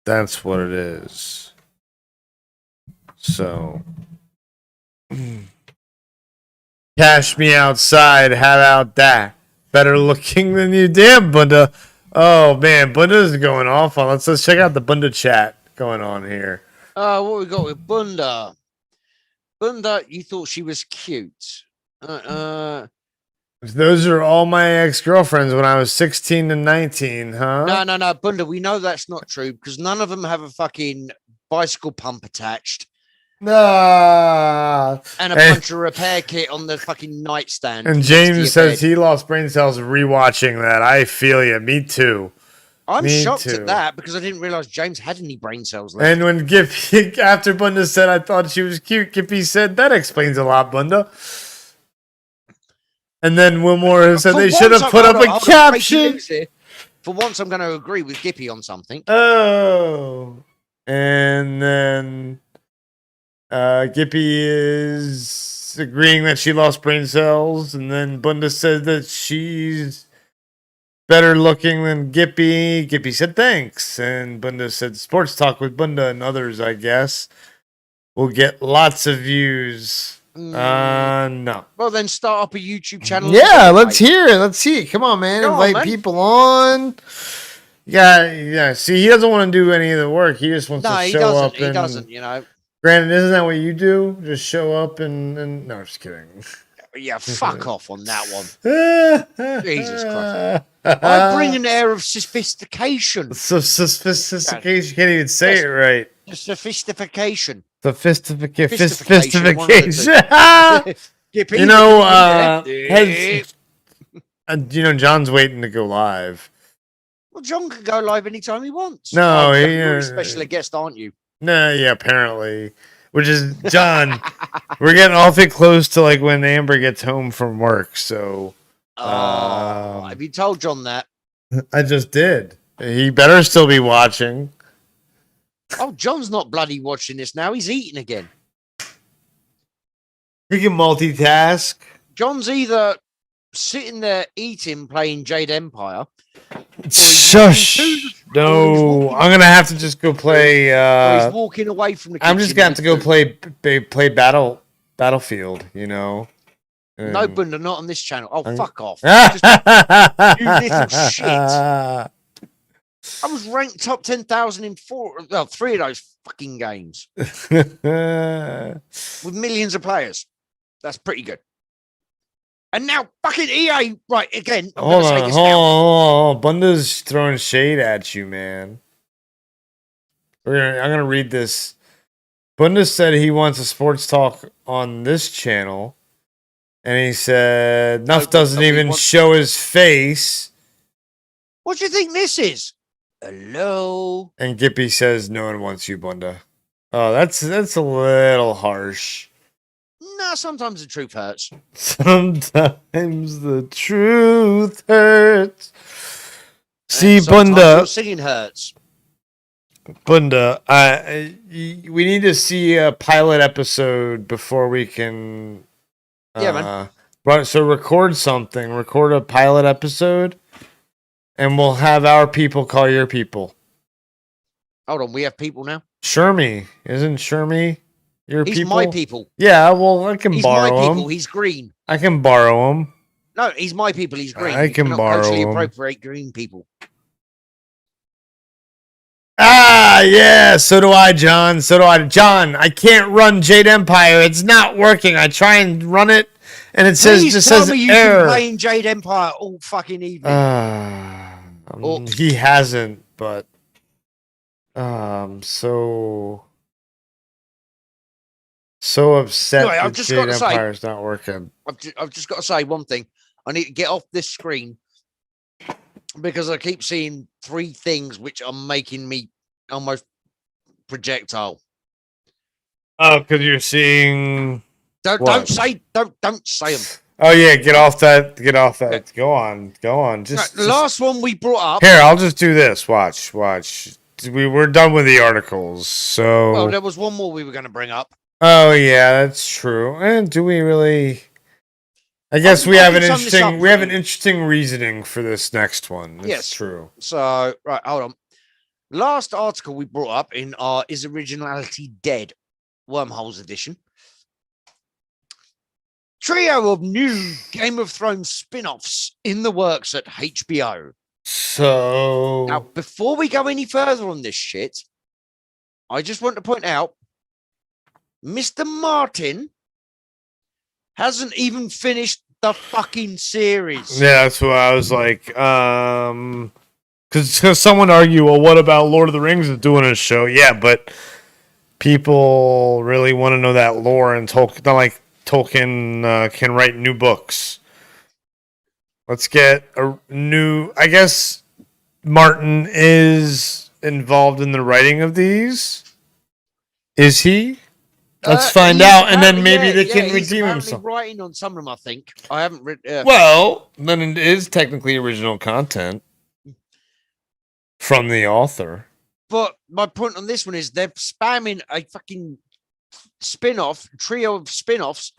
That's what it is. So, Cash Me Outside, how about that? Better looking than you, damn Bunda. Oh man, Bunda's going off on. Let's check out the Bunda chat going on here. What we got with Bunda? Bunda, you thought she was cute. Those are all my ex-girlfriends when I was 16 and 19, huh? No, Bunda, we know that's not true because none of them have a fucking bicycle pump attached Nah. and a puncture repair kit on the fucking nightstand. And next to your James says bed. he lost brain cells rewatching that. I feel you. Me too. I'm Me shocked too. at that because I didn't realize James had any brain cells left. And when Gippy, after Bunda said, I thought she was cute, Gippy said, that explains a lot, Bunda. And then Wilmore said they should have put up a caption. For once, I'm going to agree with Gippy on something. Oh. And then Gippy is agreeing that she lost brain cells. And then Bunda said that she's better looking than Gippy. Gippy said thanks. And Bunda said sports talk with Bunda and others, I guess, will get lots of views. No. Well, then start up a YouTube channel. Yeah, let's hear it. Let's see it. Come on, man. Go on, Invite man. people on. Yeah. See, he doesn't want to do any of the work. He just wants No, to he show doesn't. up. He doesn't, you know. Granted, isn't that what you do? Just show up and no, just kidding. Yeah, fuck off on that one. Jesus Christ. I bring an air of sophistication. So sophistication, you can't even say it right. Sophistication. Sophistication. Gippy, You know, John's waiting to go live. well, John can go live anytime he wants. No, you're a special guest, aren't you? No, yeah, apparently. Which is John. We're getting awfully close to like when Amber gets home from work. So, have you told John that? I just did. He better still be watching. Oh, John's not bloody watching this now. He's eating again. He can multitask. John's either sitting there eating, playing Jade Empire. Shush. No, I'm gonna have to just go play. Or he's walking away from the kitchen. I'm just gonna have to go play Battlefield. You know. No, Bunda, not on this channel. Oh, fuck off. You You little shit. I was ranked top 10,000 in 3 of those fucking games with millions of players. That's pretty good. And now fucking EA, right, again. Hold on. Bunda's throwing shade at you, man. I'm gonna read this. Bunda said he wants a sports talk on this channel. And he said, Nuff but doesn't we even want- show his face. What do you think this is? Hello. And Gippy says, no one wants you, Bunda. Oh, that's a little harsh. No, sometimes the truth hurts. Sometimes the truth hurts. See, And sometimes Bunda, your singing hurts. Bunda, we need to see a pilot episode before we can. Yeah, man. Right, so record something. Record a pilot episode, and we'll have our people call your people. Hold on, we have people now. Shermie, isn't Shermie your He's people? my people. Yeah, well, I can He's my borrow people. him. He's green. I can borrow him. No, he's my people. He's green. I You can cannot borrow culturally him. appropriate green people. Ah, yeah, so do I, John. So do I. John, I can't run Jade Empire. It's not working. I try and run it, and it says Please just tell says me you've error. been playing Jade Empire all fucking evening. Oh. He hasn't, but so upset Anyway, I've that just Jade got to say- Empire's not working. I've just got to say one thing. I need to get off this screen because I keep seeing three things which are making me almost projectile. Oh, because you're seeing. Don't What? say them. Oh yeah, get off that. Get off that. Go on. Just, The last one we brought up. here. I'll just do this. Watch. We're done with the articles. So. Well, there was one more we were going to bring up. Oh yeah, that's true. And do we really? I guess we I have can an sum this up interesting. We for have an you. interesting reasoning for this next one. That's Yes. true. So, right, hold on. Last article we brought up in our Is Originality Dead Wormholes edition. Trio of new Game of Thrones spin-offs in the works at HBO. So. Now, before we go any further on this shit, I just want to point out Mr. Martin hasn't even finished the fucking series. Yeah, that's what I was like. Because someone argue, well, what about Lord of the Rings is doing a show? Yeah, but people really want to know that lore, and Tolkien, not like Tolkien can write new books. Let's get a new. I guess Martin is involved in the writing of these. Is he? Let's find he's out, and then apparently- maybe they can he's redeem apparently himself. writing on some of them, I think. I haven't read. Well, then it is technically original content from the author. But my point on this one is they're spamming a fucking trio of spin-offs.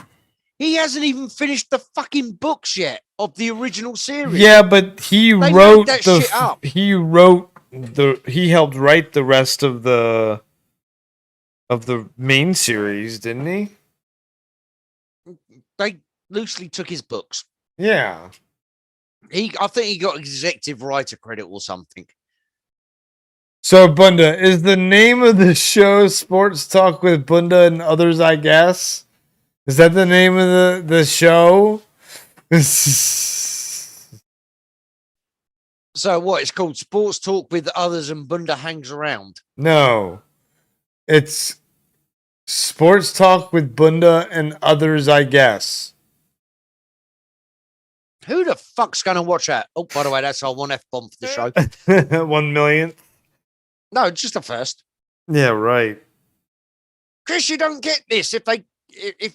He hasn't even finished the fucking books yet of the original series. Yeah, but he They wrote made that the. shit up. He helped write the rest of the main series, didn't he? They loosely took his books. Yeah. I think he got executive writer credit or something. So Bunda, is the name of the show Sports Talk with Bunda and Others, I guess? Is that the name of the show? So what? It's called Sports Talk with Others and Bunda Hangs Around. No. It's Sports Talk with Bunda and Others, I guess. Who the fuck's going to watch that? Oh, by the way, that's our one F-bomb for the show. 1 million? No, just the first. Yeah, right. Chris, you don't get this. If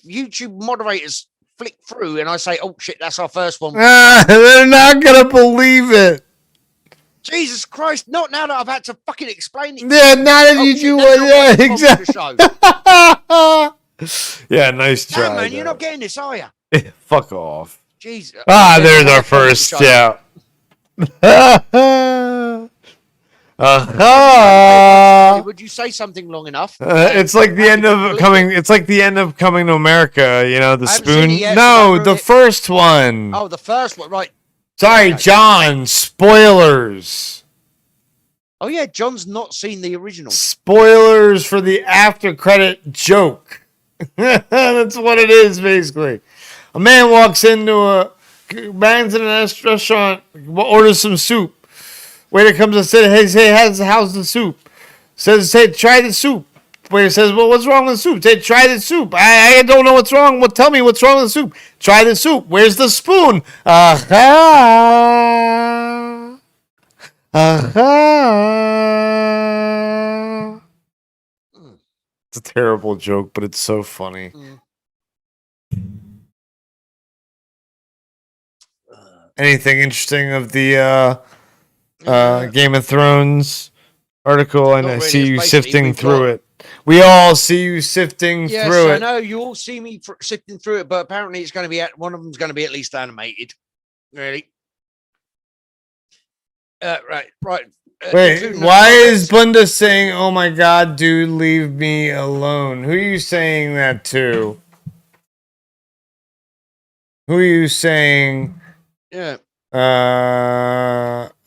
YouTube moderators flick through and I say, oh shit, that's our first one. They're not going to believe it. Jesus Christ, not now that I've had to fucking explain it. Yeah, not if Oh, you shit, do that's it. our Yeah, one F-bomb for the exactly. Yeah, nice try. show. No, man, you're though. not getting this, are you? Fuck off. Jeez. There's our first. Yeah. Would you say something long enough? It's like the end of coming. It's like the end of Coming to America. You know, the I haven't seen spoon. it yet, so No, don't ruin the it. first one. Oh, the first one, right. Sorry, okay. John. Spoilers. Oh, yeah, John's not seen the original. Spoilers for the after credit joke. That's what it is, basically. A man walks into a restaurant, orders some soup. Waiter comes and says, "Hey, how's the soup?" Says, "Hey, try the soup." where it says, well, what's wrong with the soup? Say, try the soup. I don't know what's wrong. Well, tell me what's wrong with the soup. Try the soup. Where's the spoon? Aha. Aha. It's a terrible joke, but it's so funny. Anything interesting of the Game of Thrones article? Not I really, see it's you basically sifting we've through got- it. We all see you sifting Yes, through I it. know you all see me sifting through it, but apparently it's going to be one of them's going to be at least animated. Really? Right. Wait, including the why is comments. Bunda saying, "Oh my God, dude, leave me alone"? Who are you saying that to? Who are you saying? Yeah.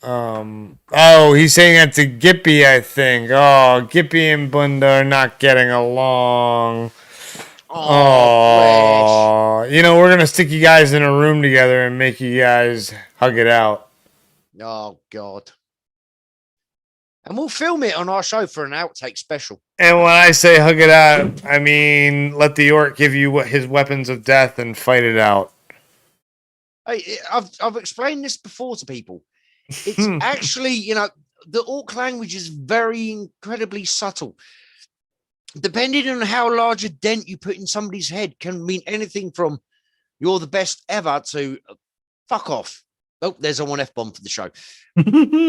Oh, he's saying that to Gippy, I think. Oh, Gippy and Bunda are not getting along. Oh, You know, we're gonna stick you guys in a room together and make you guys hug it out. Oh God. And we'll film it on our show for an outtake special. And when I say hug it out, I mean let the orc give you his weapons of death and fight it out. I've explained this before to people. It's actually, the orc language is very incredibly subtle. Depending on how large a dent you put in somebody's head can mean anything from "you're the best ever" to "fuck off." Oh, there's a one F-bomb for the show.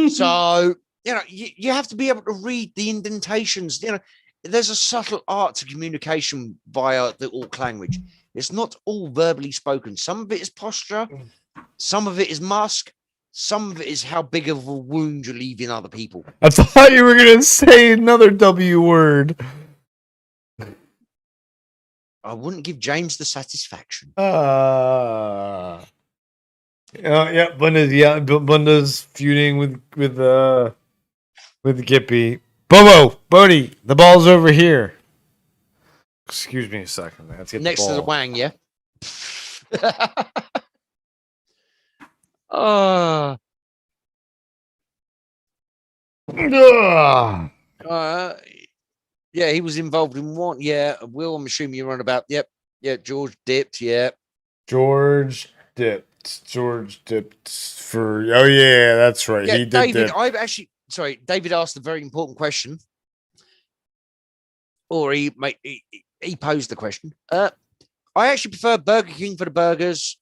So, you have to be able to read the indentations. There's a subtle art to communication via the orc language. It's not all verbally spoken. Some of it is posture. Some of it is musk. Some of it is how big of a wound you're leaving other people. I thought you were gonna say another W word. I wouldn't give James the satisfaction. Yeah, Bunda's feuding with Gippy. Bobo, Bodie, the ball's over here. Excuse me a second. Let's get Next the to the ball. wang, yeah. Oh, Ugh. yeah, he was involved in one. Yeah, Will, I'm assuming you're on about. Yep, yeah, George dipped. Yeah, George dipped for. Oh yeah, that's right. yeah. He did David, dip. I've actually David asked a very important question, or he posed the question. I actually prefer Burger King for the burgers,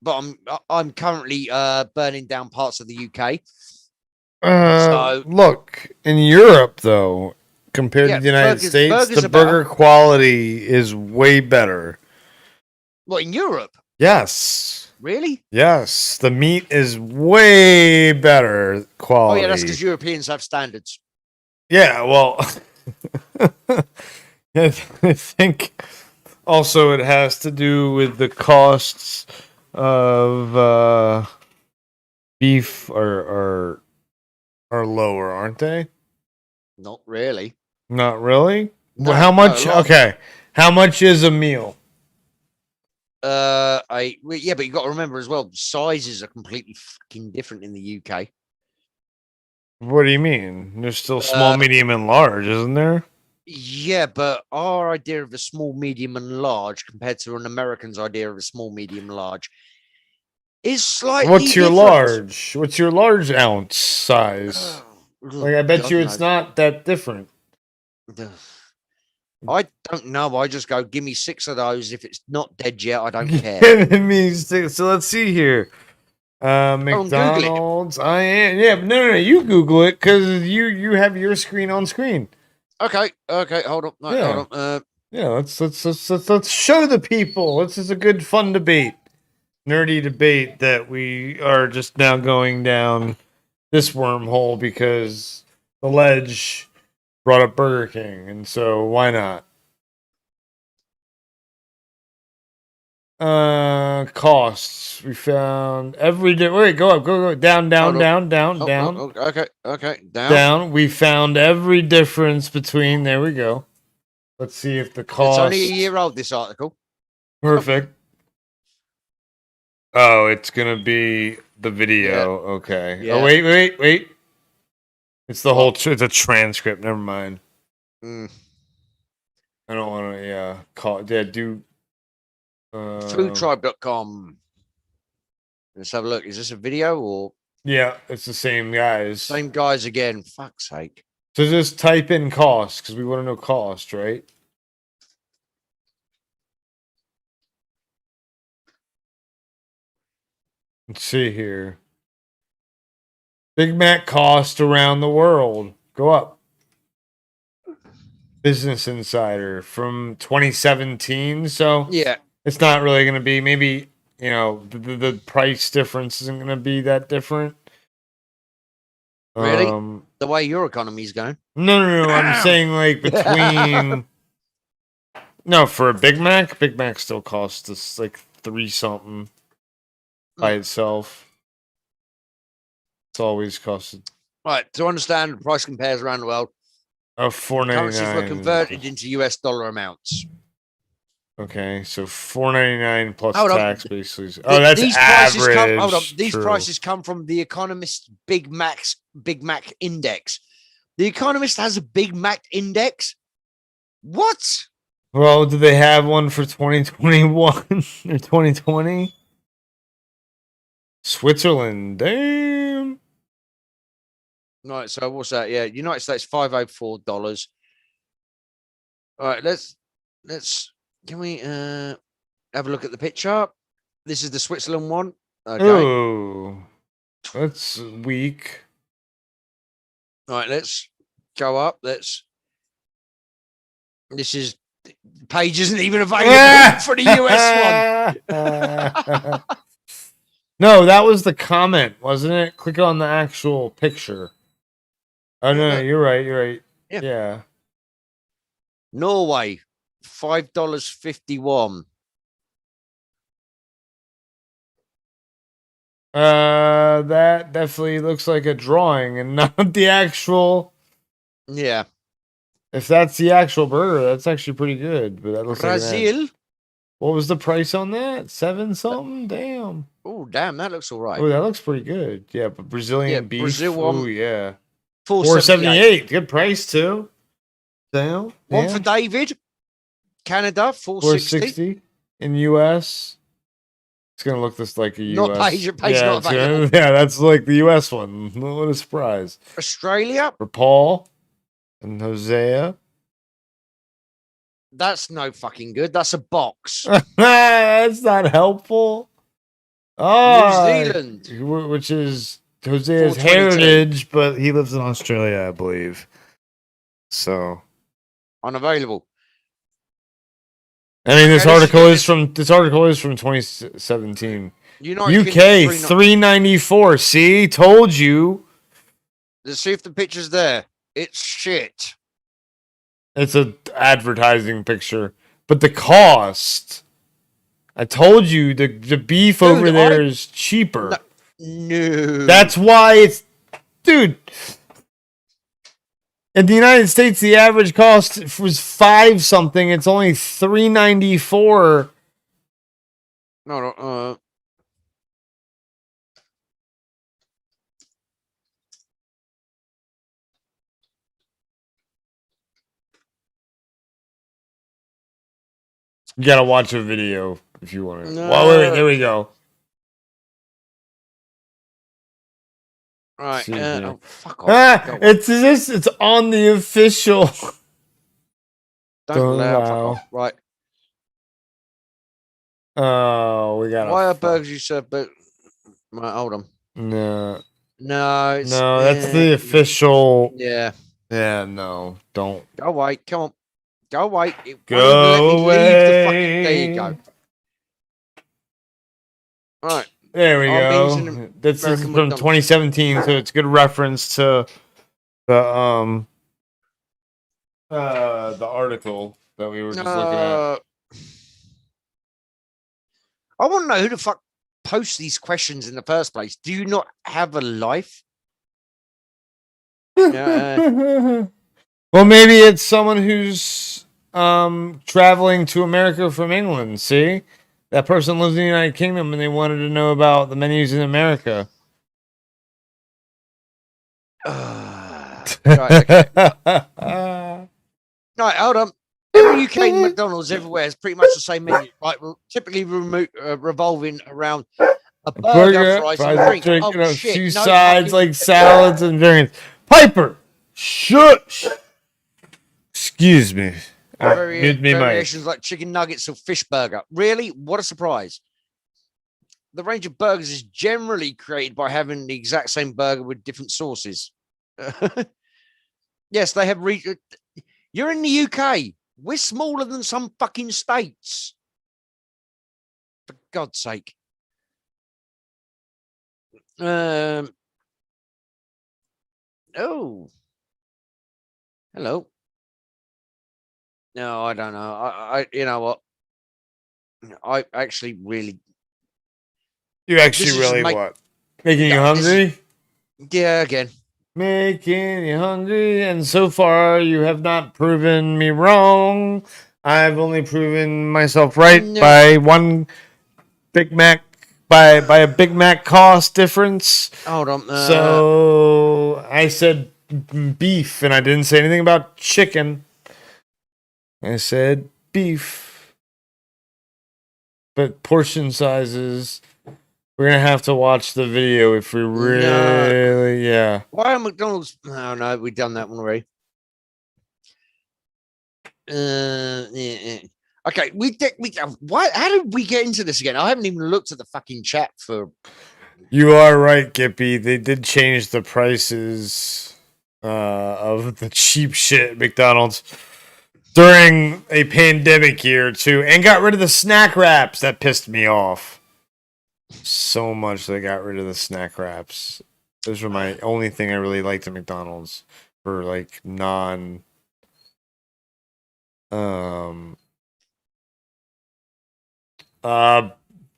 but I'm currently burning down parts of the UK. Look, in Europe though, compared Yeah, to the United burgers States, the are better. burger quality is way better. What, in Europe? Yes. Really? Yes. The meat is way better quality. Oh yeah, that's because Europeans have standards. Yeah, well, I think also it has to do with the costs of beef are lower, aren't they? Not really. Not really. No, Well, how no, much? a lot. Okay, how much is a meal? Well, yeah, but you got to remember as well, sizes are completely fucking different in the UK. What do you mean? There's still small, medium, and large, isn't there? Yeah, but our idea of a small, medium, and large compared to an American's idea of a small, medium, large is slightly What's your different. large? What's your large ounce size? Like, I bet God you it's knows. not that different. I don't know. I just go, give me 6 of those. If it's not dead yet, I don't care. Giving me six. So let's see here. Google it. McDonald's. I am. Yeah, but no. You Google it because you have your screen on screen. Okay. Hold on. No, Yeah. hold on. Yeah. Let's show the people. This is a good fun debate, nerdy debate that we are just now going down this wormhole because the ledge brought up Burger King, and so why not? Costs. We found every day. Wait, go up, go down. Oh, okay. Down. We found every difference between. There we go. Let's see if the cost. It's only a year old, this article. Perfect. Oh, it's gonna be the video. Okay. Yeah. Oh, wait. It's the whole. It's a transcript. Never mind. I don't want to. Yeah, do. Foodtribe.com. Let's have a look. Is this a video or Yeah, it's the same guys. same guys again? Fuck's sake. So just type in cost because we want to know cost, right? Let's see here. Big Mac cost around the world. Go up. Business Insider from 2017. So Yeah. it's not really going to be, maybe, you know, the price difference isn't going to be that different. Really? The way your economy's going. No. I'm saying like between. No, for a Big Mac still costs us like 3 something by itself. It's always costed. Right. To understand, the price compares around the world. Oh, Currencies were $4.99. converted into US dollar amounts. Okay, so $4.99 plus Hold on. tax, basically. Oh, that's These average. prices come. Hold on. These True. prices come from the Economist Big Mac Index. The Economist has a Big Mac Index. What? Well, do they have one for 2021 or 2020? Switzerland, damn. Right. So what's that? Yeah, United States $504. All right. Let's. Can we have a look at the picture? This is the Switzerland one. Okay. Oh, that's weak. All right, let's go up. This is page isn't even available for the US one. No, that was the comment, wasn't it? Click on the actual picture. Oh no, you're right. Yeah. Norway, $5.51. That definitely looks like a drawing and not the actual. Yeah. If that's the actual burger, that's actually pretty good. But that looks like an ad. Brazil. What was the price on that? 7 something? Damn. Oh, damn, that looks all right. Oh, that looks pretty good. Yeah, but Brazilian beef. Brazil Oh, one, yeah. $4.78. Good price too. Damn. One for David. Canada, $4.60. in US. It's gonna look just like a US. Not page not it's available. yeah, that's like the US one. What a surprise. Australia, For Paul and Hosea. that's no fucking good. That's a box. That's not helpful. Oh, New Zealand. Which is Hosea's 422. heritage, but he lives in Australia, I believe. So Unavailable. I mean, this Okay, article is from 2017. United UK Kingdom, $3.94. See, told you. Let's see if the picture's there. It's shit. It's a advertising picture, but the cost. I told you the beef over there is cheaper. No. That's why it's, dude. In the United States, the average cost was 5 something. It's only $3.94. No. You gotta watch a video if you want to. No. Well, wait, there we go. Right. See here. Oh, fuck off. Go on. It's on the official. Don't allow. Fuck allow. off. Right. Oh, we got. Why are burgers you serve? But right, hold on. No, No. It's, no, that's the official. Yeah. Yeah, no, don't. Go away. Come on. Go away. It Go won't even let me leave the fucking. away. There you go. All right. There we Our beans go. and This is American from McDonald's. 2017, so it's a good reference to the article that we were just looking at. I want to know who the fuck posts these questions in the first place. Do you not have a life? Yeah, Well, maybe it's someone who's traveling to America from England. See, that person lives in the United Kingdom and they wanted to know about the menus in America. right, okay. Right, hold on. Every UK chain McDonald's everywhere is pretty much the same menu, right? Typically revolving around a burger, fries, and drink. Oh, you shit. two No sides fucking- like salads and drinks. Piper, shush. Excuse me. Mute me, Mike. variations like chicken nuggets or fish burger. Really? What a surprise. The range of burgers is generally created by having the exact same burger with different sauces. Yes, they have. You're in the UK. We're smaller than some fucking states. For God's sake. Oh. Hello. No, I don't know. I you know what? I actually really. You actually This is really make- what? Making you No, this is- hungry? Yeah, again. Making you hungry, and so far you have not proven me wrong. I've only proven myself right No. by one Big Mac, by a Big Mac cost difference. Hold on. So I said beef, and I didn't say anything about chicken. I said beef, but portion sizes. We're gonna have to watch the video if we really, yeah. Why are McDonald's? Oh no, we've done that one already. Yeah. Okay, we why? How did we get into this again? I haven't even looked at the fucking chat for. You are right, Gippy. They did change the prices of the cheap shit at McDonald's during a pandemic year too, and got rid of the snack wraps. That pissed me off so much. They got rid of the snack wraps. Those were my only thing I really liked at McDonald's for like non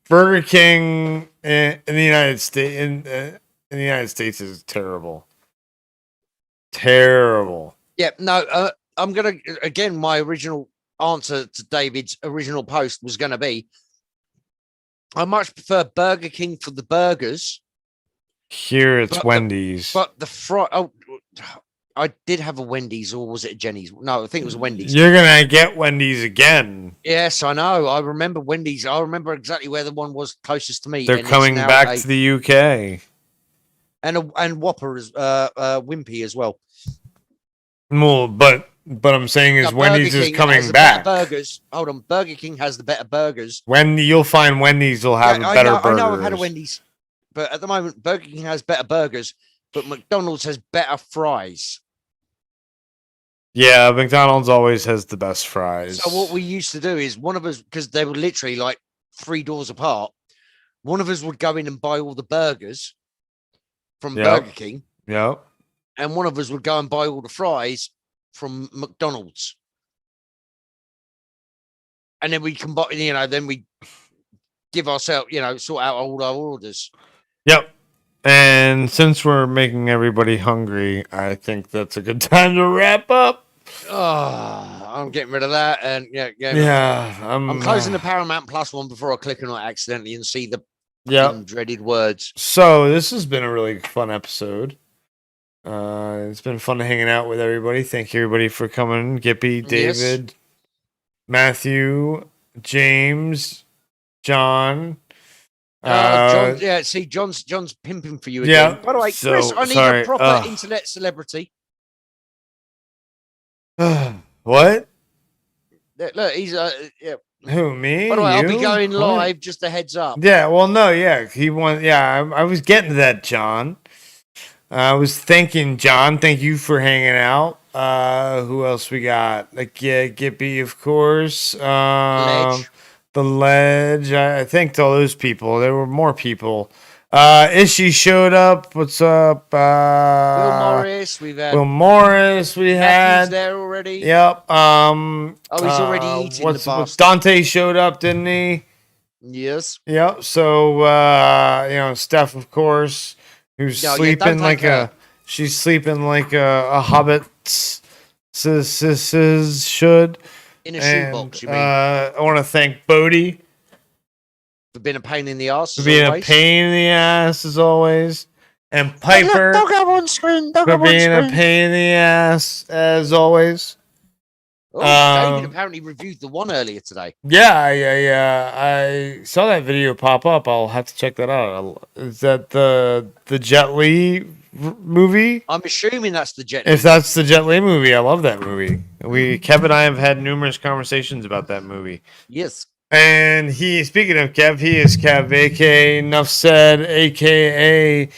Burger King in the United States in the United States is terrible. Terrible. Yeah, no. I'm gonna again. My original answer to David's original post was gonna be. I much prefer Burger King for the burgers. Here it's But Wendy's. But the fry. Oh, I did have a Wendy's, or was it a Jenny's? No, I think it was a Wendy's. You're gonna get Wendy's again. Yes, I know. I remember Wendy's. I remember exactly where the one was closest to me. They're and it's coming now back to the UK. and Whopper as Wimpy as well. Well, but I'm saying is No, Wendy's Burger is King has coming the back. better burgers. Hold on, Burger King has the better burgers. When you'll find Wendy's will have Yeah, better I burgers. know. I've had a Wendy's, but at the moment, Burger King has better burgers, but McDonald's has better fries. Yeah, McDonald's always has the best fries. So what we used to do is one of us, because they were literally like 3 doors apart, one of us would go in and buy all the burgers from Yep. Burger King, Yep. and one of us would go and buy all the fries from McDonald's. And then we combine, then we give ourselves, sort out all our orders. Yep. And since we're making everybody hungry, I think that's a good time to wrap up. Oh, I'm getting rid of that. And Yeah. I'm closing the Paramount Plus one before I click on it accidentally and see the Yep. dreaded words. So this has been a really fun episode. It's been fun hanging out with everybody. Thank you everybody for coming. Gippy, Yes. David, Matthew, James, John. John, John's pimping for you again. Yeah, By the way, so, Chris, I need sorry, a proper internet celebrity. What? Look, he's Who, me? By the way, I'll be You? going What? live. Just a heads up. Yeah, well, no, yeah, he won. Yeah, I was getting to that, John. I was thanking John. Thank you for hanging out. Who else we got? Like, yeah, Gippy, of course. Ledge. The Ledge. I thanked all those people. There were more people. Ishii showed up. What's up? Will Morris. We've had Will Morris. We Matthew's had. there already. Yep. Oh, he's already eating what's the bastard. Dante showed up, didn't he? Yes. Yep. So Steph, of course, who's Yeah, sleeping don't like take her. she's sleeping like a hobbit should. In a And shoebox, you mean? I want to thank Bodie For being a pain in the ass. for as being always. a pain in the ass as always, and Piper Don't go on screen. Don't for go on being a screen. pain in the ass as always. Oh, David Um, apparently reviewed the one earlier today. Yeah, I saw that video pop up. I'll have to check that out. Is that the Jet Li movie? I'm assuming that's the Jet. If that's the Jet Li movie, I love that movie. Kev and I have had numerous conversations about that movie. Yes. And speaking of Kev, he is Kev, aka Enough Said, aka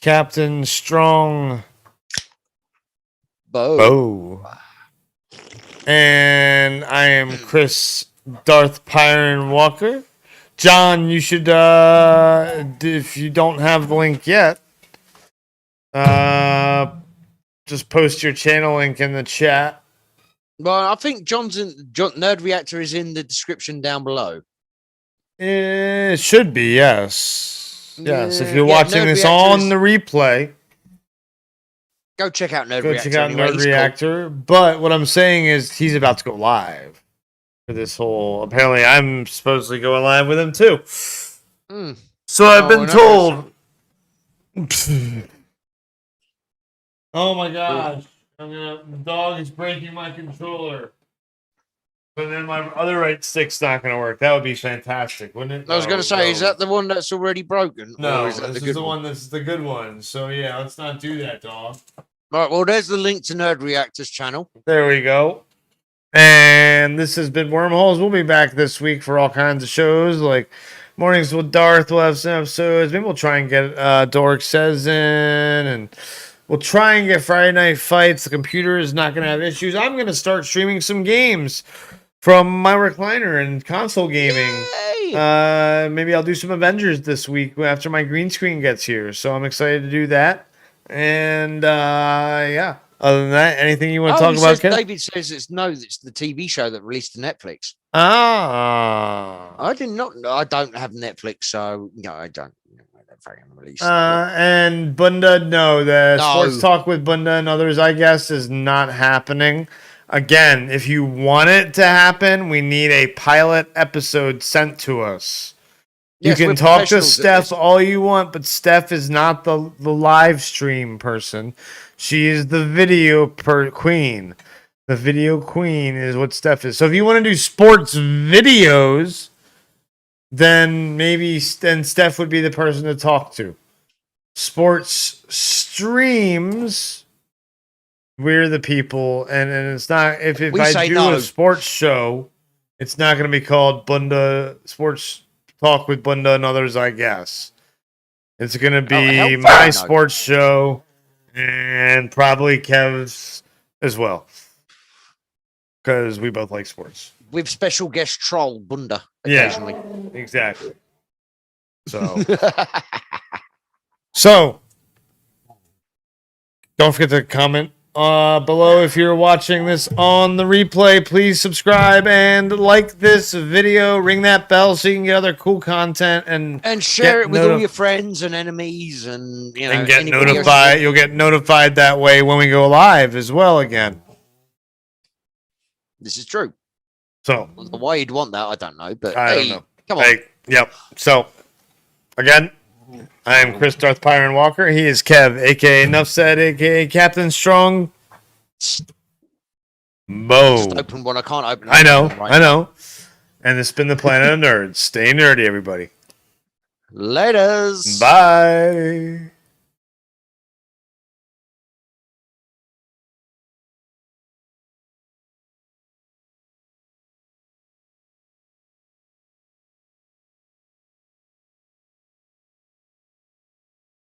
Captain Strong Bow. And I am Chris Darth Pyrin Walker. John, you should, if you don't have the link yet, just post your channel link in the chat. Well, I think Nerd Reactor is in the description down below. It should be, yes. Yes, if you're Yeah, watching Nerd this Reactor on the replay, go check out Nerd go Reactor. check out anyway. Nerd He's cool. Reactor. But what I'm saying is he's about to go live for this whole. Apparently, I'm supposedly going live with him too. Mm. So I've Oh, been we're not told. Oh my gosh! The dog is breaking my controller. But then my other right stick's not going to work. That would be fantastic, wouldn't it? I was going to say, is no. that the one that's already broken? No, Or is that this the is good the one? one that's the good one. So yeah, let's not do that, dog. All right, well, there's the link to Nerd Reactor's channel. There we go. And this has been Wormholes. We'll be back this week for all kinds of shows like Mornings with Darth. We'll have some episodes. Maybe we'll try and get Dork Says in, and we'll try and get Friday Night Fights. The computer is not going to have issues. I'm going to start streaming some games from my recliner and console gaming. Yay! Maybe I'll do some Avengers this week after my green screen gets here. So I'm excited to do that. And yeah. Other than that, anything you want to talk about, Ken? David says it's the TV show that released to Netflix. Ah. I did not know. I don't have Netflix, so no, I don't. Fucking release. And Bunda, no, the No. Sports Talk with Bunda and others, I guess, is not happening. Again, if you want it to happen, we need a pilot episode sent to us. You Yes, can we're talk to professionals at Steph this. all you want, but Steph is not the live stream person. She is the video queen. The video queen is what Steph is. So if you want to do sports videos, then maybe Steph would be the person to talk to. Sports streams, we're the people, and it's not if We I say do no. a sports show, it's not going to be called Bunda Sports Talk with Bunda and others, I guess. It's going to be hell my no. sports show and probably Kev's as well. Because we both like sports. With special guest troll Bunda Yeah. occasionally. Exactly. So don't forget to comment below if you're watching this on the replay. Please subscribe and like this video. Ring that bell so you can get other cool content and share get it with all your friends and enemies and you know and get anybody else notified. You'll get notified that way when we go live as well again. This is true. So Why you'd want that, I don't know. But I don't hey, know. come on. Hey, yep. So again, I am Chris Darth Pyrin Walker. He is Kev, aka Enough Said, aka Captain Strong. Mo. Just open one. I can't open. I know. Right I know. And this has been the Planet of Nerds. Stay nerdy, everybody. Laters. Bye.